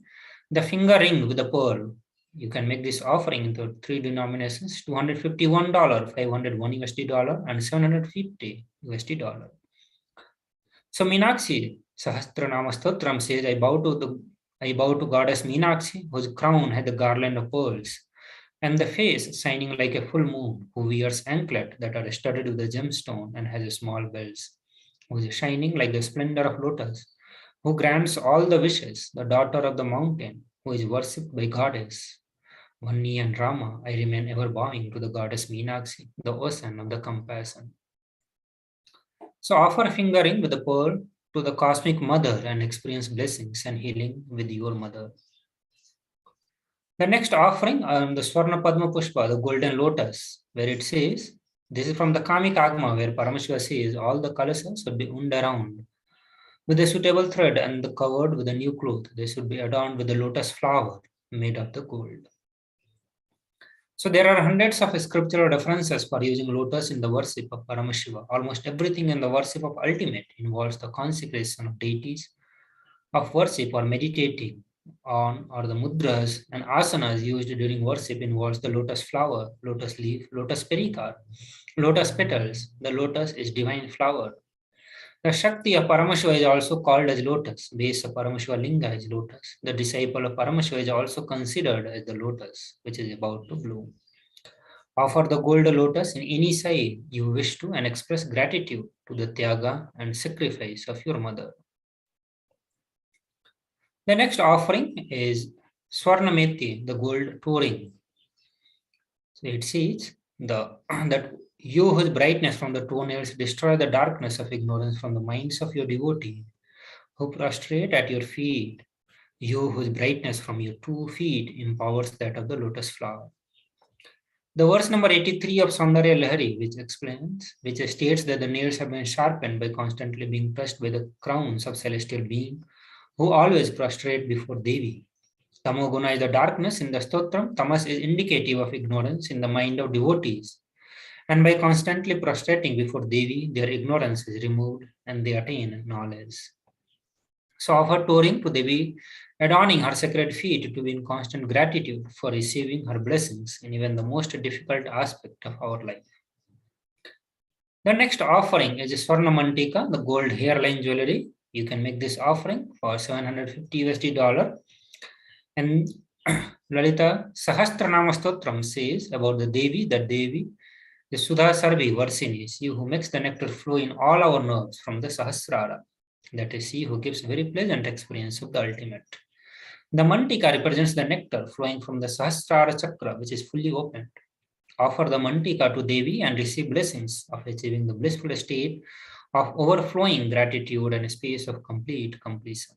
the finger ring with a pearl. You can make this offering into three denominations: $251, $501 and $750. So Meenakshi Sahasranama Stotram says, I bow to Goddess Meenakshi, whose crown had a garland of pearls, and the face shining like a full moon, who wears anklet that are studded with a gemstone and has a small bells, who is shining like the splendor of lotus, who grants all the wishes, the daughter of the mountain, who is worshipped by goddess, Vanni and Rama, I remain ever bowing to the goddess Meenakshi, the ocean of the compassion. So offer a fingering with the pearl to the cosmic mother and experience blessings and healing with your mother. The next offering on the Swarna Padma Pushpa, the golden lotus, where it says, this is from the Kamik Agma, where Paramashiva says all the kalasas should be wound around with a suitable thread and covered with a new cloth. They should be adorned with the lotus flower made of the gold. So there are hundreds of scriptural references for using lotus in the worship of Paramashiva. Almost everything in the worship of ultimate involves the consecration of deities, of worship or meditating on, or the mudras and asanas used during worship involves the lotus flower, lotus leaf, lotus pericar, lotus petals. The lotus is divine flower. The Shakti of Paramashiva is also called as lotus. Base of Paramashiva Linga is lotus. The disciple of Paramashiva is also considered as the lotus, which is about to bloom. Offer the gold lotus in any size you wish to and express gratitude to the Tyaga and sacrifice of your mother. The next offering is Swarnameti, the gold touring. So it says that you whose brightness from the toenails destroy the darkness of ignorance from the minds of your devotee, who prostrate at your feet, you whose brightness from your 2 feet empowers that of the lotus flower. The verse number 83 of Saundarya Lahari, which states that the nails have been sharpened by constantly being pressed by the crowns of celestial beings who always prostrate before Devi. Tamoguna is the darkness in the stotram. Tamas is indicative of ignorance in the mind of devotees. And by constantly prostrating before Devi, their ignorance is removed and they attain knowledge. So offer touring to Devi, adorning her sacred feet to be in constant gratitude for receiving her blessings in even the most difficult aspect of our life. The next offering is Swarna Mantika, the gold hairline jewelry. You can make this offering for $750. And Lalita Sahasranama Stotram says about the Devi, the Sudha Sarvi Varsini, she who makes the nectar flow in all our nerves from the Sahasrara. That is she who gives very pleasant experience of the ultimate. The Mantika represents the nectar flowing from the Sahasrara Chakra, which is fully opened. Offer the Mantika to Devi and receive blessings of achieving the blissful state of overflowing gratitude and a space of complete completion.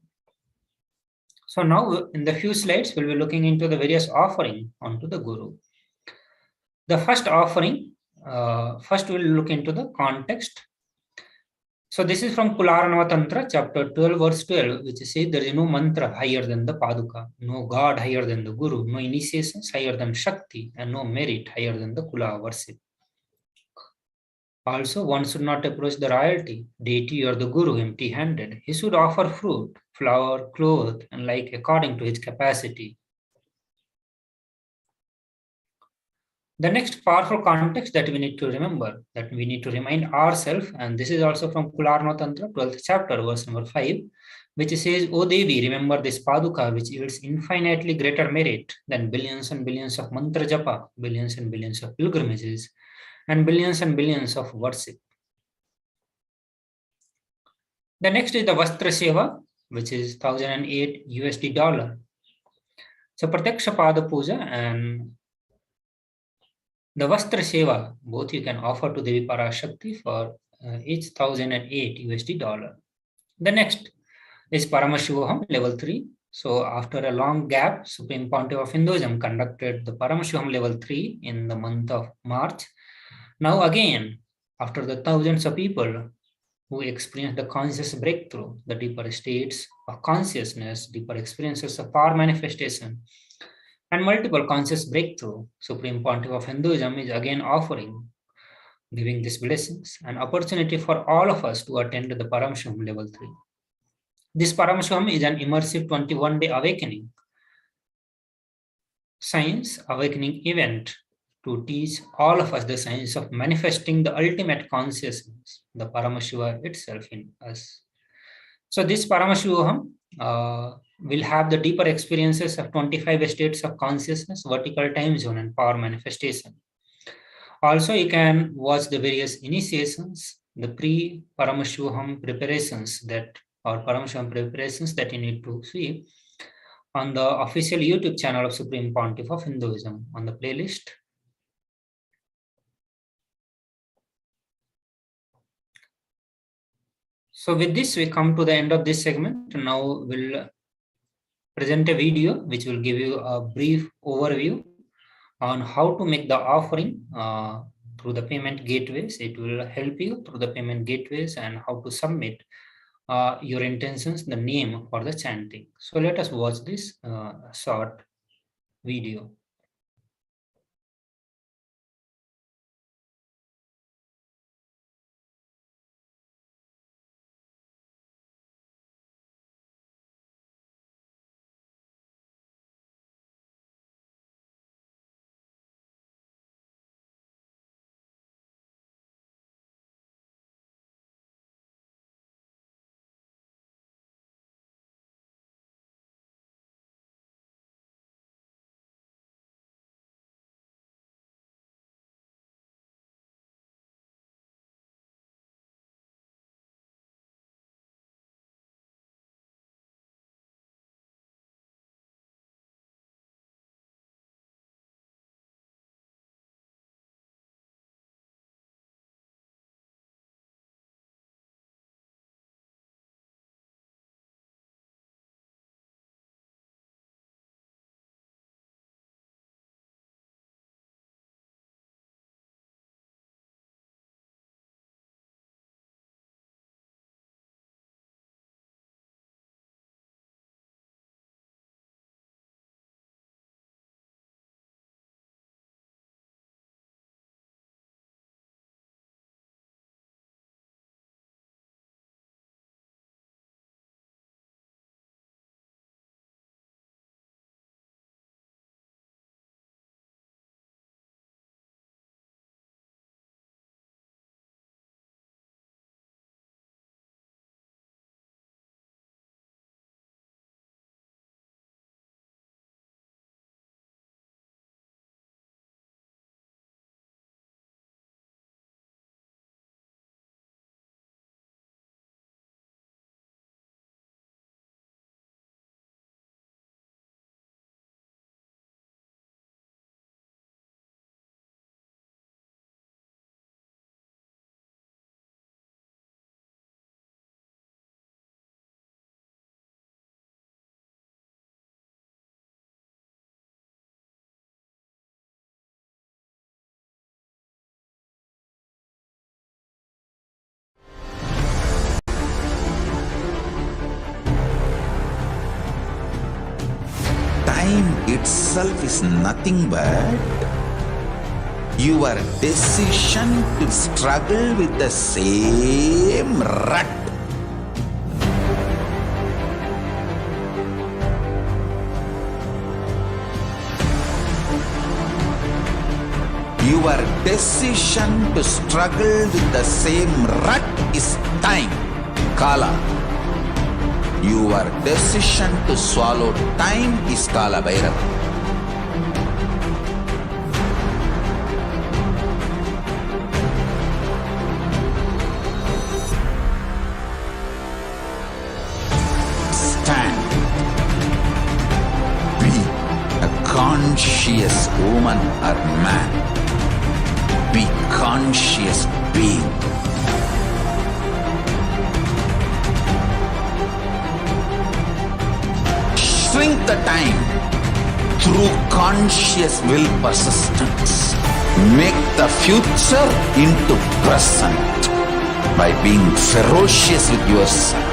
So now in the few slides, we'll be looking into the various offerings onto the Guru. The first offering, first we'll look into the context. So this is from Kularanava Tantra, chapter 12, verse 12, which says there is no mantra higher than the Paduka, no God higher than the Guru, no initiations higher than Shakti, and no merit higher than the Kula worship. Also, one should not approach the royalty, deity, or the Guru empty-handed. He should offer fruit, flower, cloth, and like according to his capacity. The next powerful context that we need to remember, that we need to remind ourselves, and this is also from Kularno Tantra, 12th chapter, verse number 5, which says, O Devi, remember this Paduka, which yields infinitely greater merit than billions and billions of mantra japa, billions and billions of pilgrimages, and billions of worship. The next is the Vastra Seva, which is $1,008. So Pratyaksha Pada Puja and the Vastra Seva, both you can offer to Devi Parashakti for each $1,008. The next is Paramashivoham, level 3. So after a long gap, Supreme Pontiff of Hinduism conducted the Paramashivoham level 3 in the month of March. Now again, after the thousands of people who experienced the conscious breakthrough, the deeper states of consciousness, deeper experiences of power manifestation, and multiple conscious breakthrough, Supreme Pontiff of Hinduism is again offering, giving these blessings, an opportunity for all of us to attend the Paramashivoham level 3. This Paramashivoham is an immersive 21-day awakening, science awakening event to teach all of us the science of manifesting the ultimate consciousness, the Paramashiva itself in us. So this Paramashivoham will have the deeper experiences of 25 states of consciousness, vertical time zone, and power manifestation. Also, you can watch the various initiations, the pre-Paramashivoham preparations that you need to see on the official YouTube channel of Supreme Pontiff of Hinduism on the playlist. So with this, we come to the end of this segment. Now we'll present a video which will give you a brief overview on how to make the offering through the payment gateways. It will help you through the payment gateways and how to submit your intentions, the name for the chanting. So let us watch this short video. Time itself is nothing but your decision to struggle with the same rut. Your decision to struggle with the same rut is time, Kala. Your decision to swallow time is Kala Bhairava. Stand. Be a conscious woman or man. Be conscious being. Shrink the time through conscious will persistence. Make the future into present by being ferocious with yourself.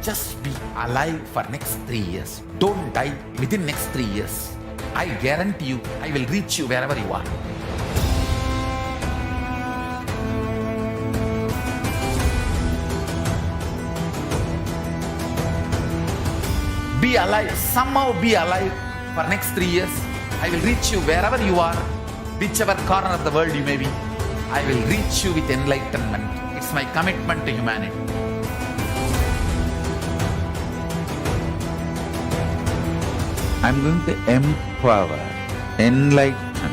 Just be alive for next 3 years. Don't die within next 3 years. I guarantee you, I will reach you wherever you are. Be alive, somehow be alive for next 3 years. I will reach you wherever you are, whichever corner of the world you may be. I will reach you with enlightenment. It's my commitment to humanity. I'm going to empower, enlighten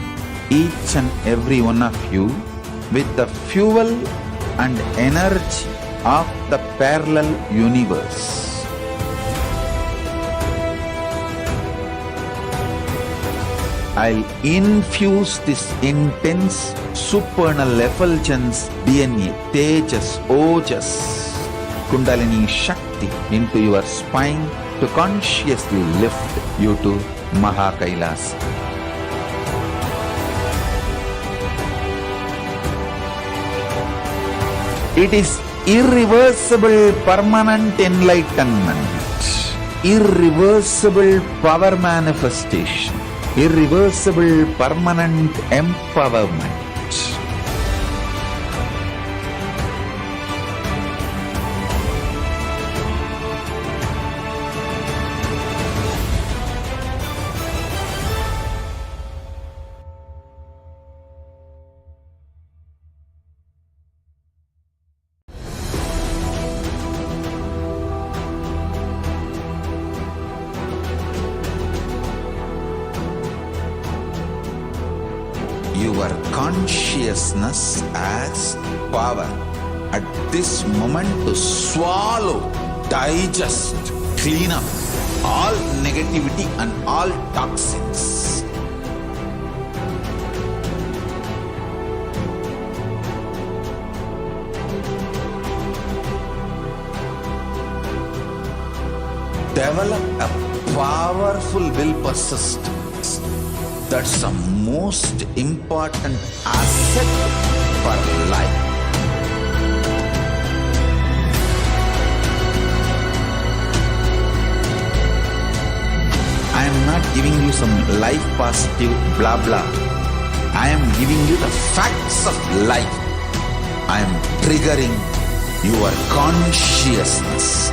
each and every one of you with the fuel and energy of the parallel universe. I'll infuse this intense supernal effulgence DNA, Tejas, Ojas, Kundalini Shakti into your spine to consciously lift you to KAILASA. It is irreversible permanent enlightenment, irreversible power manifestation, irreversible permanent empowerment. Your consciousness as power at this moment to swallow, digest, clean up all negativity and all toxins. Develop a powerful will persistence. That's the most important asset for life. I am not giving you some life positive blah blah. I am giving you the facts of life. I am triggering your consciousness.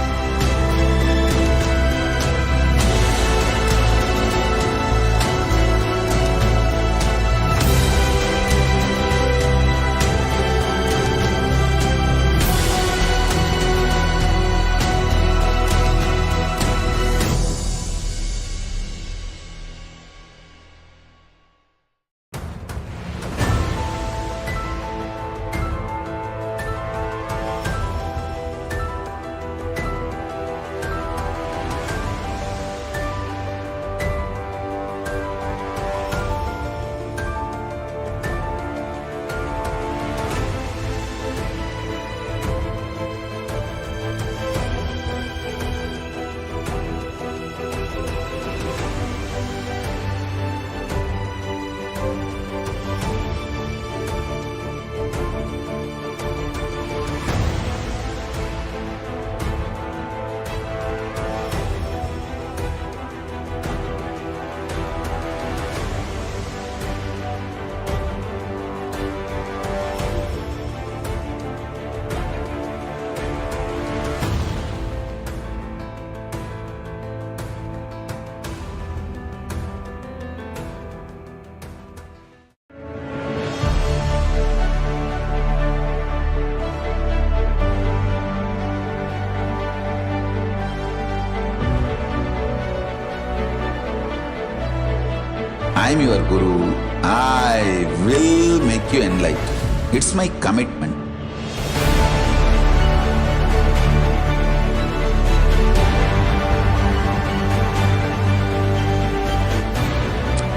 I am your Guru. I will make you enlightened. It's my commitment.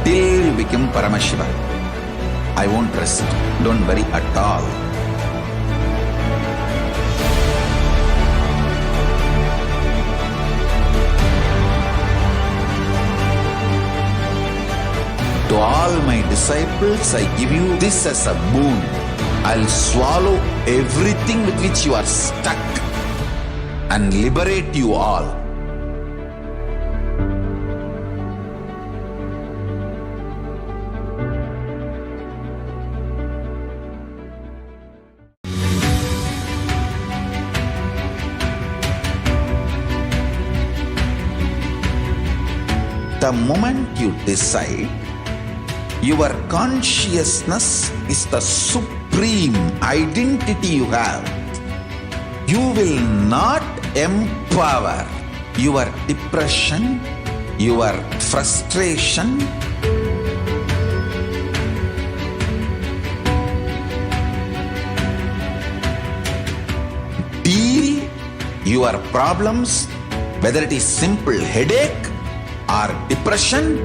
Till you become Paramashiva, I won't rest. Don't worry at all. To all my disciples, I give you this as a boon. I'll swallow everything with which you are stuck and liberate you all. The moment you decide, your consciousness is the supreme identity you have. You will not empower your depression, your frustration, deal your problems, whether it is simple headache or depression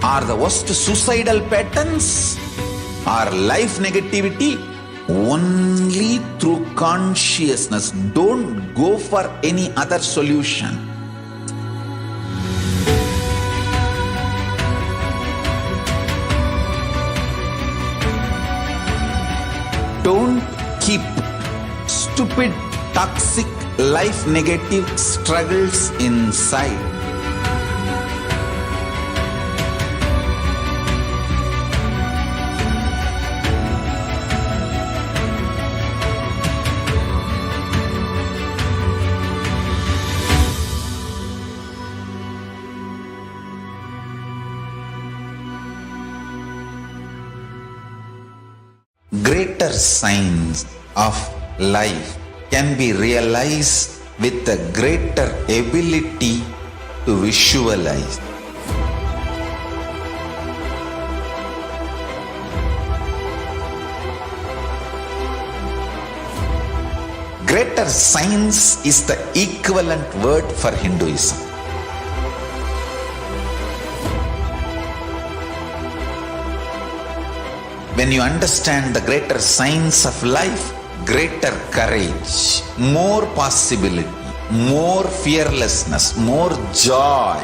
or the worst suicidal patterns or life negativity, only through consciousness. Don't go for any other solution. Don't keep stupid, toxic, life negative struggles inside. Greater signs of life can be realized with a greater ability to visualize. Greater science is the equivalent word for Hinduism. When you understand the greater science of life, greater courage, more possibility, more fearlessness, more joy,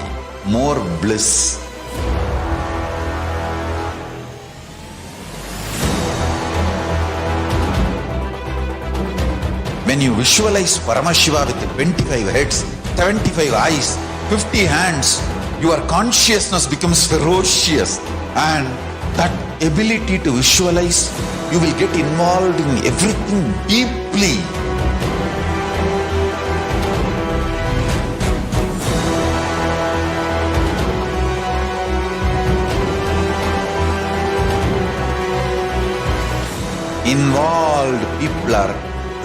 more bliss. When you visualize Paramashiva with 25 heads, 75 eyes, 50 hands, your consciousness becomes ferocious, and that ability to visualize, you will get involved in everything deeply. Involved people are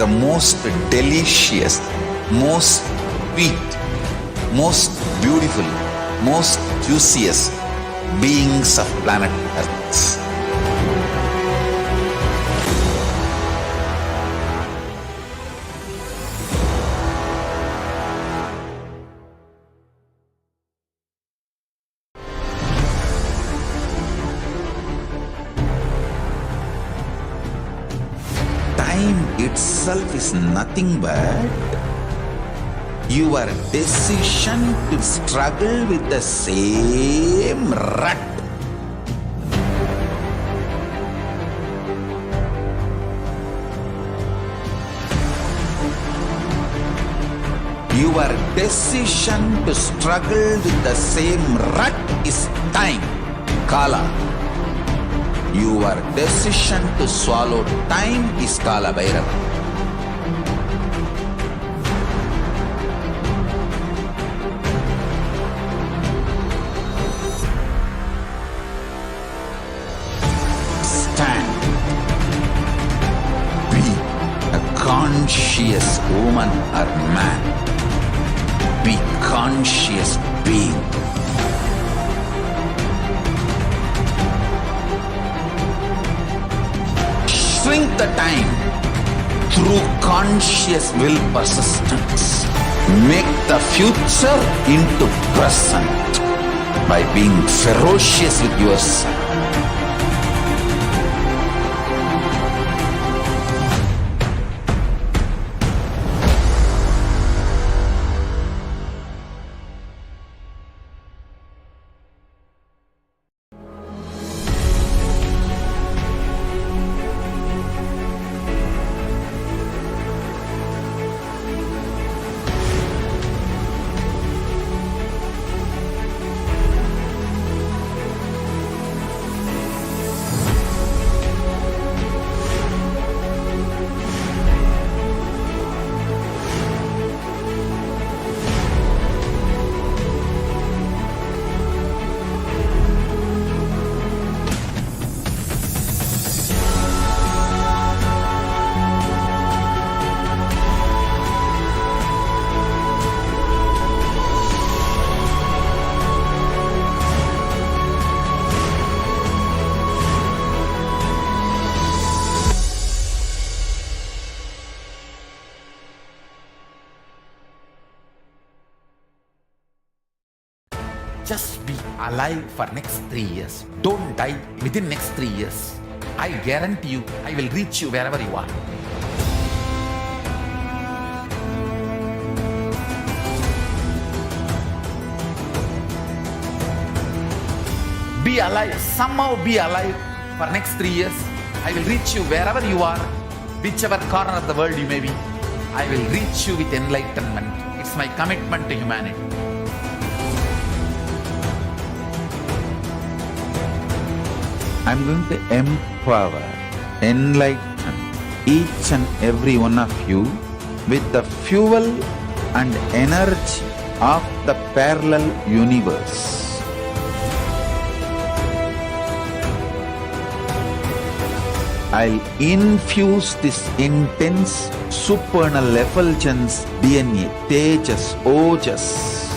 the most delicious, most sweet, most beautiful, most juiciest beings of planet Earth. Time itself is nothing but your decision to struggle with the same rut. Your decision to struggle with the same rut is time, Kala. Your decision to swallow time is Kala Bhairava. Stand. Be a conscious woman or man. Be conscious being. Shrink the time through conscious will persistence. Make the future into present by being ferocious with yourself. alive for next 3 years. Don't die within next 3 years. I guarantee you, I will reach you wherever you are. Be alive, somehow be alive for next 3 years. I will reach you wherever you are, whichever corner of the world you may be. I will reach you with enlightenment. It's my commitment to humanity. I'm going to empower, enlighten each and every one of you with the fuel and energy of the parallel universe. I'll infuse this intense supernal effulgence DNA, Tejas, Ojas,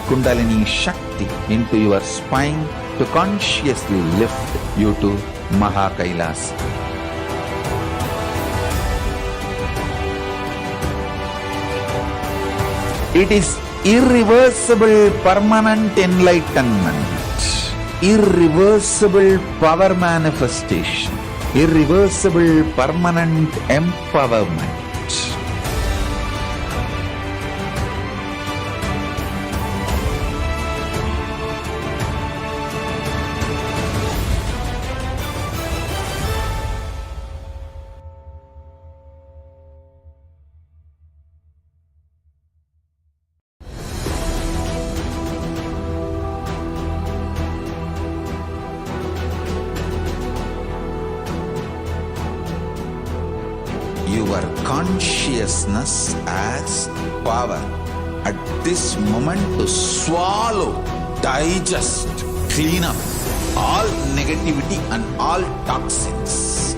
Kundalini Shakti into your spine to consciously lift you to KAILASA. It is irreversible permanent enlightenment, irreversible power manifestation, irreversible permanent empowerment. Your consciousness as power at this moment to swallow, digest, clean up all negativity and all toxins.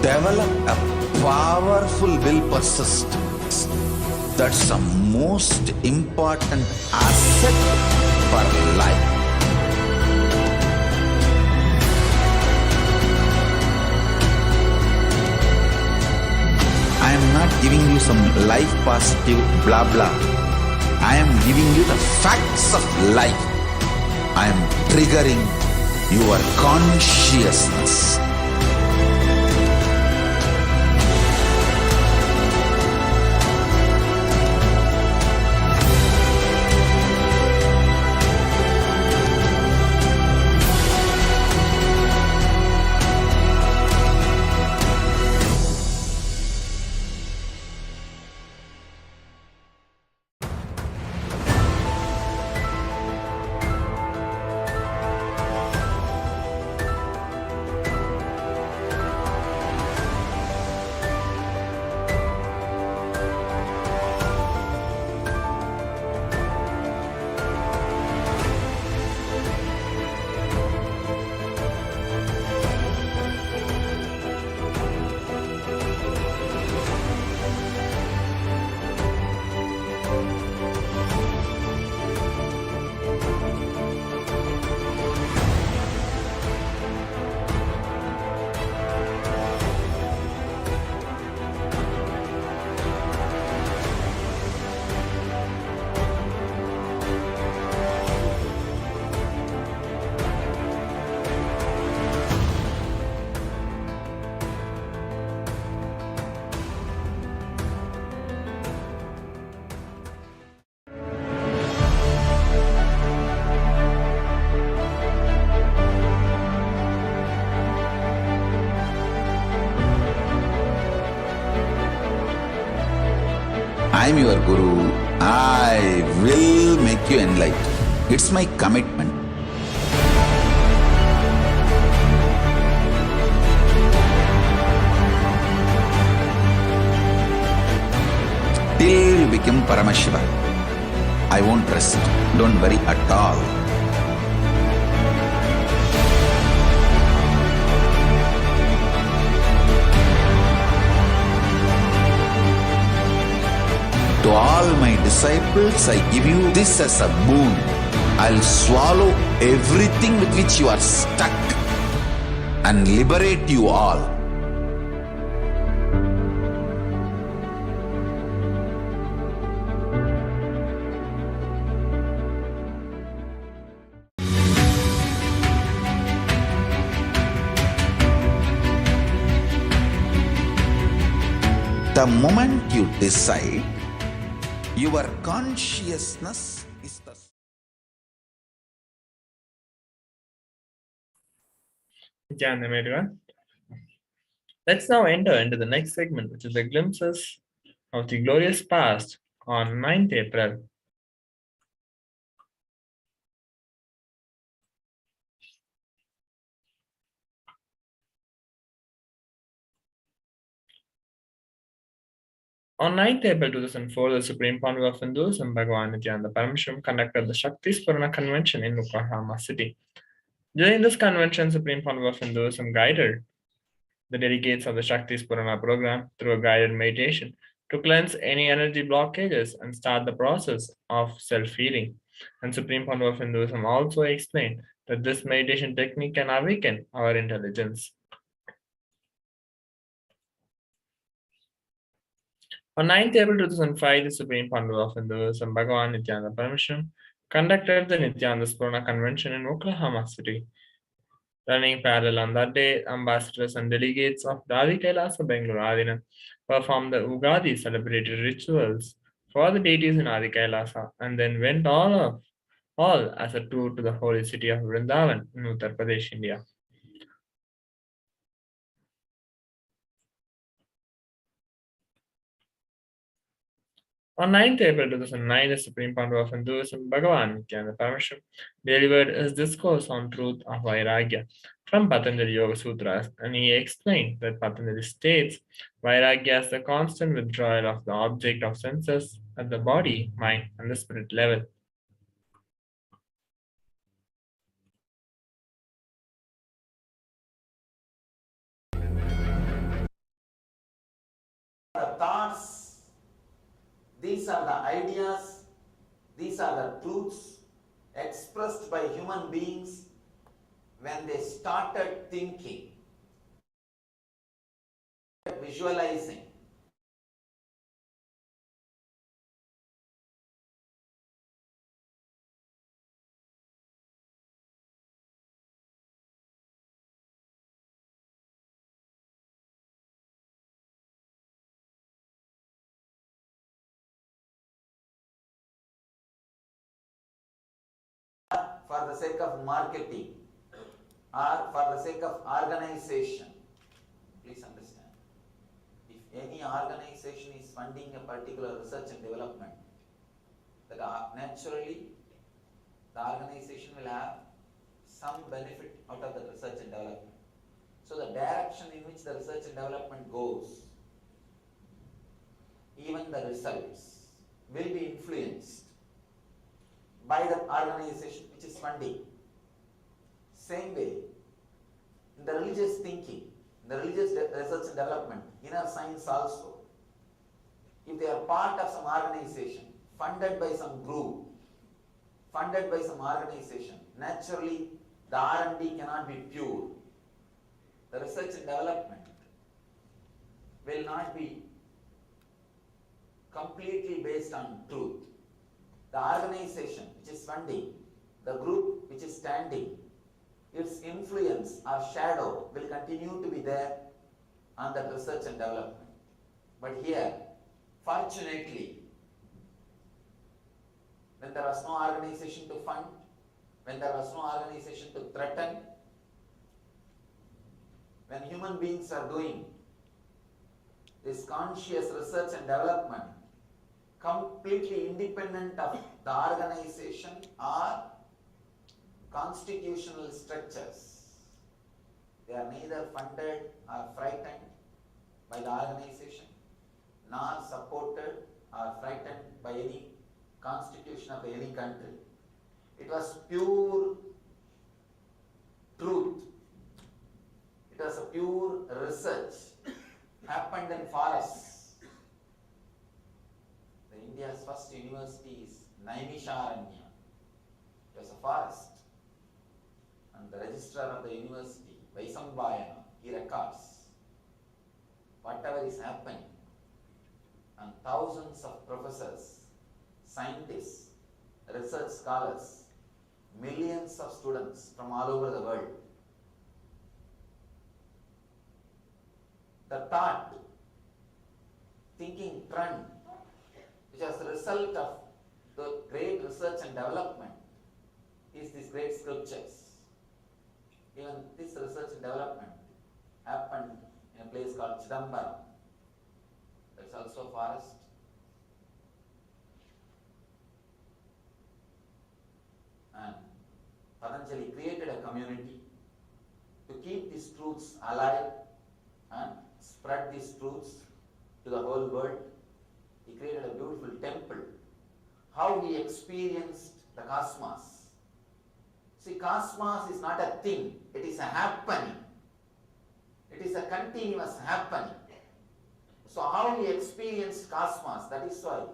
Develop a powerful will persistence. That's the most important asset for life. I am not giving you some life positive blah blah. I am giving you the facts of life. I am triggering your consciousness. I am your Guru. I will make you enlightened. It's my commitment. Till you become Paramashiva, I won't rest. Don't worry at all. To all my disciples, I give you this as a boon. I'll swallow everything with which you are stuck and liberate you all. The moment you decide, your consciousness is the Nithyananda, everyone. Let's now enter into the next segment, which is the glimpses of the glorious past on 9th April. On 9th April 2004, the Supreme Founder of Hinduism, Bhagavan Nithyananda Paramashivam, conducted the Shakti Spurana Convention in Oklahoma City. During this convention, Supreme Founder of Hinduism guided the delegates of the Shakti Spurana program through a guided meditation to cleanse any energy blockages and start the process of self-healing. And Supreme Founder of Hinduism also explained that this meditation technique can awaken our intelligence. On 9th April 2005, the Supreme Founder of Hinduism, Bhagavan Nithyananda Paramashivam, conducted the Nithyananda Spurana Convention in Oklahoma City. Running parallel on that day, ambassadors and delegates of the Adi KAILASA Bangalore Adina performed the Ugadi celebrated rituals for the deities in Adi KAILASA and then went all as a tour to the holy city of Vrindavan in Uttar Pradesh, India. On 9th April 2009, the Supreme Founder of Hinduism, Bhagavan Nithyananda Paramashivam, delivered his discourse on truth of Vairagya from Patanjali Yoga Sutras, and he explained that Patanjali states Vairagya is the constant withdrawal of the object of senses at the body, mind, and the spirit level. The thoughts, these are the ideas, these are the truths expressed by human beings when they started thinking, visualizing. For the sake of marketing or for the sake of organization. Please understand. If any organization is funding a particular research and development, that naturally the organization will have some benefit out of the research and development. So the direction in which the research and development goes, even the results will be influenced by the organization which is funding. Same way, in the religious thinking, in the religious research and development, inner science also, if they are part of some organization, funded by some group, funded by some organization, naturally the R&D cannot be pure. The research and development will not be completely based on truth. The organization which is funding, the group which is standing, its influence or shadow will continue to be there on that research and development. But here, fortunately, when there was no organization to fund, when there was no organization to threaten, when human beings are doing this conscious research and development completely independent of the organization or constitutional structures, they are neither funded or frightened by the organization, nor supported or frightened by any constitution of any country. It was pure truth. It was a pure research happened in forests. India's first university is Naimisharanya. It was a forest. And the registrar of the university, Vaisambhayana, he records whatever is happening. And thousands of professors, scientists, research scholars, millions of students from all over the world. The thought, thinking trend, which was the result of the great research and development, is these great scriptures. Even this research and development happened in a place called Chidambaram. That's also a forest. And Patanjali created a community to keep these truths alive and spread these truths to the whole world. He created a beautiful temple. How he experienced the cosmos. See, cosmos is not a thing, it is a happening. It is a continuous happening. So how he experienced cosmos, that is why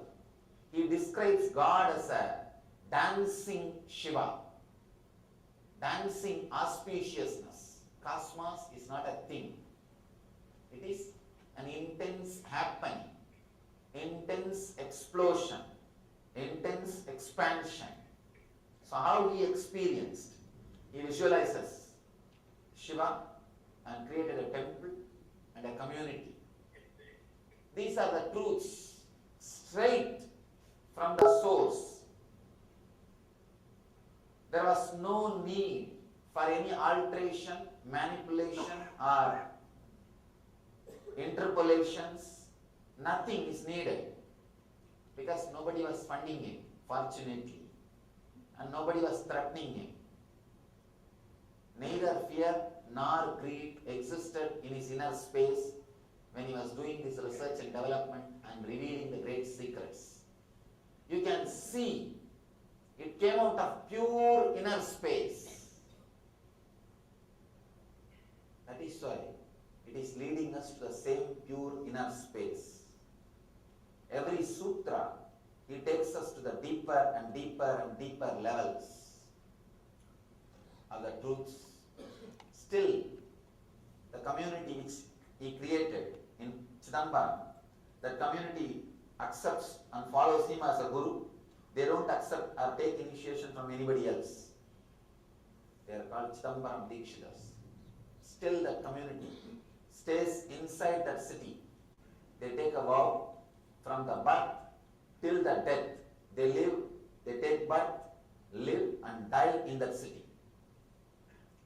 he describes God as a dancing Shiva, dancing auspiciousness. Cosmos is not a thing. It is an intense happening, intense explosion, intense expansion. So how he experienced, he visualizes Shiva and created a temple and a community. These are the truths straight from the source. There was no need for any alteration, manipulation or interpolations. Nothing is needed because nobody was funding him, fortunately, and nobody was threatening him. Neither fear nor greed existed in his inner space when he was doing this research and development and revealing the great secrets. You can see it came out of pure inner space. That is why it is leading us to the same pure inner space. Every sutra, he takes us to the deeper and deeper and deeper levels of the truths. Still, the community which he created in Chidambaram, that community accepts and follows him as a guru. They don't accept or take initiation from anybody else. They are called Chidambaram Dikshitas. Still, the community stays inside that city. They take a vow from the birth till the death. They live, they take birth, live and die in that city.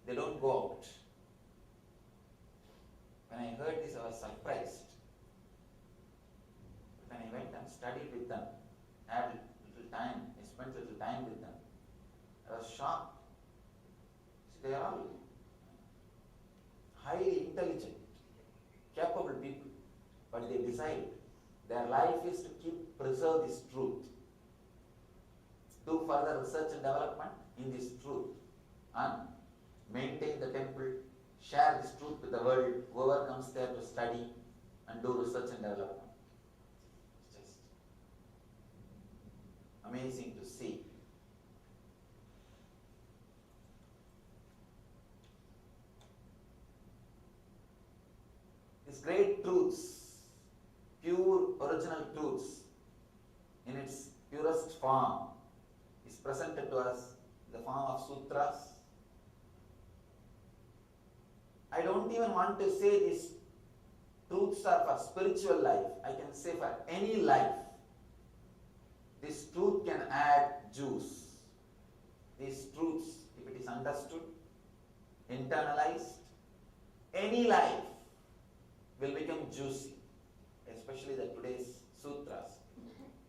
They don't go out. When I heard this, I was surprised. When I went and studied with them, had little time, I spent little time with them, I was shocked. See, they are all highly intelligent, capable people, but they decide their life is to preserve this truth, do further research and development in this truth, and maintain the temple, share this truth with the world, whoever comes there to study and do research and development. It's just amazing to see. These great truths, pure original truths in its purest form, is presented to us in the form of sutras. I don't even want to say these truths are for spiritual life. I can say for any life. This truth can add juice. These truths, if it is understood, internalized, any life will become juicy. Especially the today's sutras,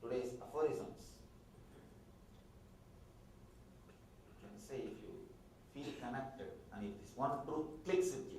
today's aphorisms. You can say if you feel connected and if this one truth clicks with you.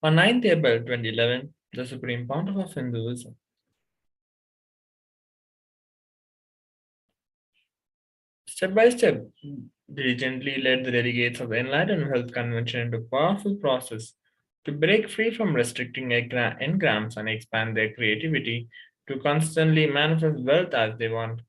On 9th April 2011, the Supreme Pontiff of Hinduism, step by step, diligently led the delegates of the Enlightenment Health Convention into a powerful process to break free from restricting engrams and expand their creativity to constantly manifest wealth as they want.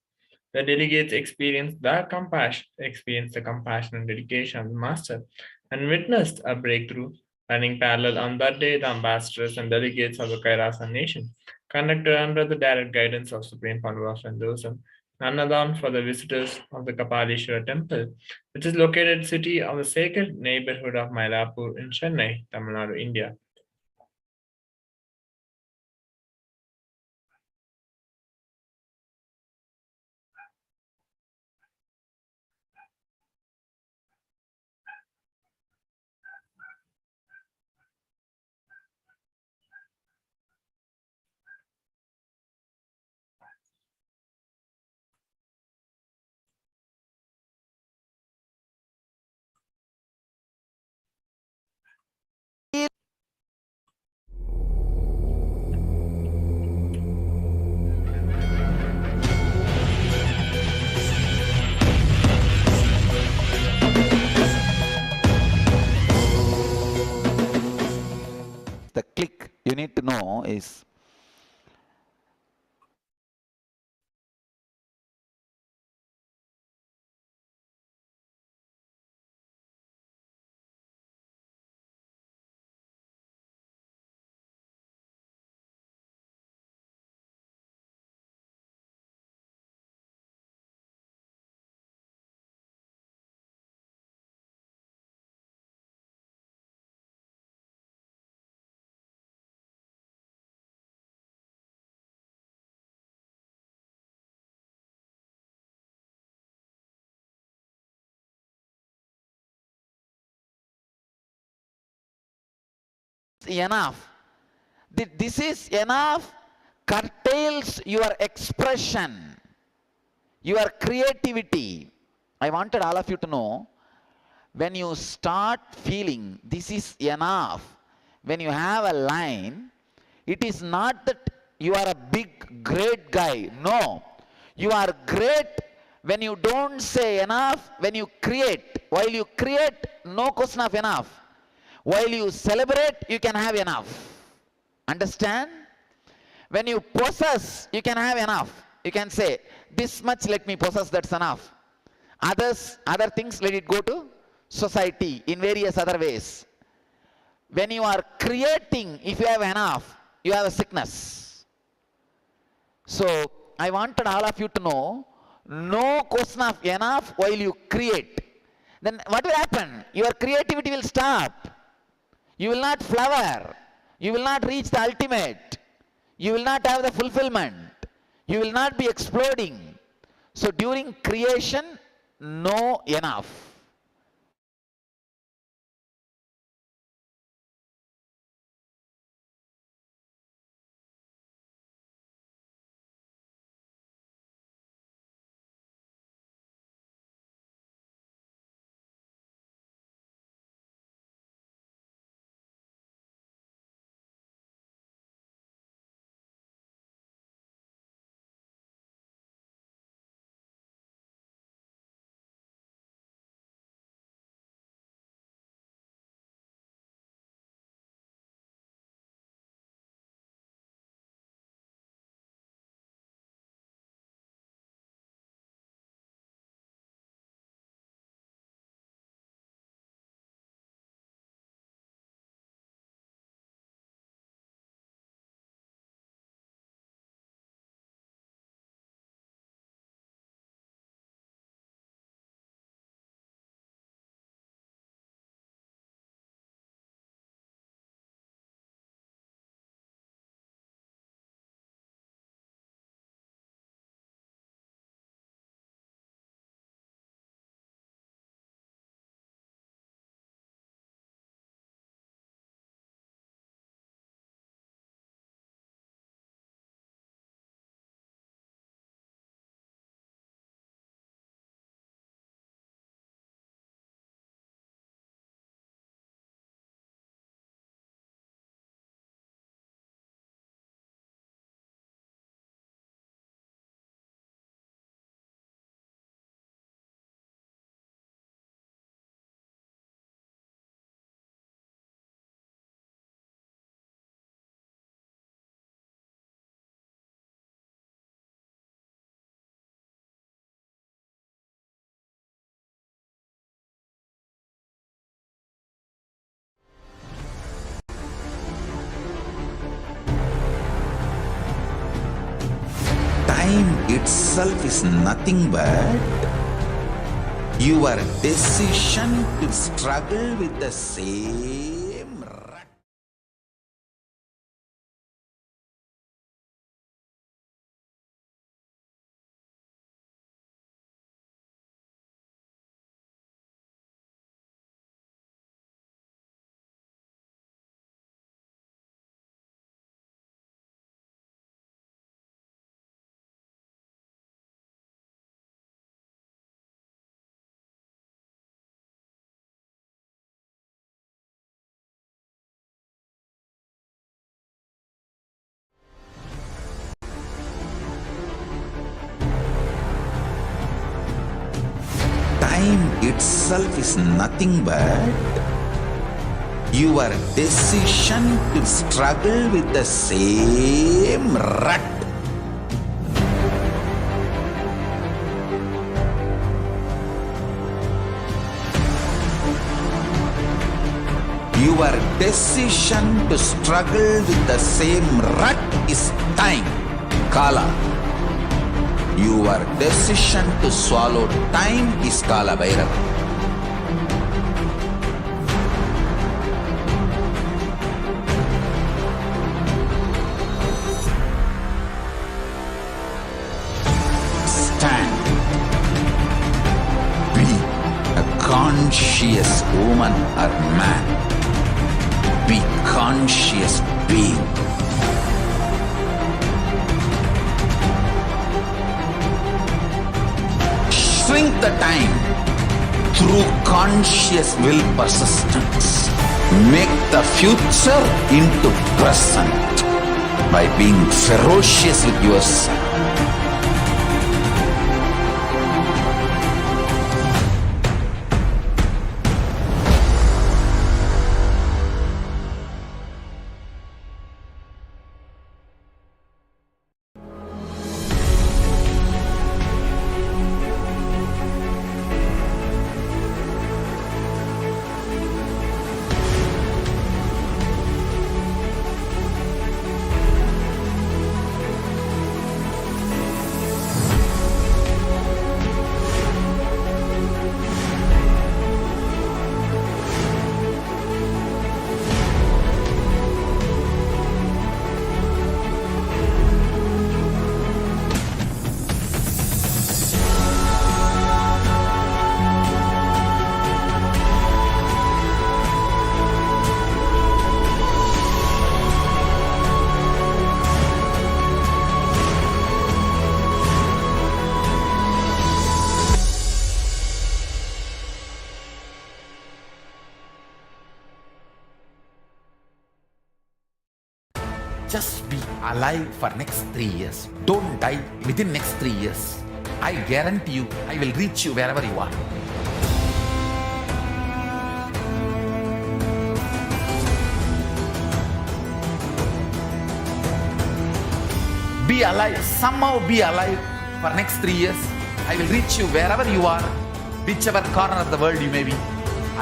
The delegates experienced the compassion and dedication of the master, and witnessed a breakthrough. Running parallel on that day, the ambassadors and delegates of the Kailasa nation conducted under the direct guidance of Supreme Founder of Hinduism, Annadan for the visitors of the Kapalishwara temple, which is located city of the sacred neighborhood of Mylapore in Chennai, Tamil Nadu, India. The click you need to know is enough. This is enough curtails your expression, your creativity. I wanted all of you to know, when you start feeling this is enough, when you have a line, it is not that you are a big, great guy. No. You are great when you don't say enough, when you create. While you create, no question of enough. While you celebrate, you can have enough. Understand? When you possess, you can have enough. You can say, this much let me possess, that's enough. Other things, let it go to society in various other ways. When you are creating, if you have enough, you have a sickness. So, I wanted all of you to know, no question of enough while you create. Then what will happen? Your creativity will stop. You will not flower. You will not reach the ultimate. You will not have the fulfillment. You will not be exploding. So during creation, no enough. Time itself is nothing but your decision to struggle with the same rut. Time itself is nothing but your decision to struggle with the same rut. Your decision to struggle with the same rut is time, Kala. Your decision to swallow time is Kala Bhairava. Stand. Be a conscious woman or man. Be conscious being. Shrink the time through conscious will persistence. Make the future into present by being ferocious with yourself. Just be alive for next 3 years. Don't die within next 3 years. I guarantee you, I will reach you wherever you are. Be alive, somehow be alive for next 3 years. I will reach you wherever you are, whichever corner of the world you may be.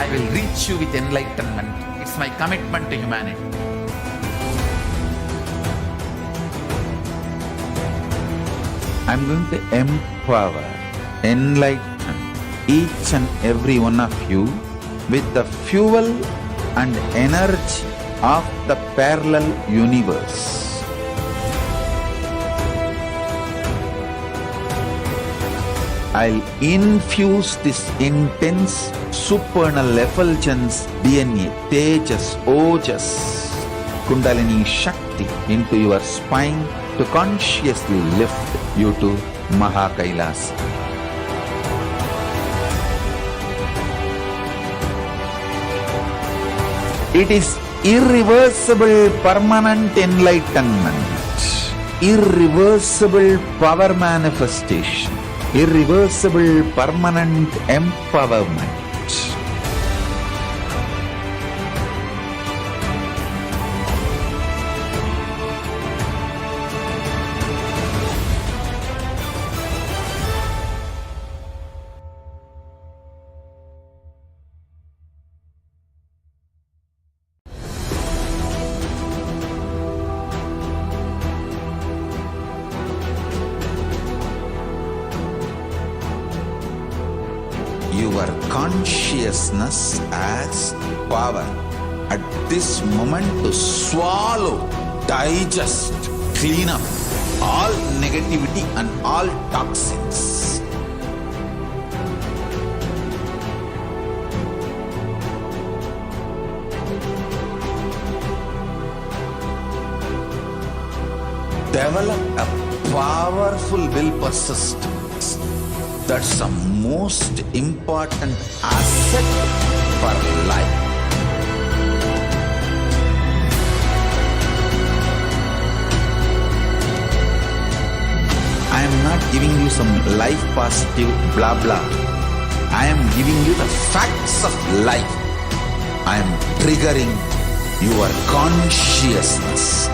I will reach you with enlightenment. It's my commitment to humanity. I'm going to empower, enlighten each and every one of you with the fuel and energy of the parallel universe. I'll infuse this intense supernal effulgence DNA, Tejas, Ojas, Kundalini Shakti into your spine to consciously lift you to KAILASA. It is irreversible permanent enlightenment, irreversible power manifestation, irreversible permanent empowerment. your consciousness as power at this moment to swallow, digest, clean up all negativity and all toxins. Develop a powerful will persistence. That's the most important asset for life. I am not giving you some life positive blah blah. I am giving you the facts of life. I am triggering your consciousness.